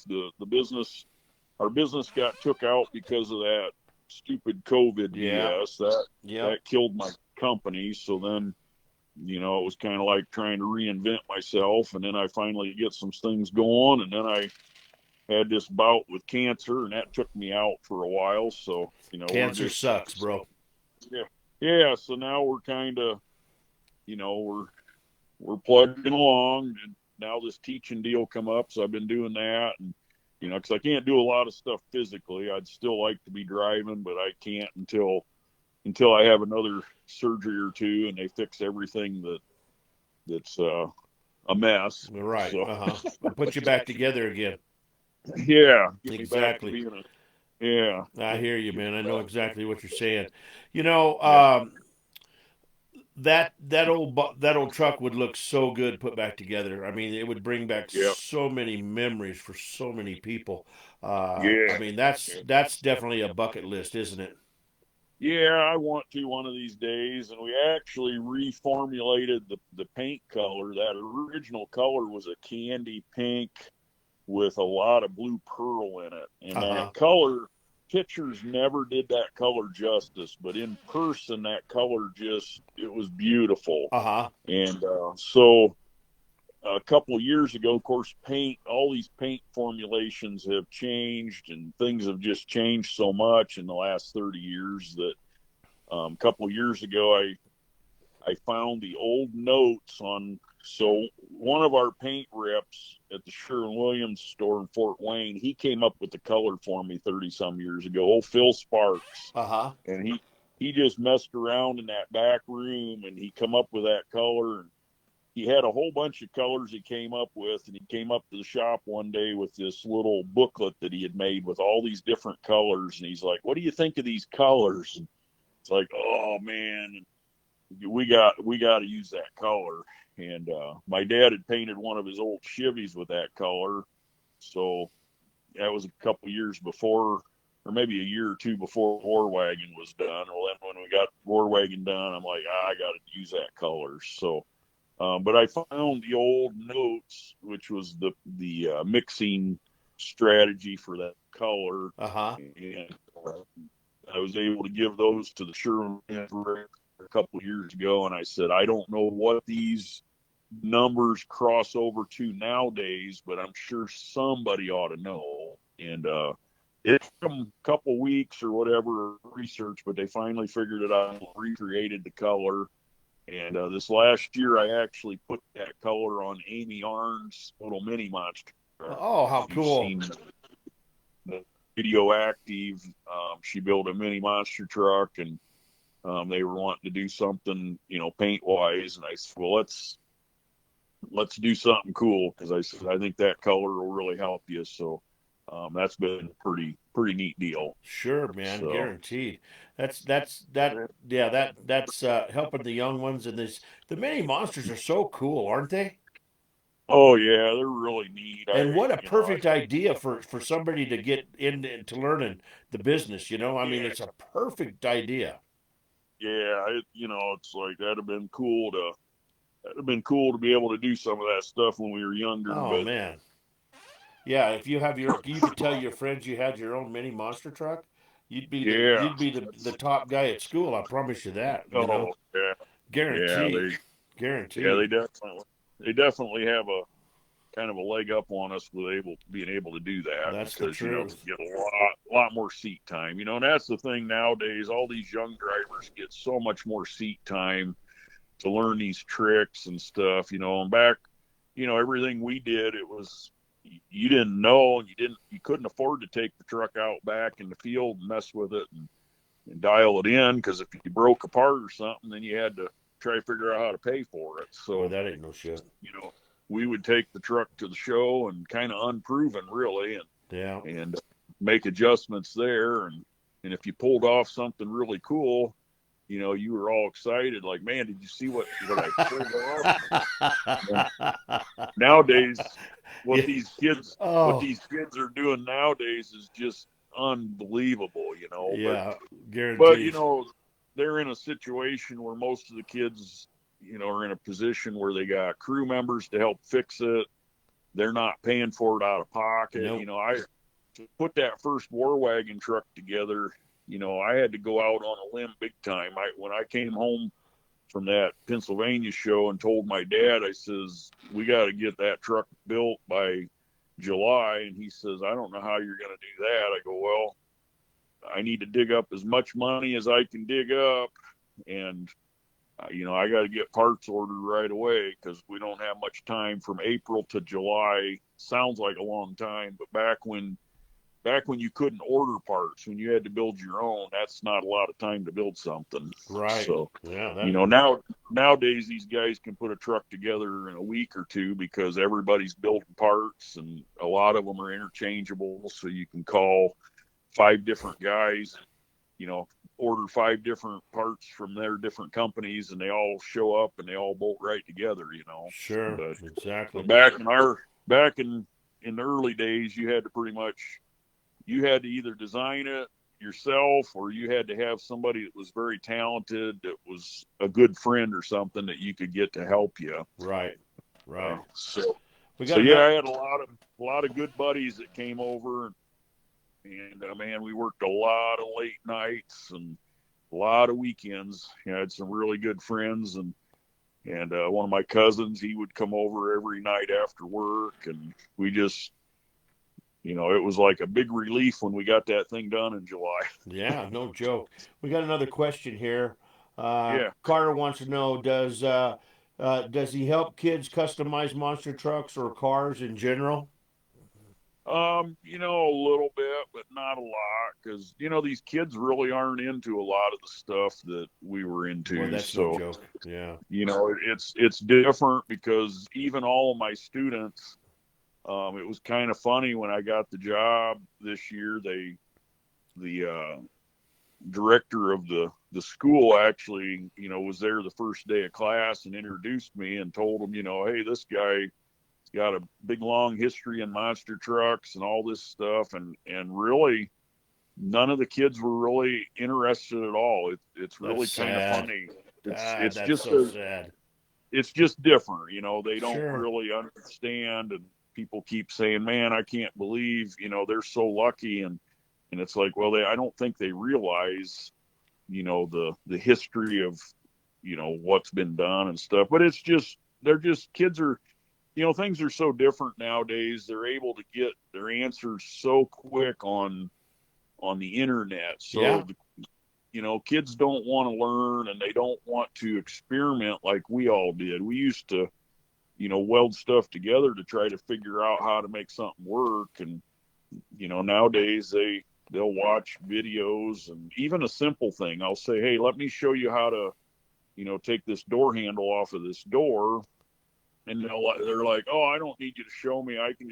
Our business got took out because of that stupid COVID BS. That killed my company. So then, it was kind of like trying to reinvent myself, and then I finally get some things going, and then I had this bout with cancer, and that took me out for a while. So cancer sucks, bro. Yeah. So now we're kind of, we're plugging along, and now this teaching deal come up, so I've been doing that, and because I can't do a lot of stuff physically. I'd still like to be driving, but I can't until I have another surgery or two and they fix everything that's a mess. Right. So. Put you back together again. Yeah. Exactly. Yeah. I hear you, man. I know exactly what you're saying. That old truck would look so good put back together. I mean, it would bring back so many memories for so many people. I mean, that's definitely a bucket list, isn't it? Yeah, I want to one of these days. And we actually reformulated the paint color. That original color was a candy pink with a lot of blue pearl in it. And that color, pictures never did that color justice, but in person, that color it was beautiful. And so a couple of years ago, of course, all these paint formulations have changed, and things have just changed so much in the last 30 years that a couple of years ago, I found the old notes on. So one of our paint reps at the Sherwin-Williams store in Fort Wayne, he came up with the color for me 30 some years ago. Old Phil Sparks. And he just messed around in that back room, and he come up with that color. And he had a whole bunch of colors he came up with, and he came up to the shop one day with this little booklet that he had made with all these different colors. And he's like, "What do you think of these colors?" And it's like, "Oh man, we got to use that color." And my dad had painted one of his old Chevys with that color. So that was a couple years before, or maybe a year or two before War Wagon was done. Well, then when we got War Wagon done, I'm like, I got to use that color. So But I found the old notes, which was the mixing strategy for that color, Uh-huh. and I was able to give those to the Sherman a couple of years ago, and I said, I don't know what these numbers cross over to nowadays, but I'm sure somebody ought to know. And it took them a couple weeks or whatever research, but they finally figured it out and recreated the color. And this last year, I actually put that color on Amy Arn's little mini monster. Oh, how You've cool. seen the Radioactive. She built a mini monster truck, and they were wanting to do something, paint wise. And I said, well, let's do something cool, because I said I think that color will really help you. So that's been a pretty neat deal. Sure, man, So guaranteed. That's helping the young ones, and the mini monsters are so cool, aren't they? oh yeah, they're really neat. And what a I perfect idea for somebody to get into learning the business, I mean, yeah, it's a perfect idea. yeah, it's like that'd have been cool to be able to do some of that stuff when we were younger. Oh But man. Yeah, if you could tell your friends you had your own mini monster truck, yeah, you'd be the top guy at school, I promise you that. oh yeah, yeah, Guaranteed. yeah, Guaranteed. they definitely have a kind of a leg up on us with being able to do that, That's the because truth. you get a lot more seat time. And that's the thing nowadays. All these young drivers get so much more seat time to learn these tricks and stuff. And back, everything we did, it was you didn't know, and you couldn't afford to take the truck out back in the field and mess with it and dial it in, because if you broke apart or something, then you had to try to figure out how to pay for it. Well, So, that ain't no shit. you know, we would take the truck to the show and kind of unproven really, Yeah. and make adjustments there. And if you pulled off something really cool, you were all excited, like, man, did you see what I pulled off? And nowadays, Yeah. what Oh, these kids are doing nowadays is just unbelievable. But yeah, but guaranteed. they're in a situation where most of the kids, are in a position where they got crew members to help fix it. They're not paying for it out of pocket. Nope. I to put that first war wagon truck together. I had to go out on a limb big time. When I came home from that Pennsylvania show and told my dad, I says, we got to get that truck built by July. And he says, I don't know how you're going to do that. I go, well, I need to dig up as much money as I can dig up. And, I got to get parts ordered right away, because we don't have much time from April to July. Sounds like a long time, but back when you couldn't order parts, when you had to build your own, that's not a lot of time to build something. Right. So, Yeah, nowadays these guys can put a truck together in a week or two, because everybody's building parts, and a lot of them are interchangeable. So you can call 5 different guys, order 5 different parts from their different companies, and they all show up and they all bolt right together. sure, But exactly. back in the early days, you had to either design it yourself, or you had to have somebody that was very talented, that was a good friend or something, that you could get to help you. Right, right. So, We so got yeah, enough. I had a lot of good buddies that came over, and man, we worked a lot of late nights and a lot of weekends. I had some really good friends, and one of my cousins, he would come over every night after work, and we just, it was like a big relief when we got that thing done in July. Yeah, no joke. We got another question here. Yeah. Carter wants to know, does he help kids customize monster trucks or cars in general? A little bit, but not a lot, because these kids really aren't into a lot of the stuff that we were Boy, into. that's no So, joke. Yeah. it's different, because even all of my students, it was kind of funny when I got the job this year. The director of the school actually, was there the first day of class and introduced me and told them, hey, this guy got a big long history in monster trucks and all this stuff, and really none of the kids were really interested at all. It's That's really kind of sad. funny. God, It's that's just so a sad. it's just different. They don't Sure. really understand, and people keep saying, "Man, I can't believe they're so lucky," and it's like, well, I don't think they realize the history of what's been done and stuff. But it's just kids are things are so different nowadays. They're able to get their answers so quick on the internet. So kids don't want to learn, and they don't want to experiment like we all did. We used to weld stuff together to try to figure out how to make something work. And nowadays they'll watch videos, and even a simple thing, I'll say, hey, let me show you how to take this door handle off of this door. And they're like, oh, I don't need you to show me. I can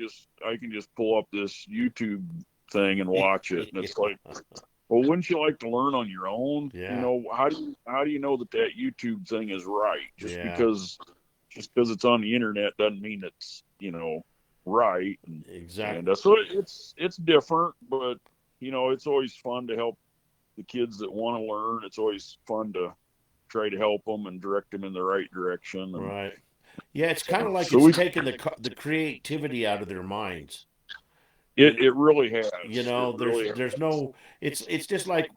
just pull up this YouTube thing and watch it. And it's like, well, wouldn't you like to learn on your own? Yeah. How do you know that YouTube thing is right? Just because it's on the internet doesn't mean it's right. And, Exactly. And so it's different, but it's always fun to help the kids that want to learn. It's always fun to try to help them and direct them in the right direction. And, Right. Yeah, it's kind of like So it's taking the creativity out of their minds. It really has. There's no. It's just like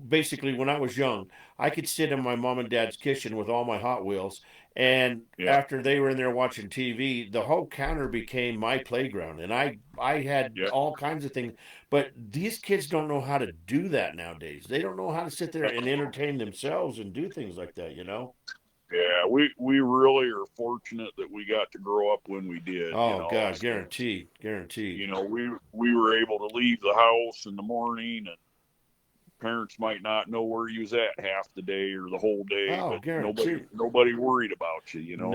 basically when I was young, I could sit in my mom and dad's kitchen with all my Hot Wheels, and after they were in there watching TV, the whole counter became my playground, and I had all kinds of things. But these kids don't know how to do that nowadays. They don't know how to sit there and entertain themselves and do things like that. Yeah, we really are fortunate that we got to grow up when we did. Oh God, guaranteed. We were able to leave the house in the morning, and parents might not know where you was at half the day or the whole day. Oh, but guaranteed. nobody worried about you. No.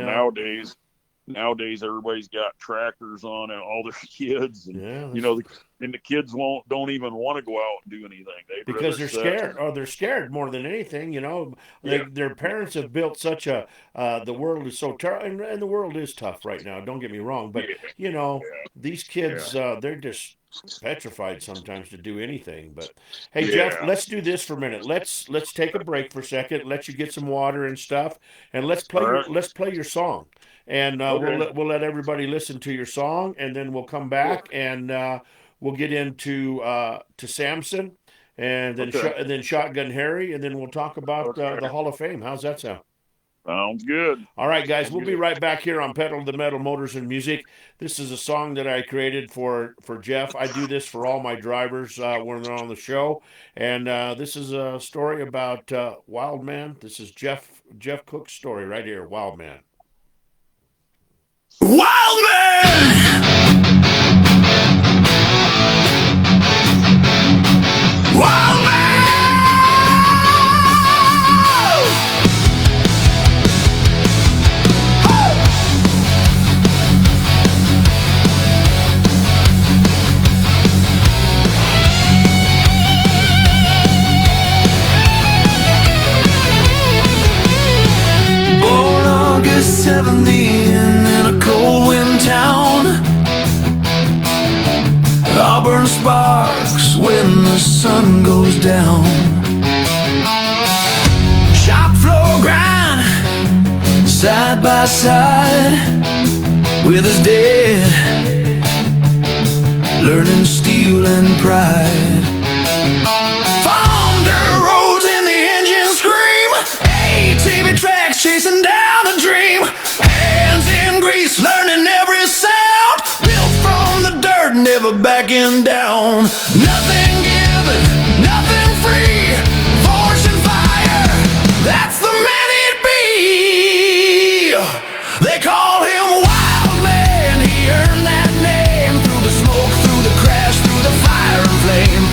Nowadays everybody's got trackers on all their kids, and and the kids don't even want to go out and do anything. Because they're scared. They're scared more than anything. Their parents have built such a. The world is so tough, and the world is tough right now. Don't get me wrong, but these kids, they're just petrified sometimes to do anything. But hey, Jeff, let's do this for a minute. Let's take a break for a second. Let you get some water and stuff, and let's play your song. And we'll let everybody listen to your song, and then we'll come back and we'll get into to Samson, and then Shotgun Harry, and then we'll talk about the Hall of Fame. How's that sound? Sounds good. All right, guys, we'll be right back here on Pedal to the Metal Motors and Music. This is a song that I created for Jeff. I do this for all my drivers when they're on the show, and this is a story about Wildman. This is Jeff Cook's story right here, Wildman. Wildman! Wildman! Born August 70 in a cold wind town. Auburn sparks when the sun goes down. Shop floor grind, side by side with his dad, learning steel and pride. Farm dirt roads and the engine scream, ATV tracks chasing down a dream. Hands in grease, learning every sound, built from the dirt, never backing down. Nothing given, nothing free, force and fire, that's the man it be. They call him Wildman, he earned that name through the smoke, through the crash, through the fire and flame.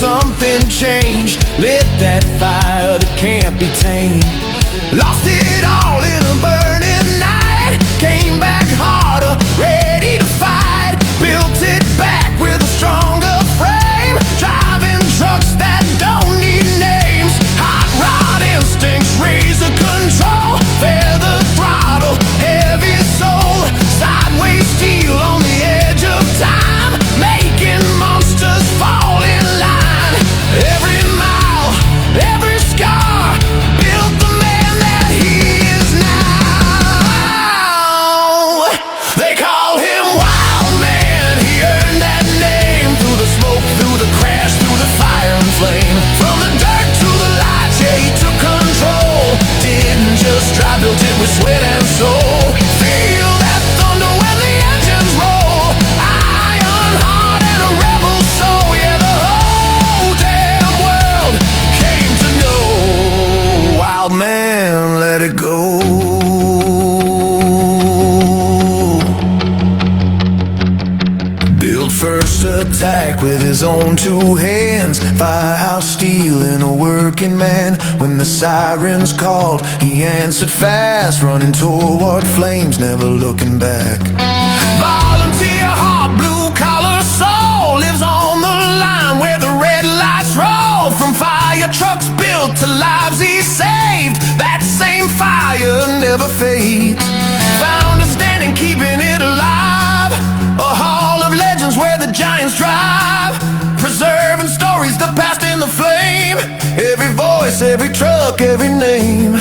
something changed. Lit that fire that can't be tamed. Lost it all in a burning night. Came back harder, ready to fight. Built it back with a stronger frame. Driving trucks that don't need names. Hot rod instincts, razor control. Feather throttle, heavy soul. Sideways steel on the edge of time. Making monsters fall in line. Every mile, every scar built the man that he is now. They call him Wild Man. He earned that name through the smoke, through the crash, through the fire and flame. From the dirt to the lights, yeah, he took control. Didn't just drive, built it with sweat and soul. Feel that thunder when the engines roll. Iron heart and a rebel soul. Yeah, the whole damn world came to know. Wild Man, let it go. Built first attack with his own two hands. Firehouse steel in a working man. When the sirens called, he answered fast. Running toward flames, never looking back. Volunteer heart, blue collar soul. Lives on the line where the red lights roll. From fire trucks built to lives he saved. That same fire never fades. Found a standing, keeping it alive. A hall of legends where the giants drive. Preserving stories, the past in the flame. Every voice, every truck, every name.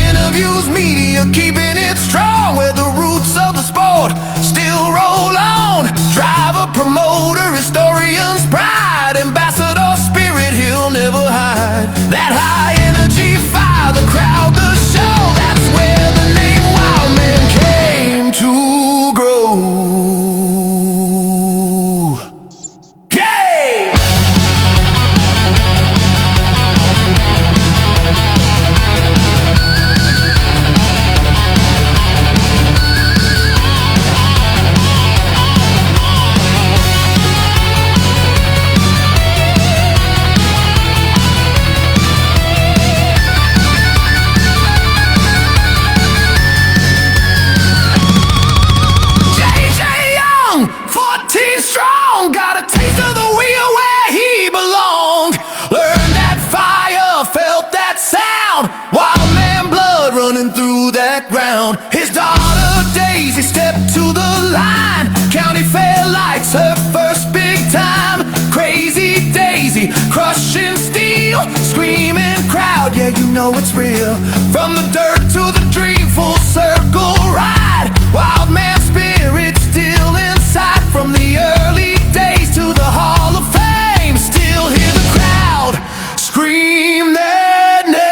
Interviews, media, keeping it strong. Where the roots of the sport still roll on. Driver, promoter, historian's pride. Ambassador spirit, he'll never hide. That high energy fire, the crowd, the show. That's where the name Wild Man came to grow. Yeah! J.J. Young, 14 strong, got a taste of the wheel where he belonged. Learned that fire, felt that sound. Wild Man blood running through that ground. His daughter Daisy stepped to the line. County fair lights, her first big time. Crazy Daisy, crushing steel. Screaming crowd, yeah, you know it's real. From the dirt to the dream, full circle ride. Wild Man spirit still inside. From the early days to the Hall of Fame. Still hear the crowd scream their name.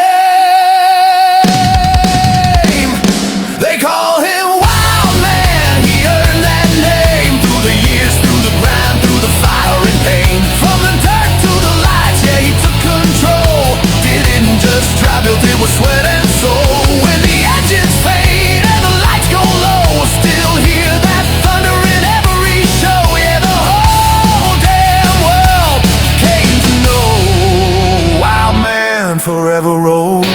They call him Wild Man. He earned that name through the years, through the grind, through the fire and pain. From the dirt to the lights, yeah, he took control. Didn't just drive, built it with sweat and soul. When the engines fade and the lights go low, still hear that thunder in every show. Yeah, the whole damn world came to know. Wild Man forever rolls.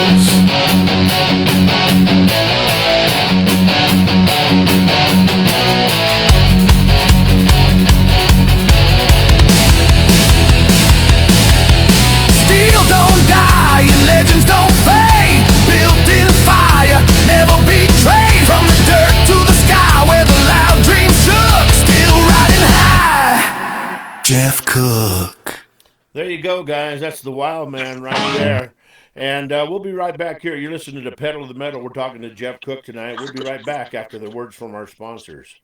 Steel don't die and legends don't fade. Built in fire, never betrayed. From the dirt to the sky where the loud dreams shook. Still riding high. Jeff Cook. There you go, guys. That's the Wild Man right there. And we'll be right back here. You're listening to Pedal to the Metal. We're talking to Jeff Cook tonight. We'll be right back after the words from our sponsors.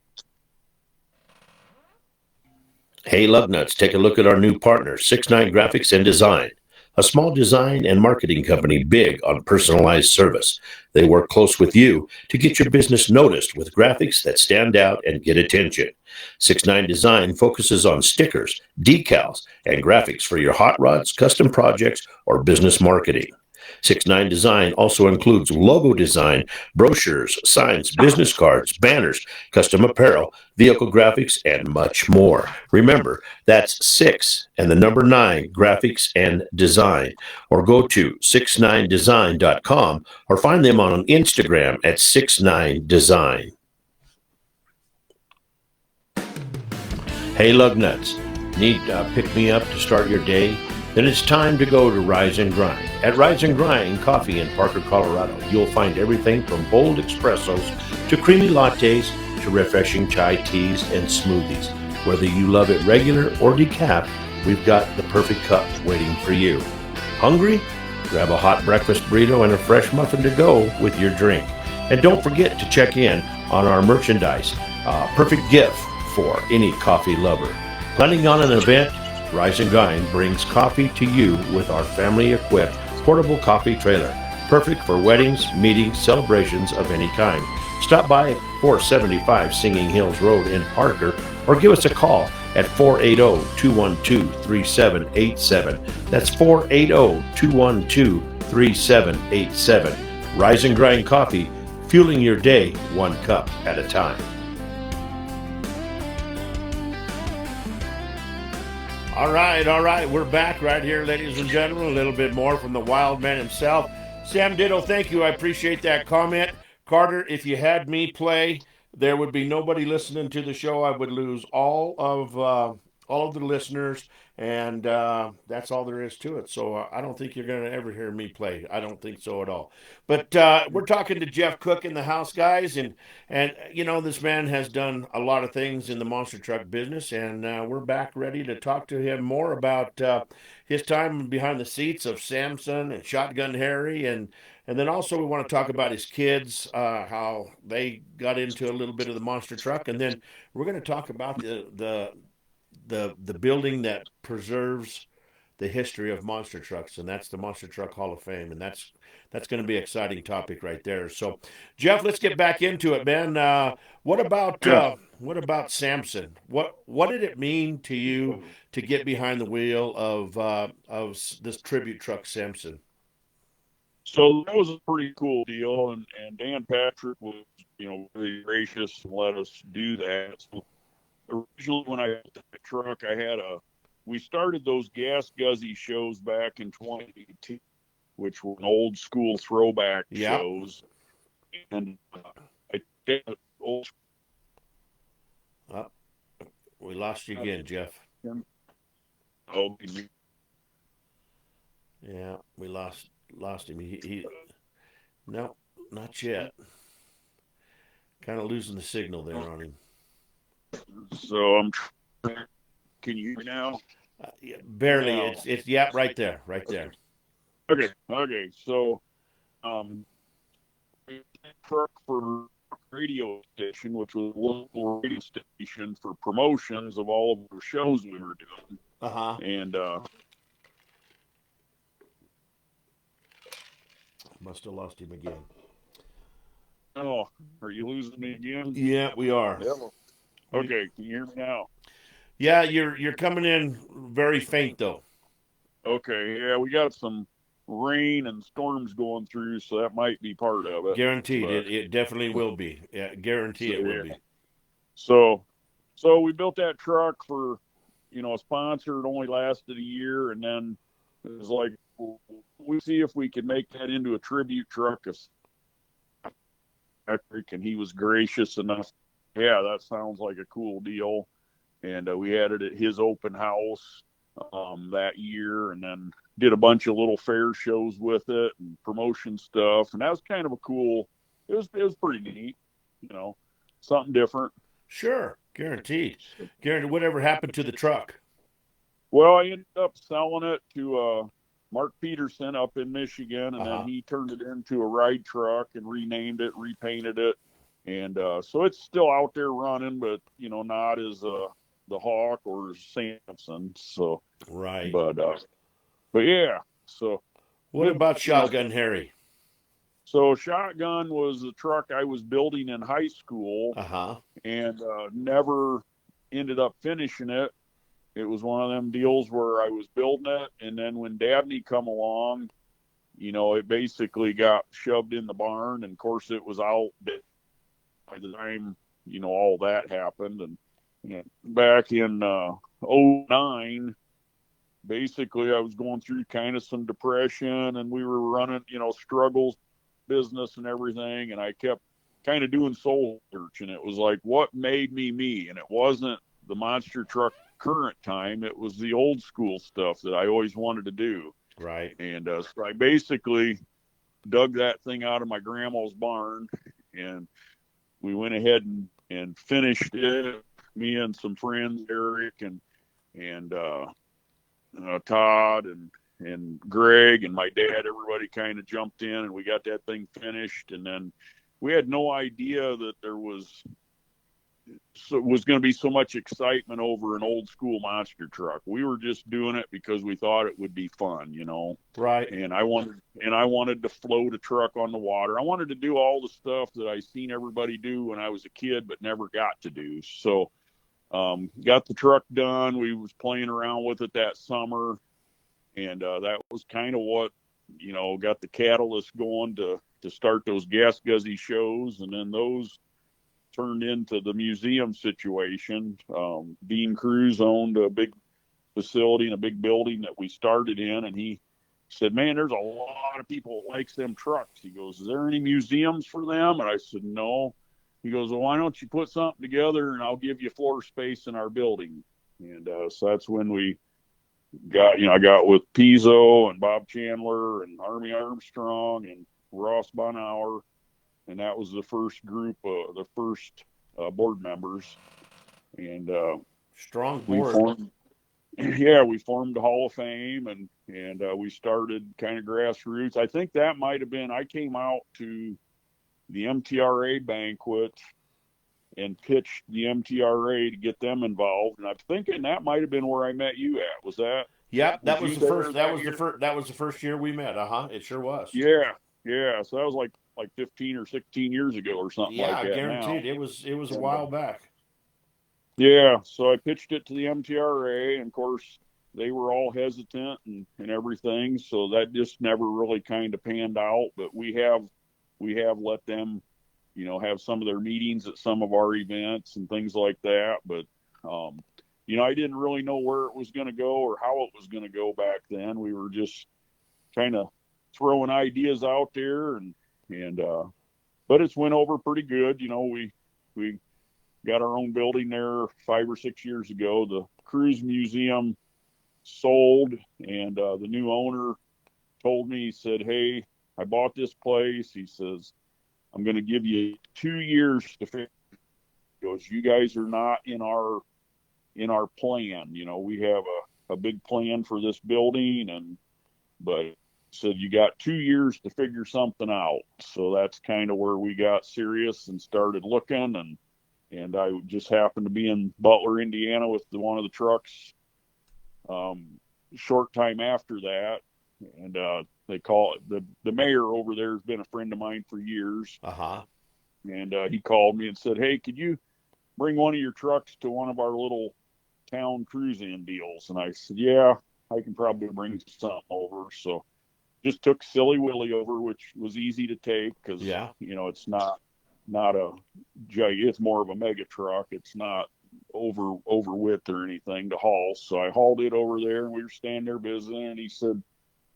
Hey, Lug Nuts, take a look at our new partner, 6ix9ine Graphics and Design, a small design and marketing company big on personalized service. They work close with you to get your business noticed with graphics that stand out and get attention. 6ix9ine Design focuses on stickers, decals, and graphics for your hot rods, custom projects, or business marketing. 69 Design also includes logo design, brochures, signs, business cards, banners, custom apparel, vehicle graphics, and much more. Remember, that's 6 and the number 9 graphics and design. Or go to 69design.com or find them on Instagram at 69design. Hey, lug nuts, need pick me up to start your day? Then it's time to go to Rise and Grind. At Rise and Grind Coffee in Parker, Colorado, you'll find everything from bold espressos to creamy lattes to refreshing chai teas and smoothies. Whether you love it regular or decaf, we've got the perfect cup waiting for you. Hungry? Grab a hot breakfast burrito and a fresh muffin to go with your drink. And don't forget to check in on our merchandise. Perfect gift for any coffee lover. Planning on an event? Rise and Grind brings coffee to you with our family-equipped portable coffee trailer. Perfect for weddings, meetings, celebrations of any kind. Stop by at 475 Singing Hills Road in Parker or give us a call at 480-212-3787. That's 480-212-3787. Rise and Grind Coffee, fueling your day one cup at a time. All right. We're back right here, ladies and gentlemen. A little bit more from the wild man himself. Sam Ditto, thank you. I appreciate that comment. Carter, if you had me play, there would be nobody listening to the show. I would lose all of the listeners, and that's all there is to it. So I don't think you're going to ever hear me play. I don't think so at all. But we're talking to Jeff Cook in the house, guys, and you know, this man has done a lot of things in the monster truck business, and we're back ready to talk to him more about his time behind the seats of Samson and Shotgun Harry, and then also we want to talk about his kids, how they got into a little bit of the monster truck, and then we're going to talk about the building that preserves the history of monster trucks, and that's the Monster Truck Hall of Fame, and that's going to be an exciting topic right there. So, Jeff, let's get back into it, man. What about Samson? What did it mean to you to get behind the wheel of this tribute truck, Samson? So that was a pretty cool deal, and Dan Patrick was, really gracious and let us do that. So originally, when I got the truck, we started those Gas Guzzy shows back in 2018, which were old school throwback shows, and I did old. We lost you again, Jeff. Oh, yeah, we lost him. He no, not yet. Kind of losing the signal there on him. So can you hear me now? Yeah, barely. No. It's right there. Okay. So, truck for radio station, which was a local radio station for promotions of all of the shows we were doing. And must have lost him again. Oh, are you losing me again? Yeah, we are. Yeah. Okay, can you hear me now? Yeah, you're coming in very faint though. Okay, yeah, we got some rain and storms going through, so that might be part of it. Guaranteed, it definitely will be. Yeah, guarantee it will be. So we built that truck for, a sponsor. It only lasted a year, and then it was like, we see if we could make that into a tribute truck. And he was gracious enough. Yeah, that sounds like a cool deal. And we had it at his open house that year, and then did a bunch of little fair shows with it and promotion stuff. And that was kind of a cool. It was pretty neat, something different. Sure, guaranteed. Whatever happened to the truck? Well, I ended up selling it to Mark Peterson up in Michigan, and then he turned it into a ride truck and renamed it, repainted it. And so it's still out there running, but, not as the Hawk or Samson. So, right. But yeah. So, what about Shotgun Harry? So, Shotgun was the truck I was building in high school, and never ended up finishing it. It was one of them deals where I was building it, and then when Dabney come along, it basically got shoved in the barn, and of course it was out by the time, all that happened. And back in '09, basically I was going through kind of some depression, and we were running, struggles, business and everything. And I kept kind of doing soul search, and it was like, what made me me? And it wasn't the monster truck current time. It was the old school stuff that I always wanted to do. Right. And so I basically dug that thing out of my grandma's barn, and we went ahead and finished it. Me and some friends, Eric and Todd and Greg and my dad, everybody kind of jumped in, and we got that thing finished. And then we had no idea that there was going to be so much excitement over an old school monster truck. We were just doing it because we thought it would be fun, Right. And I wanted to float a truck on the water. I wanted to do all the stuff that I seen everybody do when I was a kid, but never got to do. So, got the truck done. We was playing around with it that summer, and that was kind of what, got the catalyst going to start those gas guzzy shows. And then those turned into the museum situation. Dean Cruz owned a big facility and a big building that we started in, and he said, man, there's a lot of people that likes them trucks. He goes, is there any museums for them? And I said, no. He goes, well, why don't you put something together, and I'll give you floor space in our building. And so that's when we got, I got with Pizzo and Bob Chandler and Army Armstrong and Ross Bonauer. And that was the first group, the first board members. And Strong we board. we formed the Hall of Fame, and we started kind of grassroots. I think that might have been, I came out to the MTRA banquet and pitched the MTRA to get them involved. And I'm thinking that might have been where I met you at. Was that? Yep, that was you the there first. that That was the first year we met. It sure was. Yeah. So that was like 15 or 16 years ago or something like that. Guaranteed. Now. It was a while back. Yeah, so I pitched it to the MTRA, and of course they were all hesitant and everything, so that just never really kind of panned out. But we have let them, have some of their meetings at some of our events and things like that. But I didn't really know where it was going to go or how it was going to go back then. We were just kind of throwing ideas out there, and but it's went over pretty good. We got our own building there 5 or 6 years ago. The Cruise Museum sold, and the new owner told me, he said, hey, I bought this place. He says, I'm going to give you 2 years to finish. He goes, you guys are not in our plan. We have a big plan for this building, but said you got 2 years to figure something out. So that's kind of where we got serious and started looking, and I just happened to be in Butler, Indiana with one of the trucks short time after that. And they call it, the mayor over there has been a friend of mine for years. And he called me and said, hey, could you bring one of your trucks to one of our little town cruise-in deals? And I said, yeah, I can probably bring something over. So just took Silly Willy over, which was easy to take because, it's not it's more of a mega truck. It's not over width or anything to haul. So I hauled it over there, and we were standing there visiting, and he said,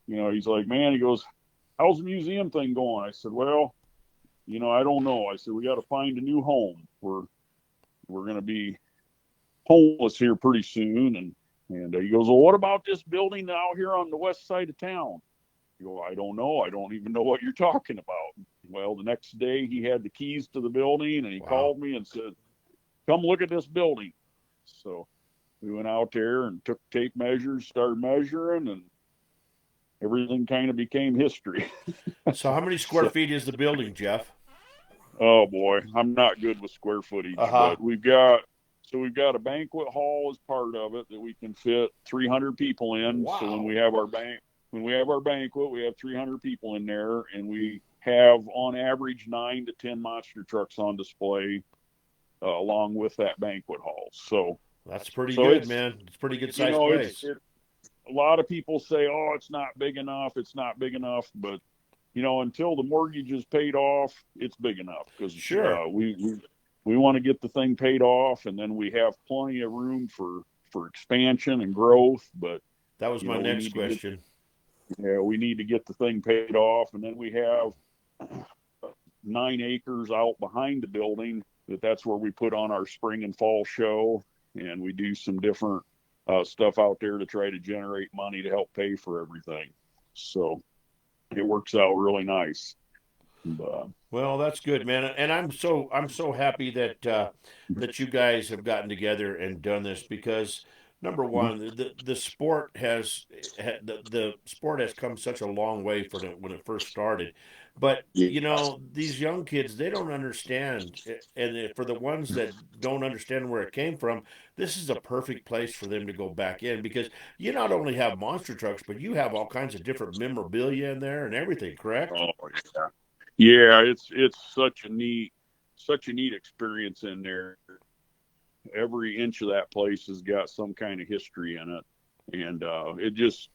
he's like, man, he goes, how's the museum thing going? I said, well, I don't know. I said, we got to find a new home. We're going to be homeless here pretty soon. And he goes, well, what about this building out here on the west side of town? I go, I don't know. I don't even know what you're talking about. Well, the next day he had the keys to the building, and he called me and said, come look at this building. So we went out there and took tape measures, started measuring, and everything kind of became history. So how many square feet is the building, Jeff? Oh boy, I'm not good with square footage, but we've got a banquet hall as part of it that we can fit 300 people in. Wow. So when we have our banquet, we have 300 people in there, and we have on average 9 to 10 monster trucks on display along with that banquet hall. So that's pretty good, man. It's pretty good size place. a lot of people say, "Oh, it's not big enough. It's not big enough." But until the mortgage is paid off, it's big enough because Sure. we want to get the thing paid off, and then we have plenty of room for expansion and growth. But That was my we next need to get question. we need to get the thing paid off, and then we have 9 acres out behind the building. That's where we put on our spring and fall show, and we do some different stuff out there to try to generate money to help pay for everything. So it works out really nice. Well, that's good, man, and I'm so happy that that you guys have gotten together and done this because number one, the sport the sport has come such a long way from when it first started, but these young kids they don't understand, and for the ones that don't understand where it came from, this is a perfect place for them to go back in because you not only have monster trucks, but you have all kinds of different memorabilia in there and everything. Correct? Oh yeah, yeah. It's such a neat experience in there. Every inch of that place has got some kind of history in it, and it just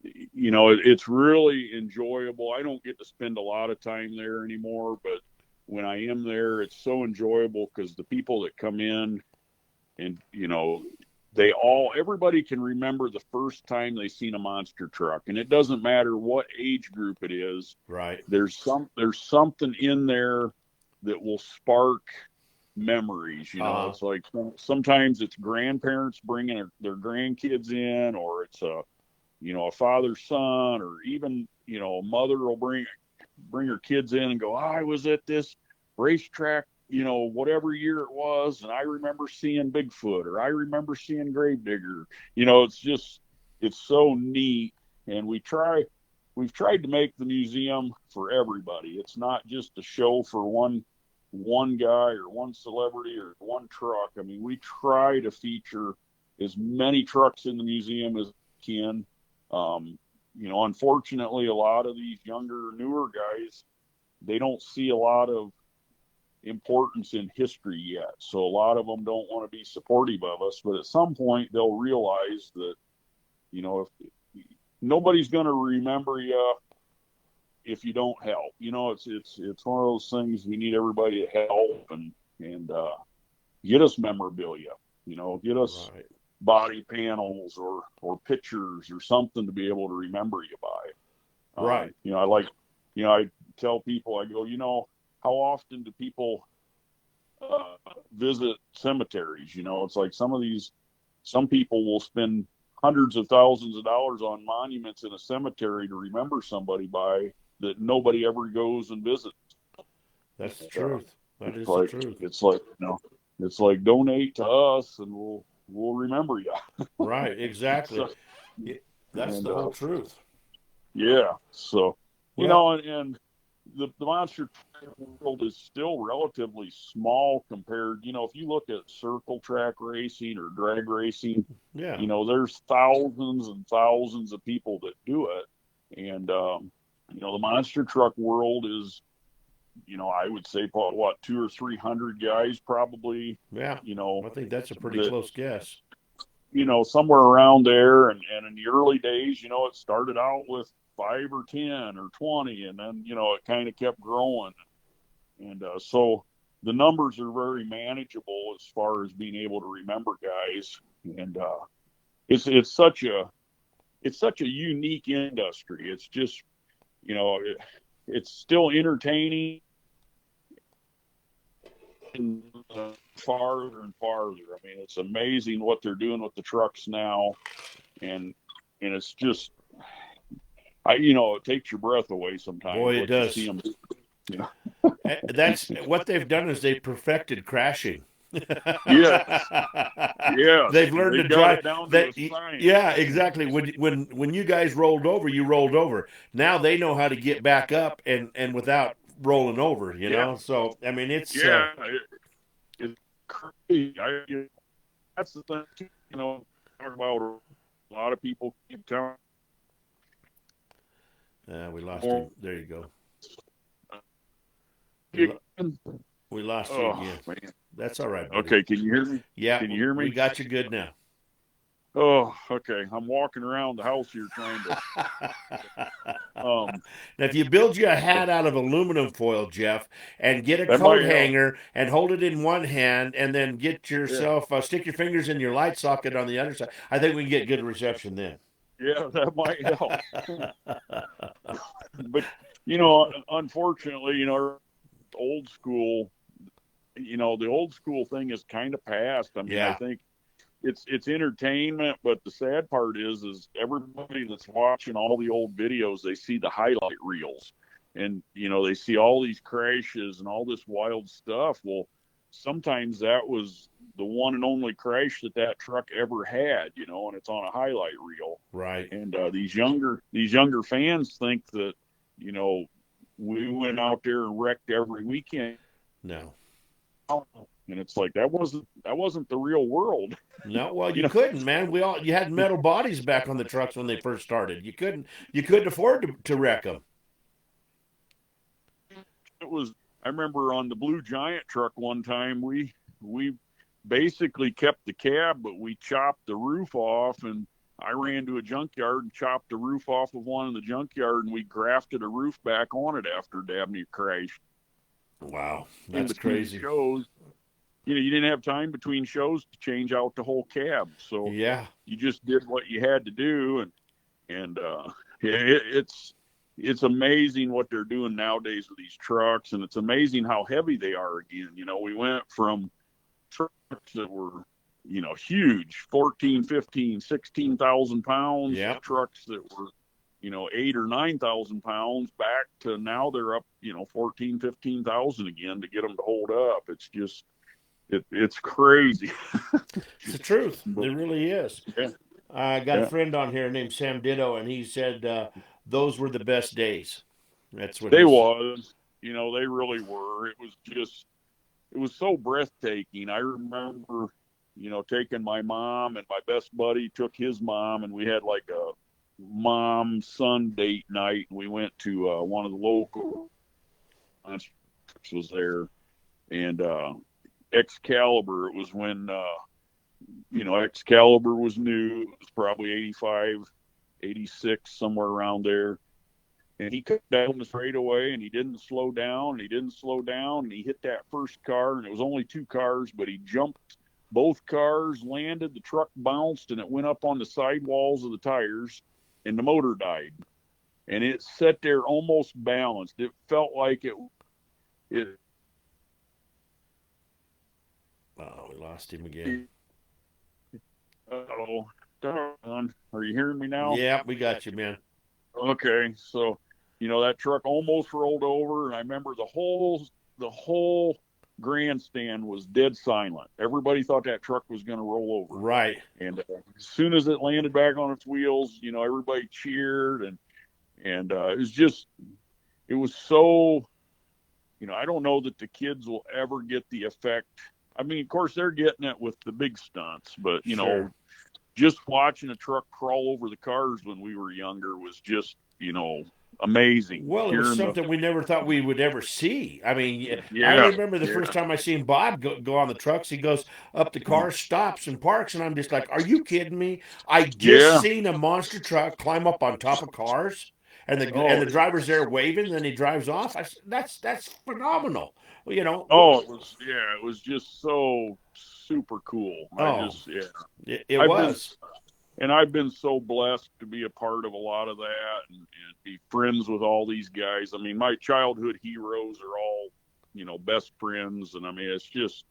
it's really enjoyable. I don't get to spend a lot of time there anymore, but when I am there, it's so enjoyable because the people that come in and everybody can remember the first time they seen a monster truck, and it doesn't matter what age group it is. Right. There's something in there that will spark memories. It's like sometimes it's grandparents bringing their grandkids in, or it's a father son, or even a mother will bring her kids in and go, I was at this racetrack whatever year it was, and I remember seeing Bigfoot, or I remember seeing Gravedigger. It's so neat, and we've tried to make the museum for everybody. It's not just a show for one guy or one celebrity or one truck. I mean, we try to feature as many trucks in the museum as we can. Unfortunately, a lot of these younger, newer guys, they don't see a lot of importance in history yet. So a lot of them don't want to be supportive of us, but at some point they'll realize that, if nobody's going to remember you if you don't help. It's one of those things. We need everybody to help and get us memorabilia. Get us Right. body panels or pictures or something to be able to remember you by. Right. I tell people, I go, how often do people visit cemeteries? It's like some people will spend hundreds of thousands of dollars on monuments in a cemetery to remember somebody by that nobody ever goes and visits. That's the truth. That is like, the truth. It's like donate to us and we'll remember you. Right. Exactly. That's the whole truth. Yeah. So, Well, and the monster world is still relatively small compared, if you look at circle track racing or drag racing, yeah. There's thousands and thousands of people that do it. And, the monster truck world is, I would say, what, 200 or 300 guys probably. Yeah. I think that's a pretty close guess. Somewhere around there. And in the early days, it started out with 5 or 10 or 20, and then, it kind of kept growing. And so the numbers are very manageable as far as being able to remember guys. And it's such a unique industry. It's just, it's still entertaining and farther and farther. I mean, it's amazing what they're doing with the trucks now. And it's just, it takes your breath away sometimes. Boy, it does. You see them, That's what they've done is they've perfected crashing. Yeah. They've learned to drive. Down to a science. Yeah, exactly. When you guys rolled over, you rolled over. Now they know how to get back up and without rolling over. So I mean, it's it's crazy. That's the thing. Talk about a lot of people keep telling. We lost him. There you go. We lost you again. Man. That's all right, buddy. Okay, can you hear me? Yeah, can you hear me? We got you good now. Oh, Okay, I'm walking around the house here trying to. Now, if you build you a hat out of aluminum foil, Jeff, and get a That coat might help. hanger and hold it in one hand, and then get Yeah, yourself stick your fingers in your light socket on the other side, I think we can get good reception then. yeah, that might help. But unfortunately, old school. The old school thing is kind of past. I mean, I Yeah, think it's entertainment, but the sad part is everybody that's watching all the old videos, they see the highlight reels, and they see all these crashes and all this wild stuff. Well, sometimes that was the one and only crash that truck ever had, and it's on a highlight reel. right. And these younger fans think that you know we went out there and wrecked every weekend, No. and it's like that wasn't the real world. No, well, you you know couldn't, man. You had metal bodies back on the trucks when they first started. You couldn't afford to wreck them. it was I remember on the Blue Giant truck one time we basically kept the cab, but we chopped the roof off, and I ran to a junkyard and chopped the roof off of one in the junkyard, and we grafted a roof back on it after Dabney crashed Wow, in that's between crazy. shows. You didn't have time between shows to change out the whole cab, so Yeah. you just did what you had to do, and it's amazing what they're doing nowadays with these trucks, and it's amazing how heavy they are again. We went from trucks that were huge, 14, 15, 16,000 pounds, Yeah. to trucks that were 8 or 9,000 pounds, back to now they're up 14, 15,000 again to get them to hold up. It's just it's crazy. It's the truth. It But really is. yeah, I got a yeah, friend on here named Sam Ditto, and he said those were the best days. That's what they he's. was they really were. It was so breathtaking. I remember taking my mom, and my best buddy took his mom, and we had like a mom son date night. We went to one of the local concerts was there, and Excalibur. It was when Excalibur was new. It was probably 85, 86, somewhere around there. And he cut down the straightaway, and he didn't slow down, and he didn't slow down, and he hit that first car, and it was only two cars, but he jumped both cars, landed, the truck bounced, and it went up on the sidewalls of the tires, and the motor died. And it sat there almost balanced. It felt like it Oh, we lost him again. oh, are you hearing me now? Yeah, we got you, man. Okay, so that truck almost rolled over, and I remember the whole grandstand was dead silent. Everybody thought that truck was going to roll over, Right. and as soon as it landed back on its wheels, everybody cheered, and it was so. I don't know that the kids will ever get the effect. I mean, of course, they're getting it with the big stunts, but Sure. just watching a truck crawl over the cars when we were younger was just amazing. Well, it was Hearing the something we never thought we would ever see. I mean, I yeah, remember the first time I seen Bob go on the trucks. He goes up the car, stops, and parks, and I'm just like, "Are you kidding me? I just yeah. seen a monster truck climb up on top of cars, and the Oh, driver's there waving, then he drives off. That's phenomenal. Well, it was just so super cool. oh, Yeah, it I've been was. and I've been so blessed to be a part of a lot of that, and be friends with all these guys. I mean, my childhood heroes are all best friends, and I mean, it's just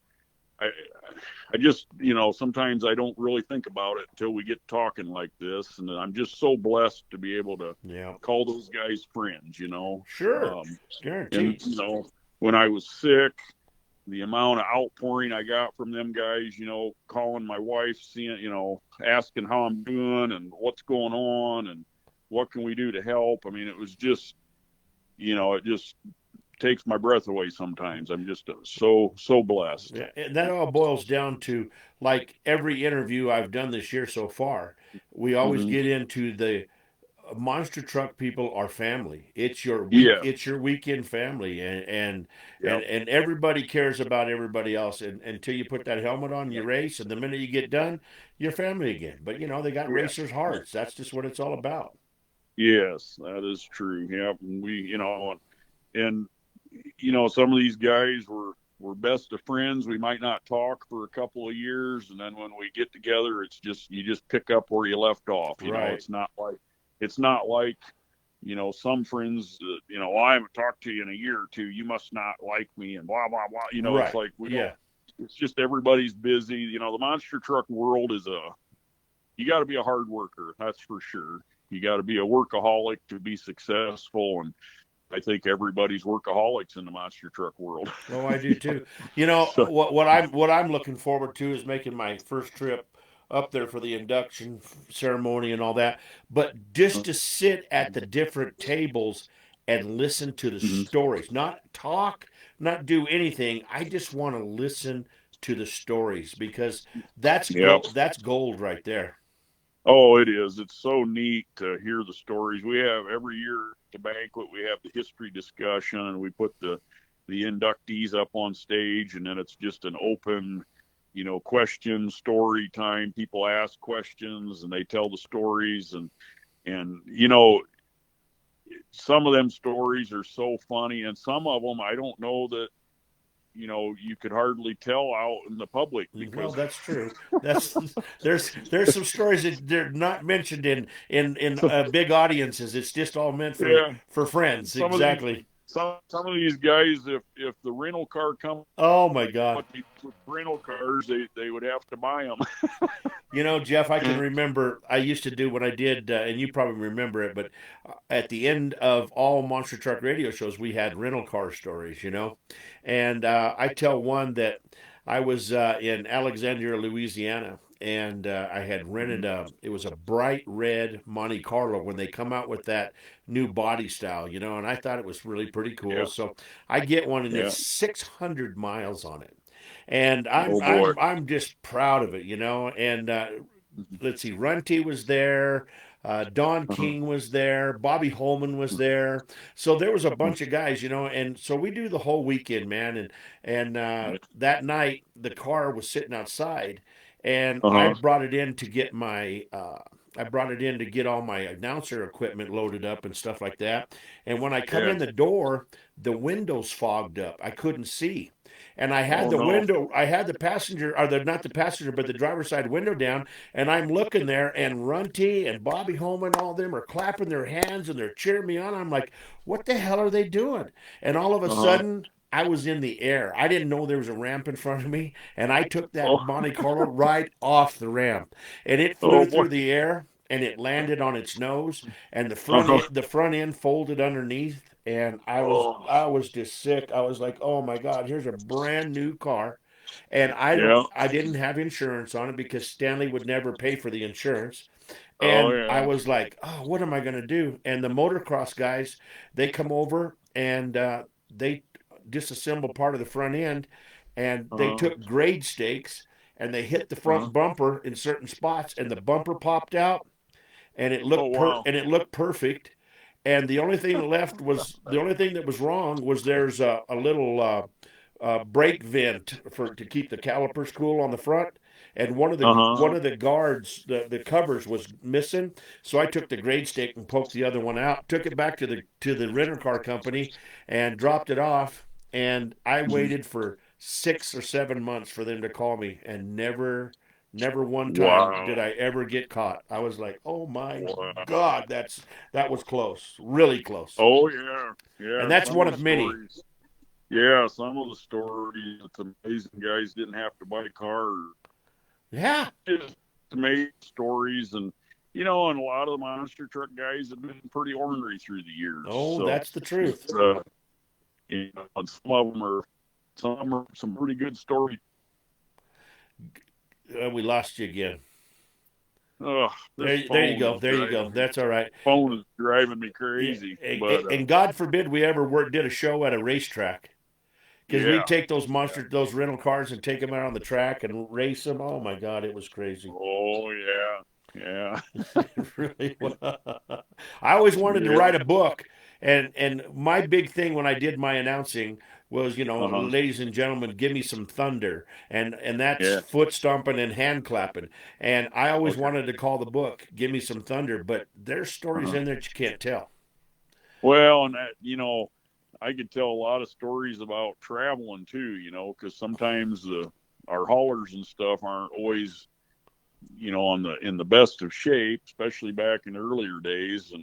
I just sometimes I don't really think about it until we get talking like this, and I'm just so blessed to be able to Yeah, call those guys friends. sure, And guaranteed. when I was sick, the amount of outpouring I got from them guys, calling my wife, seeing, asking how I'm doing and what's going on and what can we do to help. I mean, it was just, it just takes my breath away sometimes. I'm just so blessed. Yeah, and that all boils down to, like every interview I've done this year so far, we always Hmm. get into the monster truck people are family. Yeah, it's your weekend family, yeah, and everybody cares about everybody else, and until you put that helmet on, you race, and the minute you get done, you're family again. But they got yeah. racers' hearts. That's just what it's all about. Yes, that is true. Yeah, and and some of these guys were best of friends. We might not talk for a couple of years, and then when we get together, it's just you just pick up where you left off. Right. It's not like some friends. "Well, I haven't talked to you in a year or two. You must not like me," and blah blah blah. It's Right. like we don't. Yeah. It's just everybody's busy. The monster truck world is you got to be a hard worker. That's for sure. You got to be a workaholic to be successful, and I think everybody's workaholics in the monster truck world. Oh, I do too. So, What I'm looking forward to is making my first trip up there for the induction ceremony and all that. But just to sit at the different tables and listen to the mhm. stories, not talk, not do anything. I just want to listen to the stories because Yeah. that's gold right there. Oh, it is. It's so neat to hear the stories. We have every year at the banquet, we have the history discussion, and we put the inductees up on stage, and then it's just an open, question story time. People ask questions, and they tell the stories, and some of them stories are so funny, and some of them I don't know that you could hardly tell out in the public Well, because that's true. That's there's some stories that they're not mentioned in big audiences. It's just all meant yeah, for friends. some of these Exactly. some of these guys, if the rental car company Oh my God. with rental cars, they would have to buy them. Jeff, I can remember I used to do when I did, and you probably remember it, but at the end of all Monster Truck radio shows, we had rental car stories. And I tell one that I was in Alexandria, Louisiana, and I had rented it was a bright red Monte Carlo when they come out with that new body style, and I thought it was really pretty cool. Yeah, So I get one, and yeah. it's 600 miles on it, and I'm Oh boy. I'm I'm just proud of it. And let's see, Runty was there, Don Uh-huh. King was there, Bobby Holman was there. So there was a bunch of guys, and so we do the whole weekend, man. And that night the car was sitting outside, and I Uh-huh. brought it in to get my. I brought it in to get all my announcer equipment loaded up and stuff like that. And when I come Yeah. in the door, the windows fogged up. I couldn't see, and Oh no. I had the passenger, or the not the passenger, but the driver's side window down, and I'm looking there, and Runty and Bobby Holman, all of them are clapping their hands and they're cheering me on. I'm like, what the hell are they doing? And all of a Uh-huh. sudden, I was in the air. I didn't know there was a ramp in front of me, and I took that Oh. Monte Carlo right off the ramp, and it flew Oh boy. through the air, and it landed on its nose, and Uh-huh. the front end folded underneath, and Oh. I was just sick. I was like, oh my God, here's a brand new car, and Yeah. I didn't have insurance on it because Stanley would never pay for the insurance. Oh And I yeah. was like, oh, what am I going to do? And the motocross guys, they come over and they disassemble part of the front end, and they Uh-huh. took grade stakes and they hit the Uh-huh. front bumper in certain spots, and the bumper popped out, and Oh wow. it looked perfect. And the only thing that was wrong was there's a little brake vent to keep the calipers cool on the front, and Uh-huh. one of the guards, the covers was missing. So I took the grade stake and poked the other one out, took it back to the rental car company, and dropped it off. And I Mhm. waited for 6 or 7 months for them to call me, and never one time did Wow. I ever get caught. I was like, oh my Wow. God, that was close, really close. Oh yeah. And Yeah. that's Some one of the of many. stories. Yeah, some of the stories. It's amazing. Guys didn't have to buy cars. Yeah. Just amazing stories, and a lot of the monster truck guys have been pretty ornery through the years. Oh, So that's the truth. it's and some of them are some pretty good stories. We lost you again. Oh, this There you phone go. is There you go. driving me. That's all right. Phone is driving me Yeah, crazy. But and God forbid we ever did a show at a racetrack, because yeah, we'd take yeah. those rental cars and take them out on the track and race them. Oh my God, it was crazy. Oh yeah, yeah. It really was. I always wanted to Yeah. write a book, and my big thing when I did my announcing was, ladies and gentlemen, give me some thunder, and that's Yeah. foot stomping and hand clapping. And I always Okay. wanted to call the book "Give Me Some Thunder," but there's stories Uh-huh. in there that you can't tell. Well, and that, I could tell a lot of stories about traveling too, because sometimes our haulers and stuff aren't always, in the best of shape, especially back in earlier days.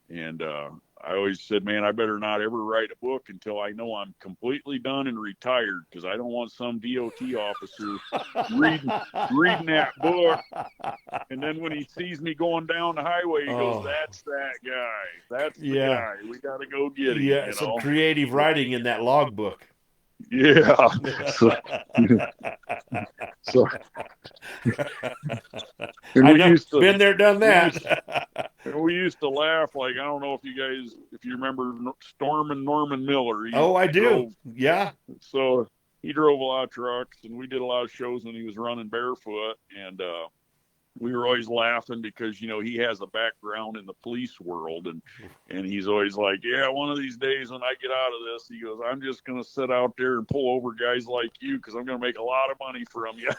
And I always said, man, I better not ever write a book until I know I'm completely done and retired, because I don't want some DOT officer reading that book, and then when he sees me going down the highway, he goes, Oh, "That's that guy. That's the yeah, guy. We got to go get him." yeah, some creative writing in that logbook. Yeah. So, so, and I we know, used to been there, done we that. used we used to laugh, like, I don't know if you remember Stormin' Norman Miller. He Oh, I do. drove Yeah. So he drove a lot of trucks, and we did a lot of shows when he was running barefoot. And we were always laughing because, he has a background in the police world. And he's always like, yeah, one of these days when I get out of this, he goes, I'm just going to sit out there and pull over guys like you, because I'm going to make a lot of money from you.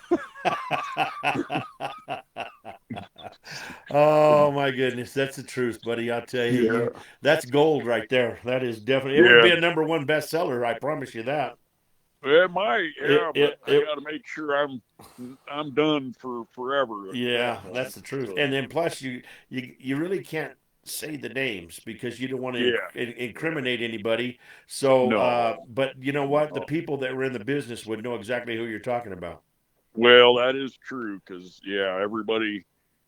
Oh my goodness, that's the truth, buddy. I'll tell you, Yeah. that's gold right there. That is definitely. It would Yeah. be a number one bestseller. I promise you that. It might, It, yeah, but it, I it got to make sure I'm done for forever at Yeah, that that's point. the truth. So And then plus, you really can't say the names because you don't want to yeah, incriminate anybody. So, no, but you know what? The no. people that were in the business would know exactly who you're talking about. Well, that is true, because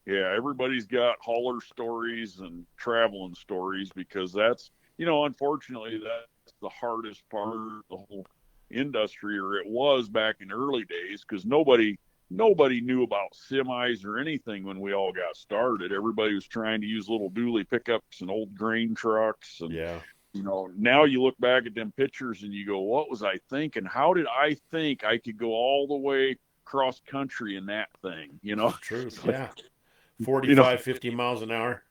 everybody's got hauler stories and traveling stories, because that's, unfortunately, that's the hardest part of the whole industry, or it was back in early days, because nobody knew about semis or anything when we all got started. Everybody was trying to use little dually pickups and old grain trucks. And Yeah, now you look back at them pictures and you go, what was I thinking? How did I think I could go all the way cross country in that thing? it's the truth. Like, Yeah, you know, 45, 50 miles an hour.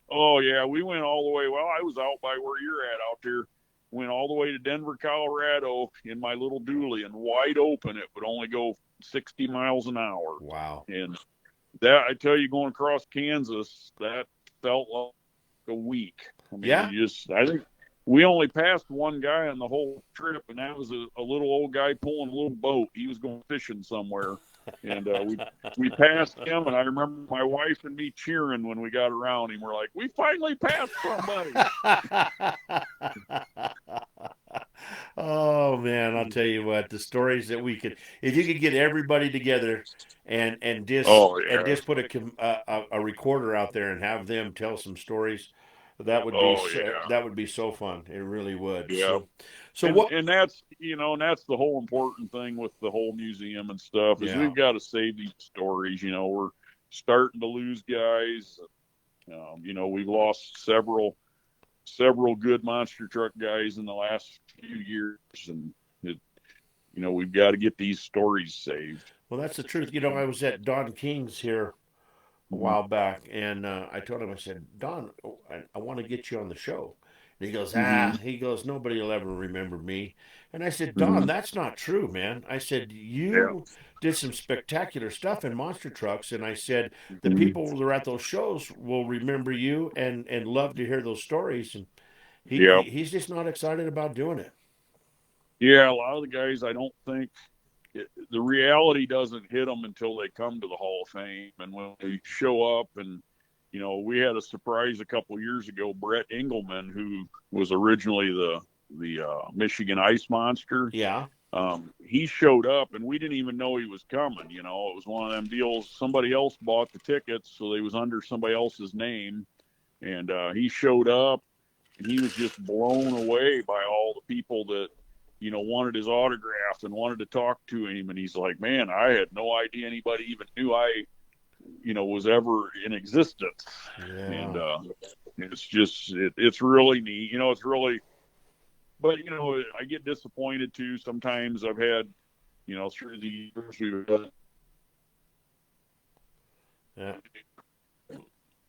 oh yeah, we went all the way. Well, I was out by where you're at out there. Went all the way to Denver, Colorado in my little dually, and wide open. It would only go 60 miles an hour. Wow. And that, I tell you, going across Kansas, that felt like a week. I mean, Yeah. I think we only passed one guy on the whole trip, and that was a little old guy pulling a little boat. He was going fishing somewhere. And we passed him, and I remember my wife and me cheering when we got around him. We're like, we finally passed somebody. Oh man, I'll tell you what, the stories that we could, if you could get everybody together Oh and yeah, just put a recorder out there and have them tell some stories, oh yeah, that would be so fun. It really would. yeah. So And what? and that's and that's the whole important thing with the whole museum and stuff, is Yeah, we've got to save these stories. We're starting to lose guys. We've lost several good monster truck guys in the last few years, and we've got to get these stories saved. well, that's the truth. I was at Don King's here a Mm-hmm. while back, and I told him, I said, Don, I want to get you on the show. And Mm-hmm. he goes, nobody will ever remember me. And I said, Don, Mm-hmm. that's not true, man. I said, Yeah. you did some spectacular stuff in monster trucks. And I said, the Mm-hmm. people that are at those shows will remember you and love to hear those stories. And Yeah. he's just not excited about doing it. Yeah. A lot of the guys, I don't think the reality doesn't hit them until they come to the Hall of Fame, and when they show up. And we had a surprise a couple of years ago. Brett Engelman, who was originally the Michigan Ice Monster, Yeah. he showed up, and we didn't even know he was coming. It was one of them deals. Somebody else bought the tickets, so they was under somebody else's name, and he showed up, and he was just blown away by all the people that wanted his autograph and wanted to talk to him. And he's like, man, I had no idea anybody even knew I was ever in existence. Yeah. And it's just it's really neat. It's really, but I get disappointed too sometimes. I've had through the years we've had. Yeah.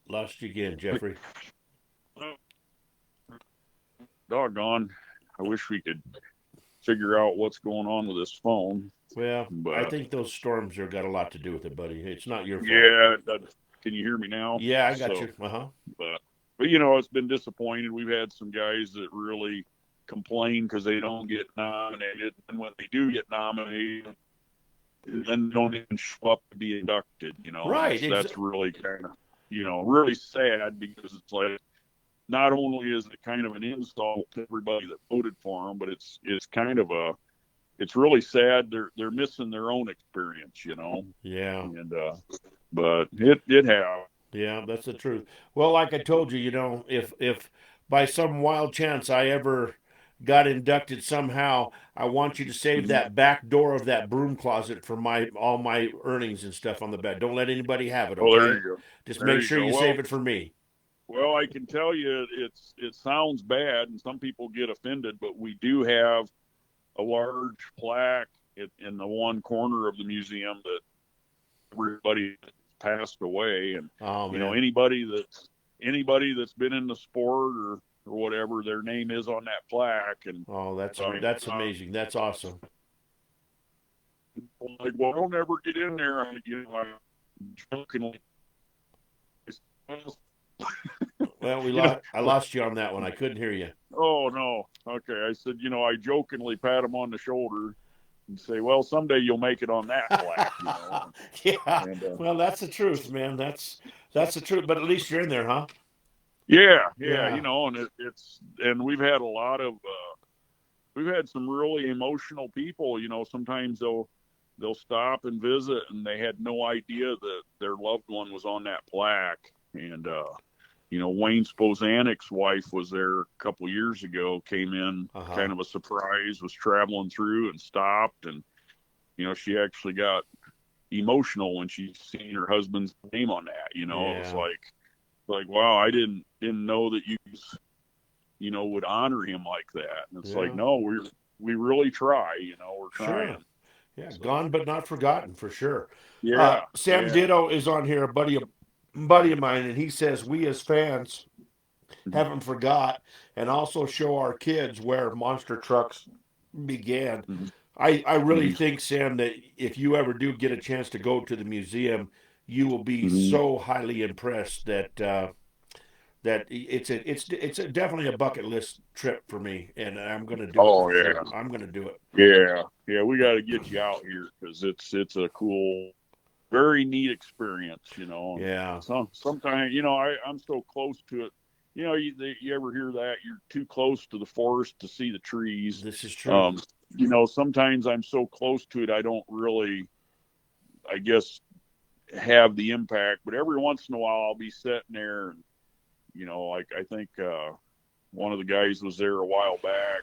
Lost you again, Jeffrey. doggone, I wish we could figure out what's going on with this phone. Well, I But think those storms are got a lot to do with it, buddy. It's not your fault. yeah, can you hear me now? Yeah, I got So, you. Uh-huh. but it's been disappointed. We've had some guys that really complain because they don't get nominated, and when they do get nominated, then don't even show up to be inducted. Right. That's really kind of really sad, because it's like, not only is it kind of an insult to everybody that voted for them, but it's kind of it's really sad. They're missing their own experience. Yeah. And but it have. Yeah, that's the truth. Well, like I told you, if by some wild chance I ever got inducted somehow, I want you to save that back door of that broom closet for all my earnings and stuff on the bed. Don't let anybody have it, Oh, there okay? you go. Just There make you sure go. you save it for me. Well, I can tell you, it sounds bad, and some people get offended, but we do have a large plaque in the one corner of the museum that everybody passed away, and Oh man. anybody that's been in the sport or whatever, their name is on that plaque. And Oh, that's uh, that's amazing. That's awesome. like, well, I'll never get in there. I jokingly. Well, I lost you on that one. I couldn't hear you. Oh no. Okay. I said, I jokingly pat him on the shoulder and say, well, someday you'll make it on that plaque. Yeah. And Well, that's the truth, man. That's the truth. But at least you're in there, huh? yeah, Yeah. and and we've had we've had some really emotional people. Sometimes they'll stop and visit, and they had no idea that their loved one was on that plaque. And Wayne Spozanik's wife was there a couple years ago, came in kind of a surprise, was traveling through and stopped. And, she actually got emotional when she seen her husband's name on that. It was like, wow, I didn't know that you would honor him like that. And it's like, no, we really try, we're trying. Sure. Yeah, So, gone but not forgotten for sure. yeah. Sam Ditto is on here, a buddy of mine, and he says we as fans haven't forgot and also show our kids where monster trucks began. Mm-hmm. I really think, Sam, that if you ever do get a chance to go to the museum, you will be Mm-hmm. so highly impressed that it's definitely a bucket list trip for me, and I'm going to do it. Oh, For yeah. sure. I'm going to do it. Yeah, we got to get you out here, because it's a cool, very neat experience. Yeah. Sometimes I'm so close to it. You ever hear that you're too close to the forest to see the trees? This is true. Sometimes I'm so close to it I don't really, I guess, have the impact. But every once in a while I'll be sitting there, and like, I think one of the guys was there a while back,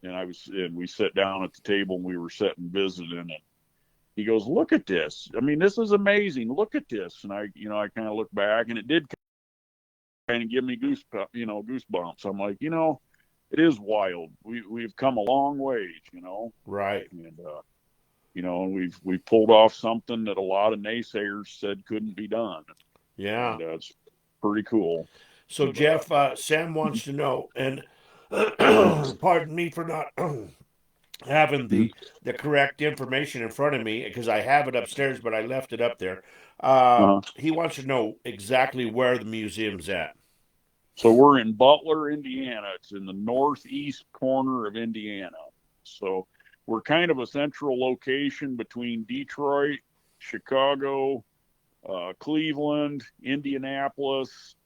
and we sat down at the table, and we were sitting visiting, and he goes, "Look at this. I mean, this is amazing. Look at this." And I kind of looked back, and it did kind of give me goosebumps. I'm like, it is wild. We've come a long ways, Right. and and we've pulled off something that a lot of naysayers said couldn't be done. Yeah. And it's pretty cool. So, Jeff, Sam wants to know, and pardon me for not having the correct information in front of me, because I have it upstairs, but I left it up there. He wants to know exactly where the museum's at. So we're in Butler, Indiana. It's in the northeast corner of Indiana. So we're kind of a central location between Detroit, Chicago, Cleveland, Indianapolis.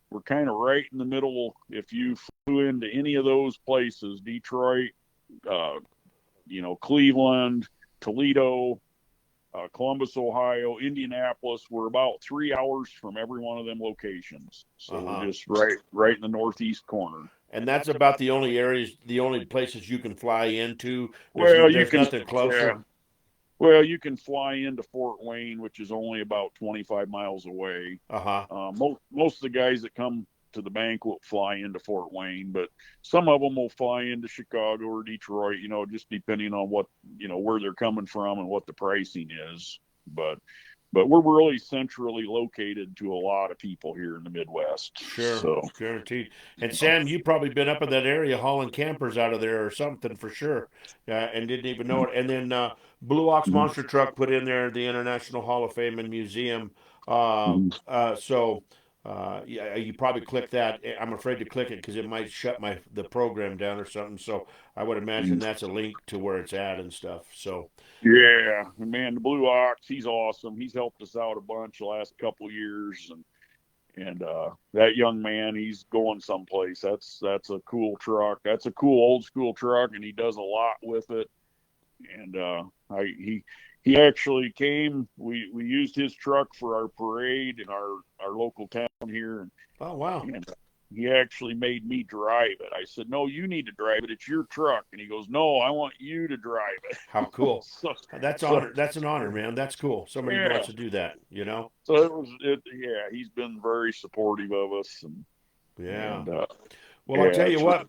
We're kind of right in the middle. If you flew into any of those places, Detroit, Cleveland, Toledo, Columbus, Ohio, Indianapolis, we're about 3 hours from every one of them locations. So we're just right in the northeast corner. And that's about the only places you can fly into. There's nothing closer. Yeah. Well, you can fly into Fort Wayne, which is only about 25 miles away. Most of the guys that come to the bank will fly into Fort Wayne, but some of them will fly into Chicago or Detroit, just depending on what, where they're coming from and what the pricing is. But but we're really centrally located to a lot of people here in the Midwest. Sure, So guaranteed. And Sam, you probably been up in that area hauling campers out of there or something for sure, and didn't even know it. And then Blue Ox Monster Truck put in there the International Hall of Fame and Museum. Yeah, you probably click that. I'm afraid to click it because it might shut the program down or something. So I would imagine that's a link to where it's at and stuff. So yeah, man, the Blue Ox, he's awesome. He's helped us out a bunch the last couple years, and that young man, he's going someplace. That's a cool truck. That's a cool old school truck, and he does a lot with it. And he actually came. We used his truck for our parade in our local town here, oh wow. and he actually made me drive it. I said, "No, you need to drive it. It's your truck." And he goes, "No, I want you to drive it." How cool. so, That's so, honor. That's an honor, man. That's cool. Somebody yeah. wants to do that, you know? So yeah, he's been very supportive of us. Yeah. And Well, I'll tell you what,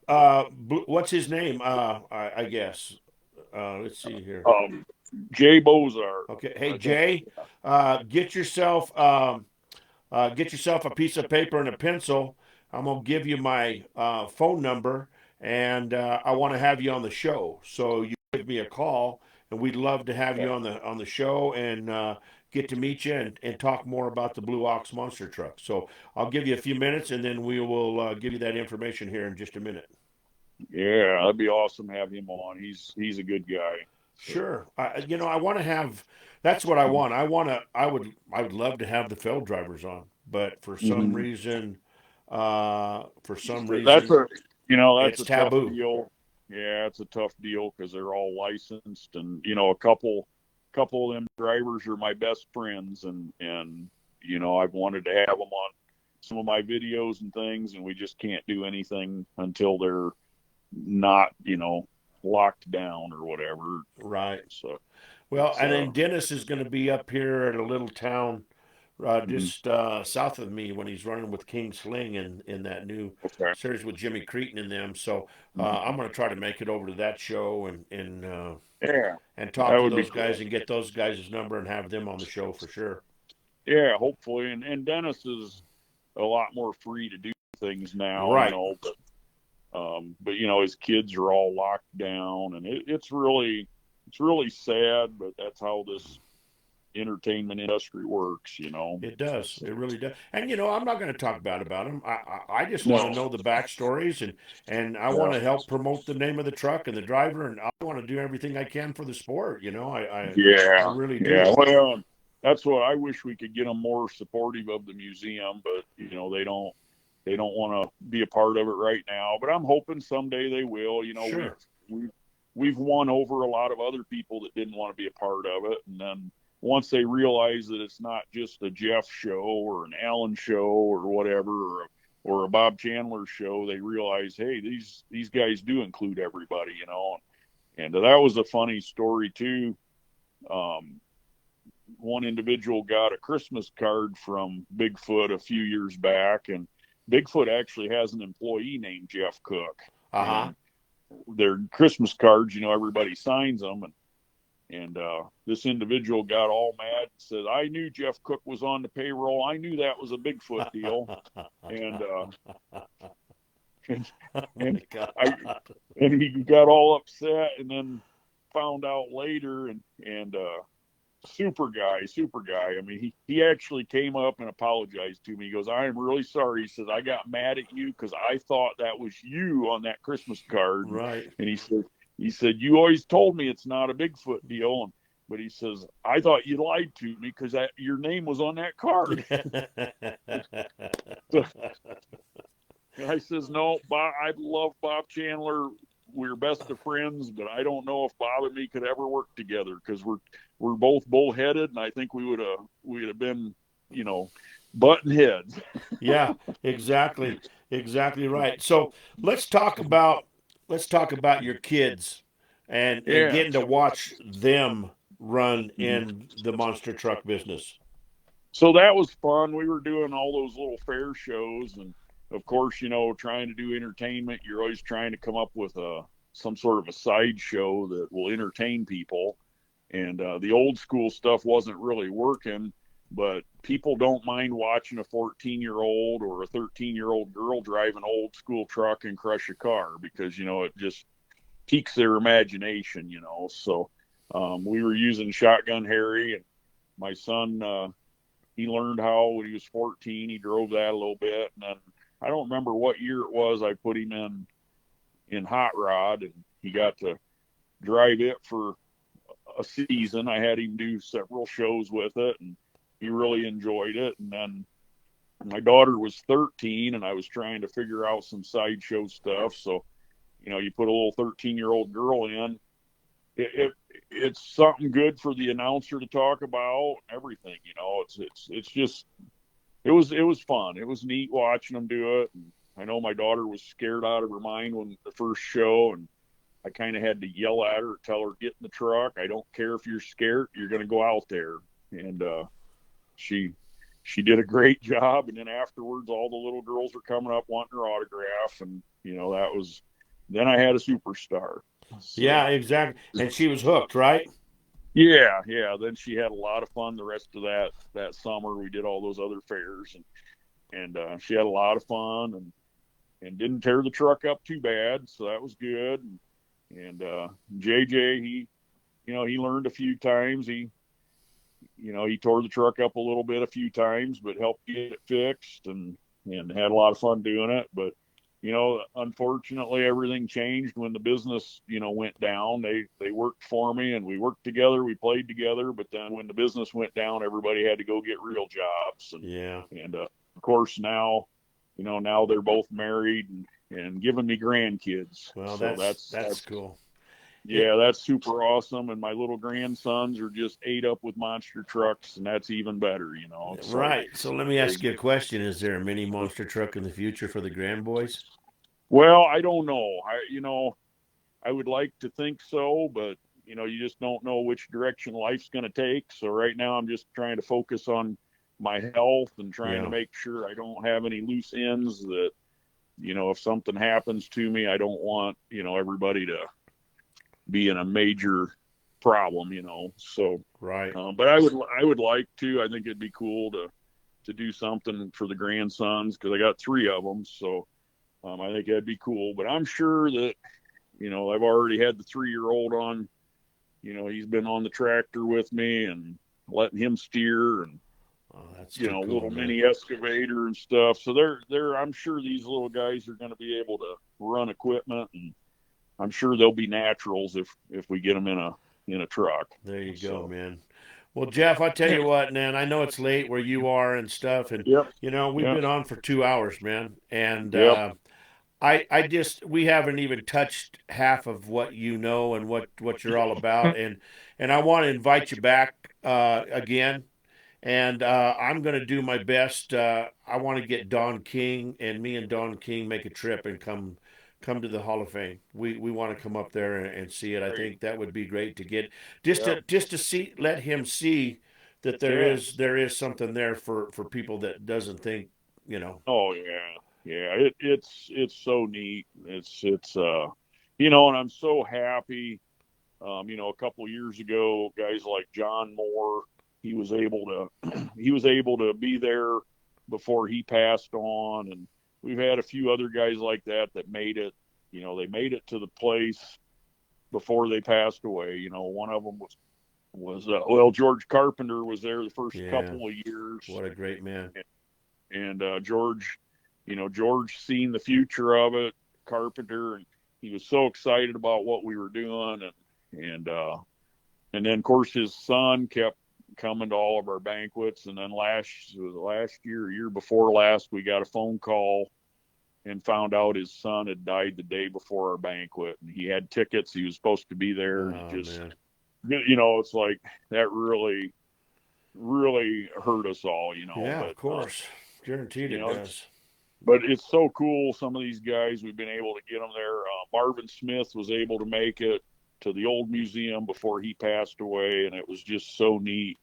what's his name? I guess. Let's see here. Jay Bozar. Okay. Hey, Jay, get yourself a piece of paper and a pencil. I'm gonna give you my phone number, and I want to have you on the show. So you give me a call, and we'd love to have you on the show and get to meet you and talk more about the Blue Ox Monster Truck. So I'll give you a few minutes, and then we will give you that information here in just a minute. Yeah, that'd be awesome to have him on. He's a good guy. Sure. I want to have. That's what I want. I would love to have the field drivers on, but for some reason, That's a that's it's a tough taboo. deal. Yeah, it's a tough deal because they're all licensed, and a couple of them drivers are my best friends, and I've wanted to have them on some of my videos and things, and we just can't do anything until they're not locked down or whatever. Right. So Well, and then Dennis is going to be up here at a little town just south of me when he's running with King Sling in that new okay. series with Jimmy Cretin and them. So I'm going to try to make it over to that show Yeah, and talk that to would be those guys cool. and get those guys' number and have them on the show for sure. Yeah, hopefully. And Dennis is a lot more free to do things now, Right. But his kids are all locked down, and it's really sad, but that's how this entertainment industry works. It does. It really does. And I'm not going to talk bad about them. I just No. want to know the backstories and I want to help promote the name of the truck and the driver, and I want to do everything I can for the sport. I really do. Yeah. Well, that's what I wish we could get them more supportive of the museum, but they don't want to be a part of it right now. But I'm hoping someday they will. Sure. We've won over a lot of other people that didn't want to be a part of it, and then once they realize that it's not just a Jeff show or an Alan show or whatever, or a Bob Chandler show, they realize, hey, these guys do include everybody, And that was a funny story too. One individual got a Christmas card from Bigfoot a few years back, and Bigfoot actually has an employee named Jeff Cook. Uh-huh. Their Christmas cards, everybody signs them, and this individual got all mad and said, "I knew Jeff Cook was on the payroll. I knew that was a Bigfoot deal." and he got all upset, and then found out later, and super guy. I mean, he actually came up and apologized to me. He goes, "I am really sorry." He says, "I got mad at you because I thought that was you on that Christmas card." Right. And he said, "You always told me it's not a Bigfoot deal." But he says, "I thought you lied to me because your name was on that card." And I says, "No, Bob, I love Bob Chandler. We're best of friends, but I don't know if Bob and me could ever work together because we're both bullheaded, and I think we would have been, button heads." Yeah, exactly right. So let's talk about your kids and getting to watch them run in the monster truck business. So that was fun. We were doing all those little fair shows, and of course, trying to do entertainment, you're always trying to come up with some sort of a side show that will entertain people. And the old school stuff wasn't really working. but people don't mind watching a 14-year-old or a 13-year-old girl drive an old school truck and crush a car because, it just piques their imagination, So we were using Shotgun Harry, and my son, he learned how when he was 14. He drove that a little bit, and then I don't remember what year it was. I put him in hot rod, and he got to drive it for a season. I had him do several shows with it, and he really enjoyed it. And then my daughter was 13, and I was trying to figure out some sideshow stuff. So, you put a little 13-year-old girl in, it's something good for the announcer to talk about. Everything, it's just it was fun. It was neat watching them do it. And I know my daughter was scared out of her mind when the first show, and I kind of had to yell at her, tell her, get in the truck. I don't care if you're scared. You're going to go out there. And she did a great job. And then afterwards, all the little girls were coming up wanting her autograph. And, then I had a superstar. So, Yeah, exactly. And she was hooked, right? Yeah. Then she had a lot of fun the rest of that summer. We did all those other fairs, and she had a lot of fun and didn't tear the truck up too bad. So that was good. And JJ, he learned a few times. He tore the truck up a little bit a few times, but helped get it fixed and had a lot of fun doing it. But, unfortunately, everything changed when the business, went down. They worked for me, and we worked together. We played together. But then when the business went down, everybody had to go get real jobs. And of course, now they're both married and giving me grandkids. Well, so that's cool. Yeah, that's super awesome. And my little grandsons are just ate up with monster trucks, and that's even better, Right. So let me ask you a question. Is there a mini monster truck in the future for the grand boys? Well, I don't know. I would like to think so, but you just don't know which direction life's going to take. So right now I'm just trying to focus on my health and trying to make sure I don't have any loose ends that, if something happens to me, I don't want, everybody to be in a major problem, So, right. But I would like to. I think it'd be cool to do something for the grandsons because I got 3 of them. So, I think that'd be cool. But I'm sure that, I've already had the 3-year-old on. He's been on the tractor with me and letting him steer and. That's Cool, little man. mini excavator and stuff. So I'm sure these little guys are going to be able to run equipment, and I'm sure they'll be naturals if we get them in a truck. There you go, man. Well, Jeff, I tell you what, man, I know it's late where you are and stuff, and we've been on for 2 hours, man, and we haven't even touched half of what you know and what you're all about, and I want to invite you back again. And I'm going to do my best. I want to get Don King, and me and Don King make a trip and come to the Hall of Fame. We want to come up there and see it. I think that would be great to get just to see, let him see that there is something there for people that doesn't think, Oh yeah. It's so neat. It's and I'm so happy. A couple of years ago, guys like John Moore, he was able to be there before he passed on, and we've had a few other guys like that made it. They made it to the place before they passed away. One of them was George Carpenter was there the first couple of years. What a great man! And George, George seen the future of it, Carpenter, and he was so excited about what we were doing, and then of course his son kept coming to all of our banquets. And then last year before last, we got a phone call and found out his son had died the day before our banquet, and he had tickets. He was supposed to be there. Oh, and just, man. It's like that really, really hurt us all, Yeah, but, of course. Guaranteed it does. But it's so cool. Some of these guys, we've been able to get them there. Marvin Smith was able to make it to the old museum before he passed away, and it was just so neat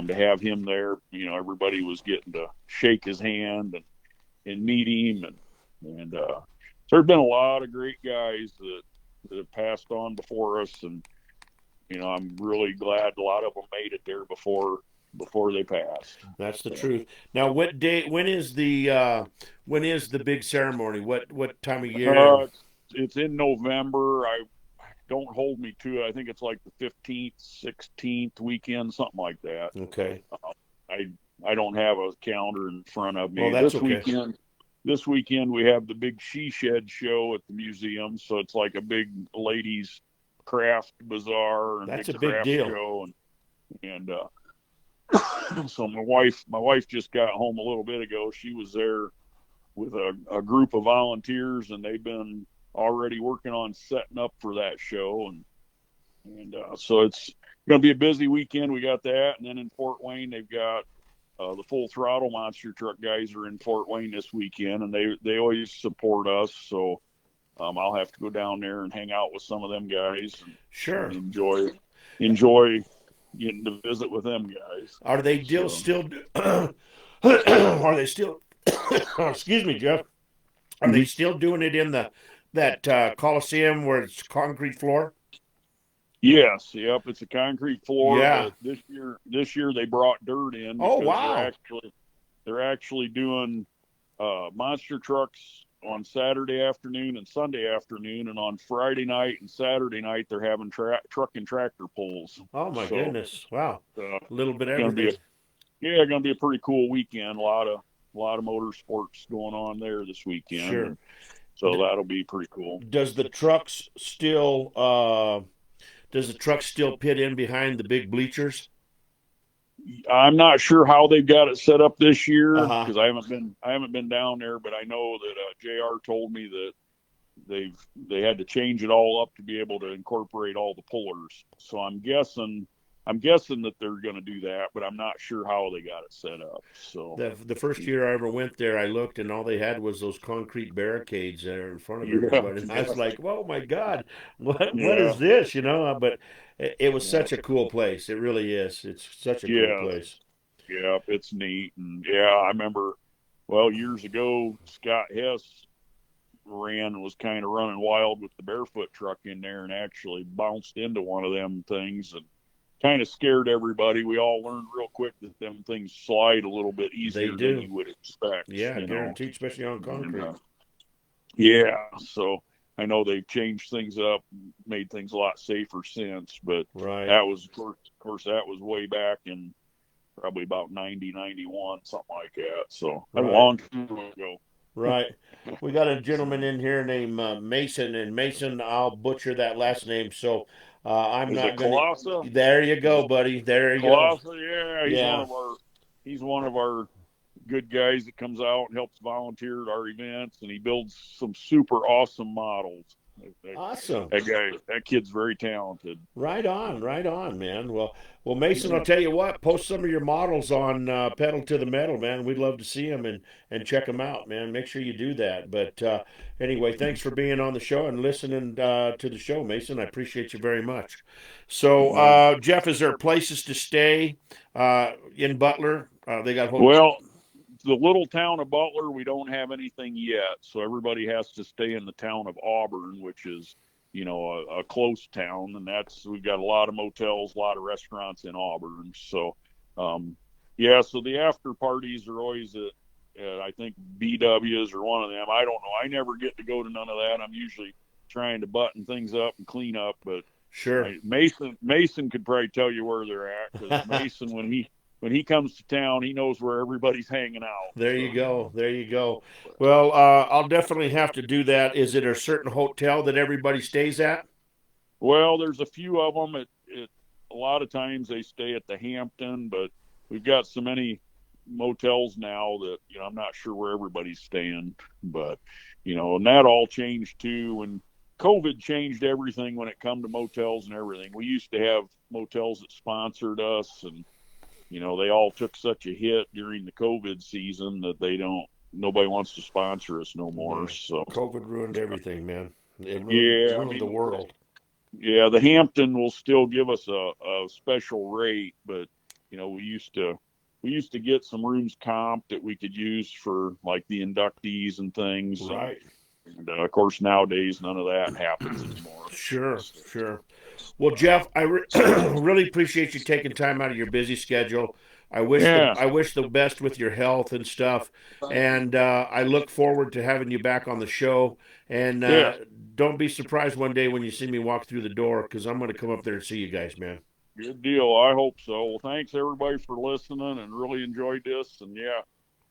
to have him there. Everybody was getting to shake his hand and meet him, and so there's been a lot of great guys that have passed on before us, and I'm really glad a lot of them made it there before before they passed. That's the truth. Now, what day? When is the big ceremony? What time of year? It's in November. I don't hold me to it. I think it's like the 15th, 16th weekend, something like that. Okay. I I don't have a calendar in front of me. Well, that's okay. This weekend we have the big She Shed show at the museum, so it's like a big ladies craft bazaar and That's big a big craft deal. show, and so my wife just got home a little bit ago. She was there with a group of volunteers, and they've been already working on setting up for that show, and so it's going to be a busy weekend. We got that, and then in Fort Wayne they've got the Full Throttle Monster Truck guys are in Fort Wayne this weekend, and they always support us. So I'll have to go down there and hang out with some of them guys. And, Sure. and enjoy getting to visit with them guys. Are they still? Are they still? Excuse me, Jeff. Are they still doing it in that Coliseum where it's concrete floor? Yes, yep, it's a concrete floor. Yeah. But this year they brought dirt in. Oh, because wow. They're actually doing monster trucks on Saturday afternoon and Sunday afternoon, and on Friday night and Saturday night they're having truck and tractor pulls. Oh my goodness! Wow, A little bit of gonna be everything. going to be a pretty cool weekend. A lot of motorsports going on there this weekend. Sure. So that'll be pretty cool. Does the trucks still? Does the truck still pit in behind the big bleachers? I'm not sure how they've got it set up this year Uh-huh. because I haven't been down there, but I know that JR told me that they had to change it all up to be able to incorporate all the pullers. So I'm guessing that they're going to do that, but I'm not sure how they got it set up. So The first year I ever went there, I looked and all they had was those concrete barricades there in front of Yeah. everybody, and I was like, "Oh my God, what Yeah. is this?" You know. But it was such a cool place. It really is. It's such a cool place. Yeah, it's neat. And yeah, I remember, well, years ago, Scott Hess was kind of running wild with the barefoot truck in there and actually bounced into one of them things and kind of scared everybody. We all learned real quick that them things slide a little bit easier than you would expect. Yeah, you know. guaranteed, especially on concrete. Yeah, so I know they've changed things up, made things a lot safer since, but Right. that was, of course, that was way back in probably about 90, 91, something like that. So a Right. long time ago. Right. We got a gentleman in here named Mason, and Mason, I'll butcher that last name, so I'm Is not it going Colossa? to. There you go, buddy. There you go. Colossa, yeah, Yeah. he's one of our good guys that comes out and helps volunteer at our events, and he builds some super awesome models. Awesome. That kid's very talented. Right on, man. Well, Mason, I'll tell you what. Post some of your models on Pedal to the Metal, man. We'd love to see them and check them out, man. Make sure you do that. But anyway, thanks for being on the show and listening to the show, Mason. I appreciate you very much. So, Jeff, is there places to stay in Butler? They got hotels. Well, the little town of Butler, we don't have anything yet, so everybody has to stay in the town of Auburn, which is, a close town, and we've got a lot of motels, a lot of restaurants in Auburn. So, so the after parties are always at I think BW's or one of them. I don't know. I never get to go to none of that. I'm usually trying to button things up and clean up, but sure, Mason could probably tell you where they're at, because Mason, when he comes to town, he knows where everybody's hanging out. There you go. Well, I'll definitely have to do that. Is it a certain hotel that everybody stays at? Well, there's a few of them. A lot of times they stay at the Hampton, but we've got so many motels now that, I'm not sure where everybody's staying. But, and that all changed too when COVID changed everything when it come to motels and everything. We used to have motels that sponsored us, and they all took such a hit during the COVID season that nobody wants to sponsor us no more. So COVID ruined everything, man. It ruined the world. Yeah, the Hampton will still give us a special rate, but we used to get some rooms comped that we could use for like the inductees and things. Right. And of course nowadays none of that happens anymore. Sure. Well, Jeff, I really appreciate you taking time out of your busy schedule Yeah. I wish the best with your health and stuff. And I look forward to having you back on the show. And Yeah. don't be surprised one day when you see me walk through the door, because I'm going to come up there and see you guys, man. Good deal. I hope so. Well, thanks everybody for listening and really enjoyed this. And yeah,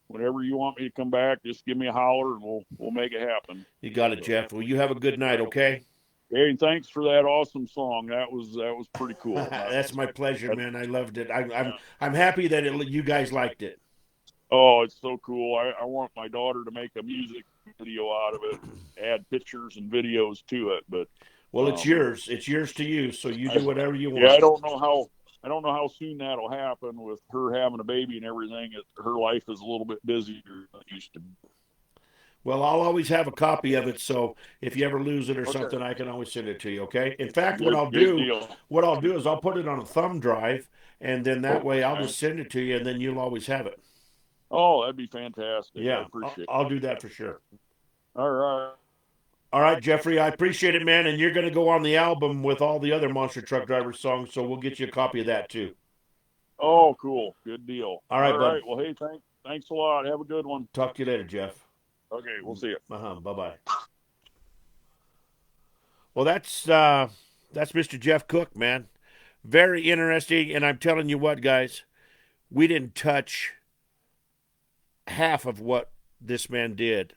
whenever you want me to come back, just give me a holler and we'll make it happen. You got it, Jeff. Well, you have a good night, okay? Hey, and thanks for that awesome song. That was pretty cool. That's my pleasure, man. I loved it. Yeah. I'm happy that you guys liked it. Oh, it's so cool. I want my daughter to make a music video out of it, add pictures and videos to it. But Well, it's yours. It's yours to use. So you do whatever you want. yeah, I don't know how soon that'll happen with her having a baby and everything. Her life is a little bit busier than it used to be. Well, I'll always have a copy of it, so if you ever lose it or something, I can always send it to you. Okay. In fact, Good deal. what I'll do is I'll put it on a thumb drive, and then that way I'll just send it to you, and then you'll always have it. Oh, that'd be fantastic. I Yeah, appreciate it. I'll do that for sure. All right. All right, Jeffrey, I appreciate it, man. And you're going to go on the album with all the other Monster Truck Driver songs, so we'll get you a copy of that too. Oh, cool. Good deal. All right, bud. Well, hey, thanks a lot. Have a good one. Talk to you later, Jeff. Okay, we'll see you. Bye-bye. Well, that's Mr. Jeff Cook, man. Very interesting, and I'm telling you what, guys, we didn't touch half of what this man did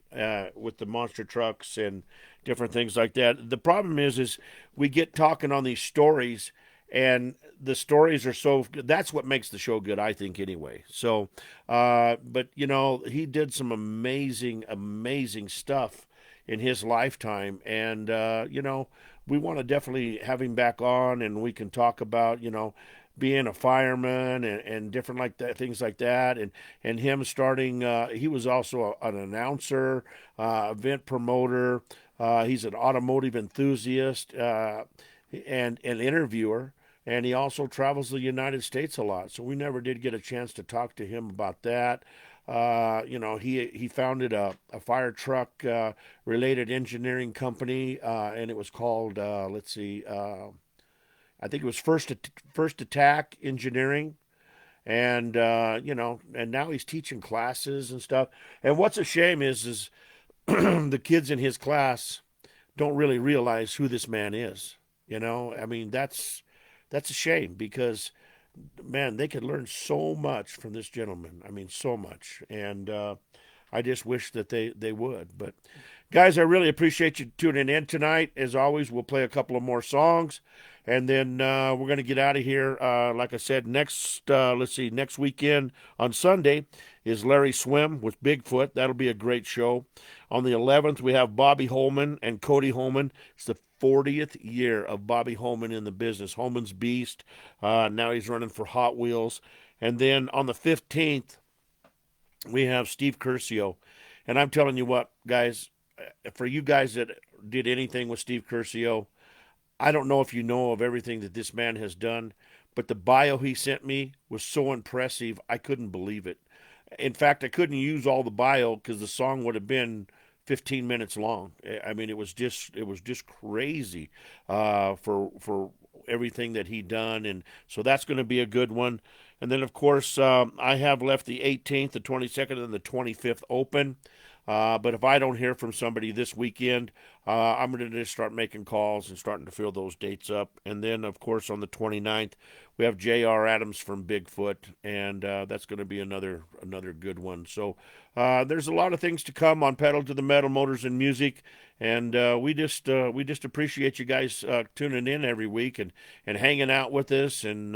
with the monster trucks and different things like that. The problem is we get talking on these stories, and the stories are so good. That's what makes the show good, I think, anyway. So, but you know, he did some amazing, amazing stuff in his lifetime, and you know, we want to definitely have him back on, and we can talk about, you know, being a fireman and different like that, things like that, and him starting. He was also an announcer, event promoter. He's an automotive enthusiast and an interviewer, and he also travels the United States a lot. So we never did get a chance to talk to him about that. You know, he founded a fire truck related engineering company, and it was called I think it was First Attack Engineering, and you know, and now he's teaching classes and stuff. And what's a shame is the kids in his class don't really realize who this man is. You know, I mean, that's a shame, because man, they could learn so much from this gentleman. I mean, so much, and I just wish that they would. But guys, I really appreciate you tuning in tonight. As always, we'll play a couple of more songs, and then we're going to get out of here. Like I said, next weekend on Sunday is Larry Swim with Bigfoot. That'll be a great show. On the 11th, we have Bobby Holman and Cody Holman. It's the 40th year of Bobby Holman in the business. Holman's Beast. Now he's running for Hot Wheels. And then on the 15th, we have Steve Curcio. And I'm telling you what, guys, for you guys that did anything with Steve Curcio, I don't know if you know of everything that this man has done, but the bio he sent me was so impressive, I couldn't believe it. In fact, I couldn't use all the bio because the song would have been 15 minutes long. I mean, it was just crazy for everything that he done, and so that's going to be a good one. And then, of course, I have left the 18th, the 22nd, and the 25th open. But if I don't hear from somebody this weekend, I'm going to just start making calls and starting to fill those dates up. And then, of course, on the 29th, we have J.R. Adams from Bigfoot, and that's going to be another good one. So there's a lot of things to come on Pedal to the Metal, Motors and Music, and we just appreciate you guys tuning in every week and hanging out with us and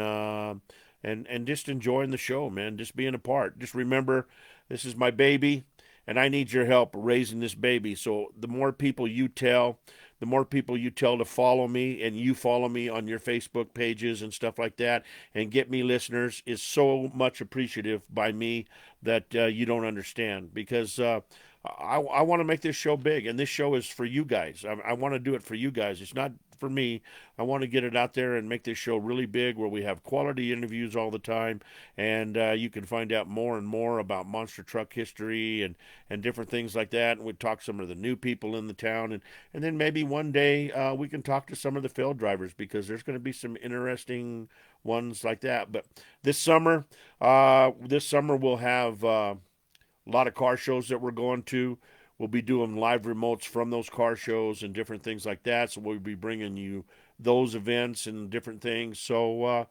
just enjoying the show, man. Just being a part. Just remember, this is my baby, and I need your help raising this baby. So the more people you tell to follow me, and you follow me on your Facebook pages and stuff like that, and get me listeners, is so much appreciative by me that you don't understand. Because I want to make this show big, and this show is for you guys. I want to do it for you guys. It's not for me. I want to get it out there and make this show really big, where we have quality interviews all the time, and you can find out more and more about monster truck history and different things like that. And we talk some of the new people in the town, and then maybe one day we can talk to some of the failed drivers, because there's going to be some interesting ones like that. But this summer we'll have a lot of car shows that we're going to. We'll be doing live remotes from those car shows and different things like that. So we'll be bringing you those events and different things. So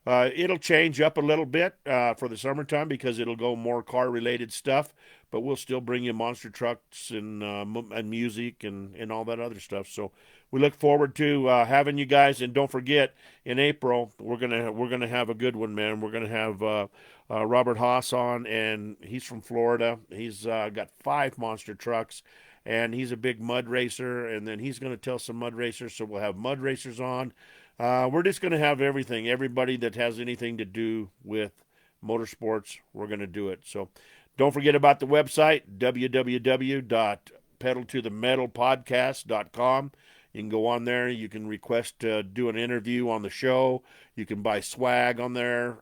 it'll change up a little bit for the summertime, because it'll go more car-related stuff. But we'll still bring you monster trucks and music and all that other stuff. So we look forward to having you guys. And don't forget, in April we're gonna have a good one, man. We're gonna have Robert Haas on, and he's from Florida. He's got 5 monster trucks, and he's a big mud racer. And then he's going to tell some mud racers. So we'll have mud racers on. We're just going to have everything. Everybody that has anything to do with motorsports, we're going to do it. So don't forget about the website, www.pedaltothemetalpodcast.com. You can go on there. You can request to do an interview on the show. You can buy swag on there.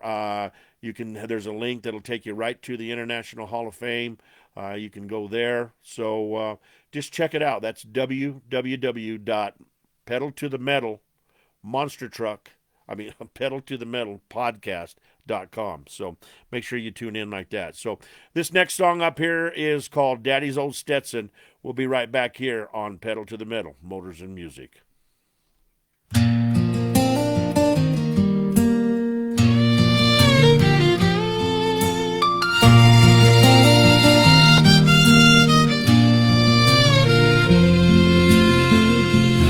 There's a link that'll take you right to the International Hall of Fame. You can go there. So just check it out. That's pedaltothemetalpodcast.com. So make sure you tune in like that. So this next song up here is called Daddy's Old Stetson. We'll be right back here on Pedal to the Metal, Motors and Music.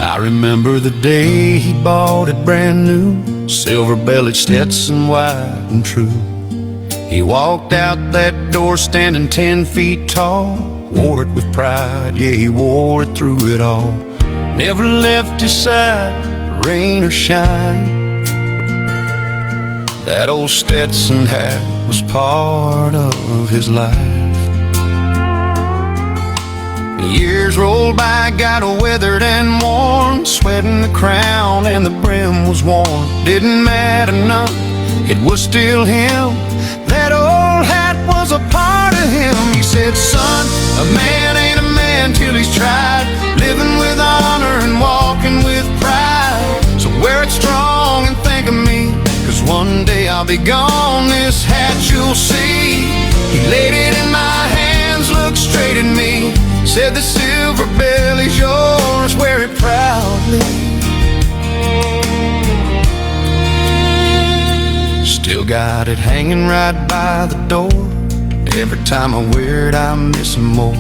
I remember the day he bought it brand new, silver-bellied Stetson, wide and true. He walked out that door standing 10 feet tall, wore it with pride, yeah, he wore it through it all. Never left his side, rain or shine. That old Stetson hat was part of his life. Years rolled by, got weathered and worn, sweating the crown and the brim was worn. Didn't matter none, it was still him. That old hat was a part of him. He said, son, a man ain't a man till he's tried, living with honor and walking with pride. So wear it strong and think of me, 'cause one day I'll be gone, this hat you'll see. He laid it in my hands, looked straight at me, said the silver belly's yours, wear it proudly. Still got it hanging right by the door. Every time I wear it I miss him more.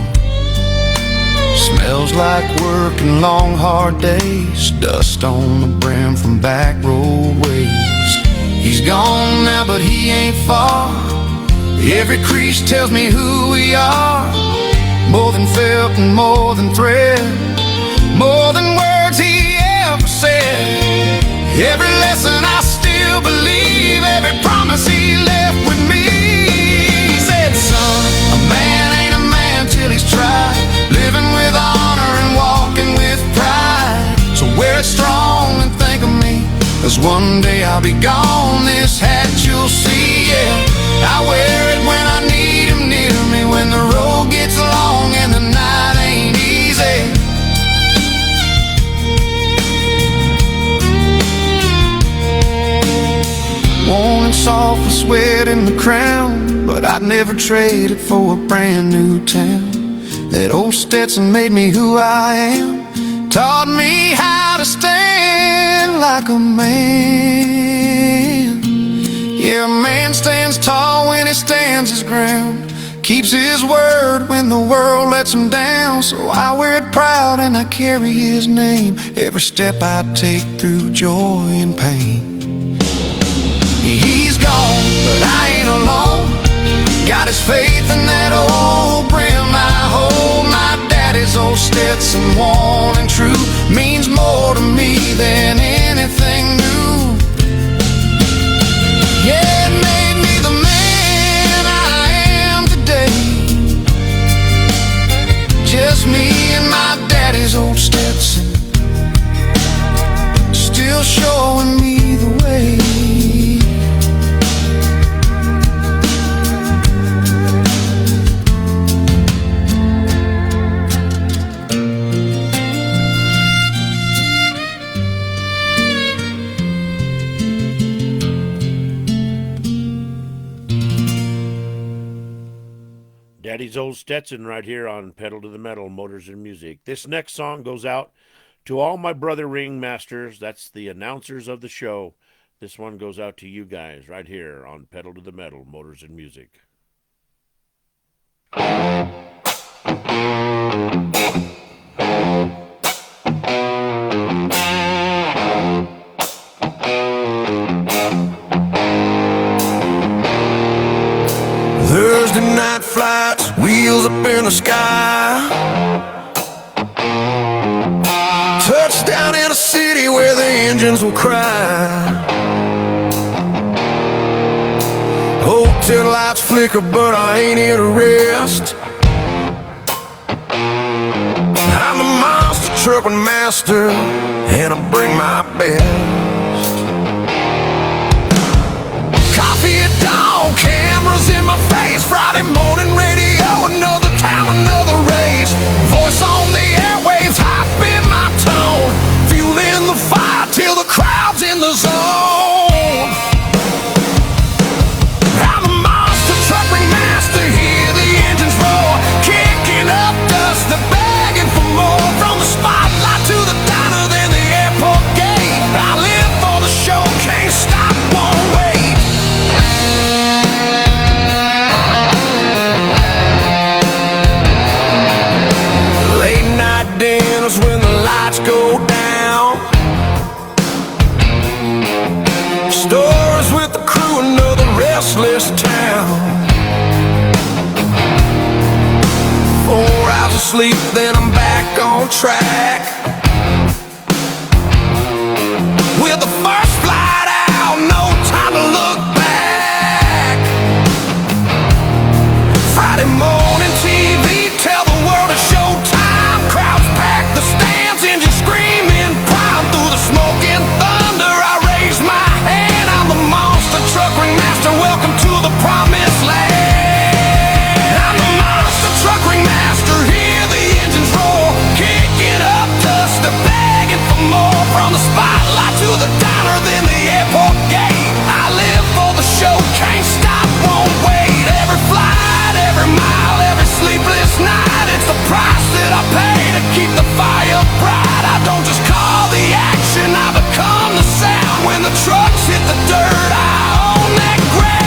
Smells like work and long hard days, dust on the brim from back roadways. He's gone now but he ain't far, every crease tells me who we are. More than felt and more than thread, more than words he ever said. Every lesson I still believe, every promise he left with me. He said, son, a man ain't a man till he's tried, living with honor and walking with pride. So wear it strong and think of me, 'cause one day I'll be gone, this hat you'll see, yeah. I wear it when I need him near me, when the road gets long and the night ain't easy. Warm and soft with sweat in the crown, but I'd never trade it for a brand new town. That old Stetson made me who I am, taught me how to stand like a man. Yeah, a man stands tall when he stands his ground, keeps his word when the world lets him down. So I wear it proud and I carry his name every step I take through joy and pain. He's gone, but I ain't alone, got his faith in that old brim I hold. My daddy's old Stetson, worn and true, means more to me than anything new. Yeah, it made me the man I am today. Daddy's old Stetson right here on Pedal to the Metal, Motors and Music. This next song goes out to all my brother ringmasters. That's the announcers of the show. This one goes out to you guys right here on Pedal to the Metal, Motors and Music. Thursday night flights, wheels up in the sky. Touchdown in a city where the engines will cry. Hotel lights flicker, but I ain't here to rest. I'm the monster trucking master, and I bring my best. Coffee at dawn, cameras in my face. Friday morning radio, another town, another race. Voice on the airwaves, hype in my tone. Fueling the fire till the crowd's in the zone. I'm the monster truck ringmaster, hear the engines roar. Kicking up dust, they're begging for more. From the spotlight to the diner, then the airport gate. I live for the show, can't stop, won't wait. Late night dinners when the lights go down. Stories with the crew, another restless town. 4 hours of sleep, then I'm back on track. With the first flight out, no time to look back. Friday morning TV, tell the world it's showtime. Crowds pack the stands, engines screaming, prime. Through the smoke and thunder, I raise my hand. I'm the monster truck ringmaster, welcome to the promised land. I'm the monster truck ringmaster, hear the engines roar. Kicking up dust, they're begging for more. From the spotlight to the diner, then the airport gate. I live for the show, can't stop, won't wait. Every flight, every mile, every sleepless night, it's the price that I pay to keep the fire bright. I don't just call the action, I become the sound. When the trucks hit the dirt, I own that ground.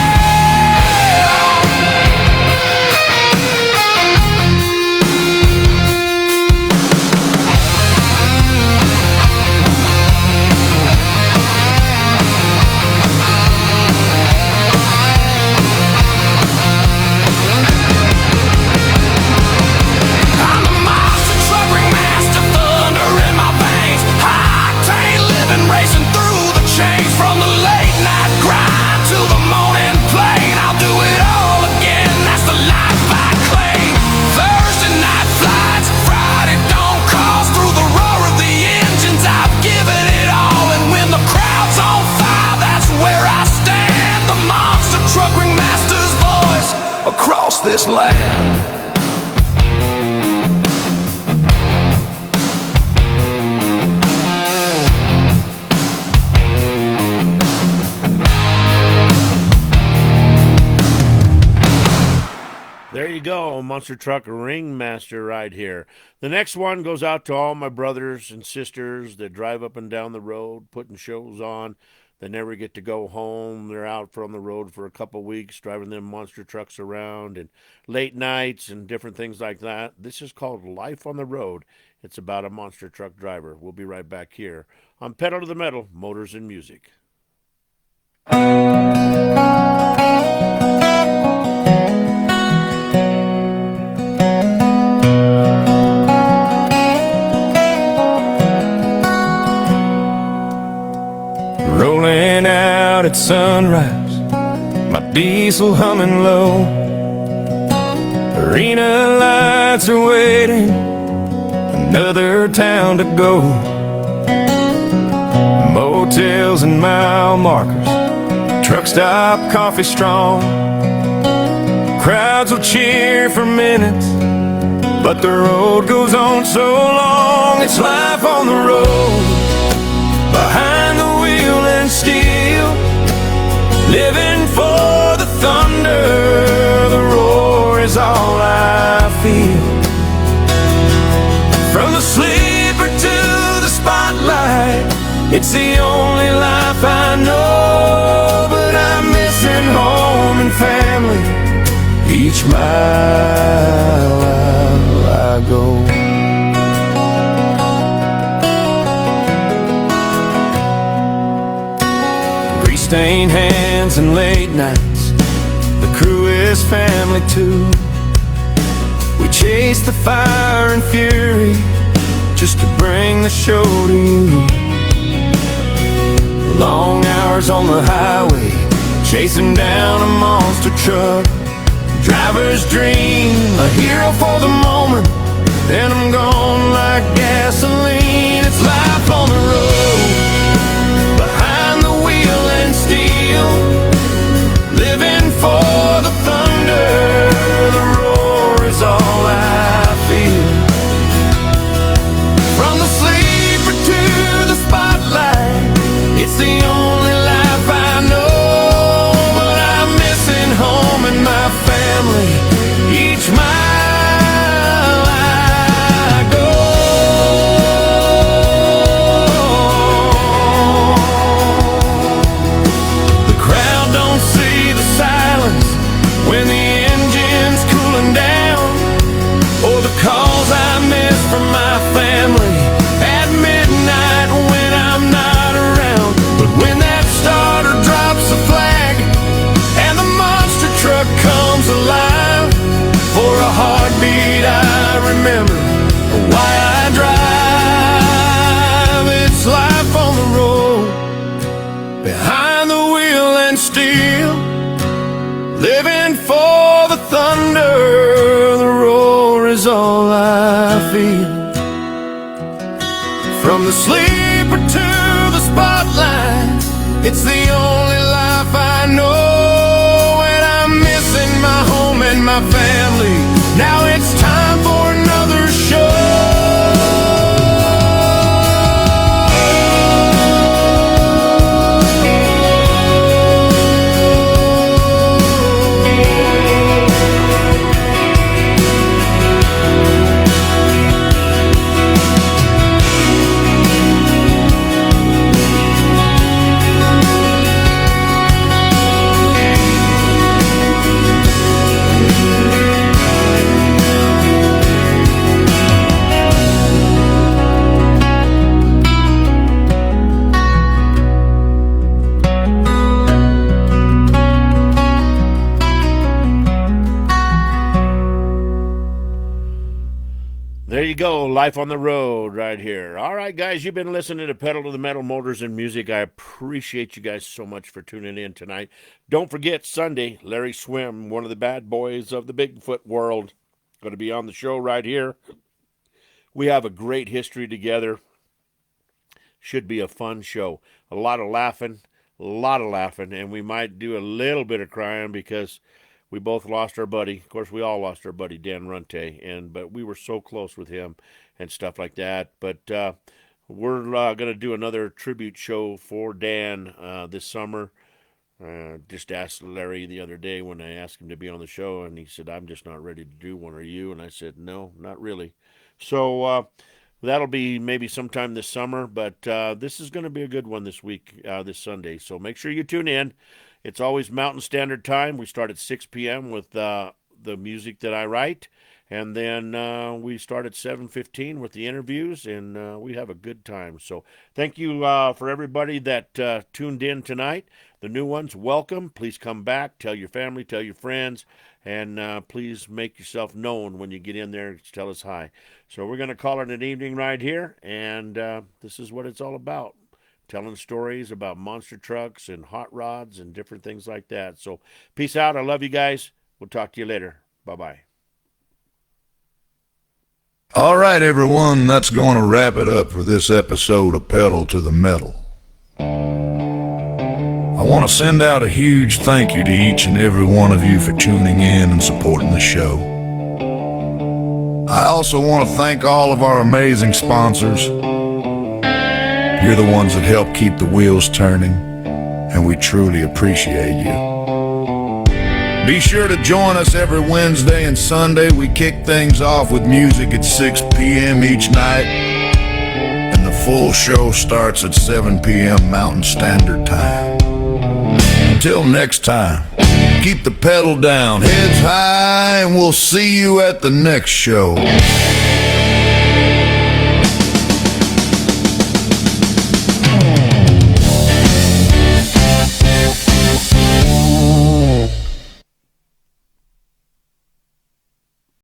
I'm the monster truck ringmaster, thunder in my veins. High octane living, racing through the chains. From the late night grind to the morning plane, I'll do it all again, that's the life I claim. Thursday night flights, Friday dawn calls. Through the roar of the engines, I've given it all. And when the crowd's on fire, that's where I stand. The monster truck ringmaster's voice across this land. There you go, Monster Truck Ringmaster right here. The next one goes out to all my brothers and sisters that drive up and down the road, putting shows on. They never get to go home. They're out from the road for a couple weeks, driving them monster trucks around and late nights and different things like that. This is called Life on the Road. It's about a monster truck driver. We'll be right back here on Pedal to the Metal, Motors and Music. Rolling out at sunrise, my diesel humming low. Arena lights are waiting, another town to go. Motels and mile markers, truck stop coffee strong. Crowds will cheer for minutes, but the road goes on so long. It's life on the road, behind the wheel and steel, living for the thunder, the roar is all I feel. From the sleeper to the spotlight, it's the only life I know. But I'm missing home and family each mile I go. Grease-stained hands and late nights, the crew is family too. We chase the fire and fury just to bring the show to you. Long hours on the highway, chasing down a monster truck. Driver's dream, a hero for the moment, then I'm gone like gasoline. It's life on the road, behind the wheel and steel, living for the thunder. The roar is all I feel. From the sleeper to the spotlight, it's the only life I know. But I'm missing home and my family each mile I go. The crowd don't see the silence when the engine's cooling down, or the calls I miss from my family at midnight when I'm not around. But when that starter drops the flag and the monster truck comes alive, for a heartbeat I remember why I drive. It's life on the road, behind the wheel and steel, living for the thunder. The roar is all I feel. From the sleeper to the spotlight, it's the only life I know. And I'm missing my home and my family. Now it's time for another show. There you go, Life on the Road right here. All right, guys, you've been listening to Pedal to the Metal, Motors and Music. I appreciate you guys so much for tuning in tonight. Don't forget, Sunday, Larry Swim, one of the bad boys of the Bigfoot world, going to be on the show right here. We have a great history together. Should be a fun show. A lot of laughing, and we might do a little bit of crying because we both lost our buddy. Of course, we all lost our buddy, Dan Runte, but we were so close with him and stuff like that. But we're going to do another tribute show for Dan this summer. Just asked Larry the other day when I asked him to be on the show, and he said, I'm just not ready to do one. Are you? And I said, no, not really. So that'll be maybe sometime this summer, but this is going to be a good one this week, this Sunday. So make sure you tune in. It's always Mountain Standard Time. We start at 6 p.m. with the music that I write, and then we start at 7:15 with the interviews, and we have a good time. So thank you for everybody that tuned in tonight. The new ones, welcome. Please come back. Tell your family, tell your friends, and please make yourself known when you get in there. Tell us hi. So we're going to call it an evening right here, and this is what it's all about. Telling stories about monster trucks and hot rods and different things like that. So peace out. I love you guys. We'll talk to you later. Bye-bye. All right, everyone, that's going to wrap it up for this episode of Pedal to the Metal. I want to send out a huge thank you to each and every one of you for tuning in and supporting the show. I also want to thank all of our amazing sponsors. You're the ones that help keep the wheels turning, and we truly appreciate you. Be sure to join us every Wednesday and Sunday. We kick things off with music at 6 p.m. each night, and the full show starts at 7 p.m. Mountain Standard Time. Until next time, keep the pedal down, heads high, and we'll see you at the next show.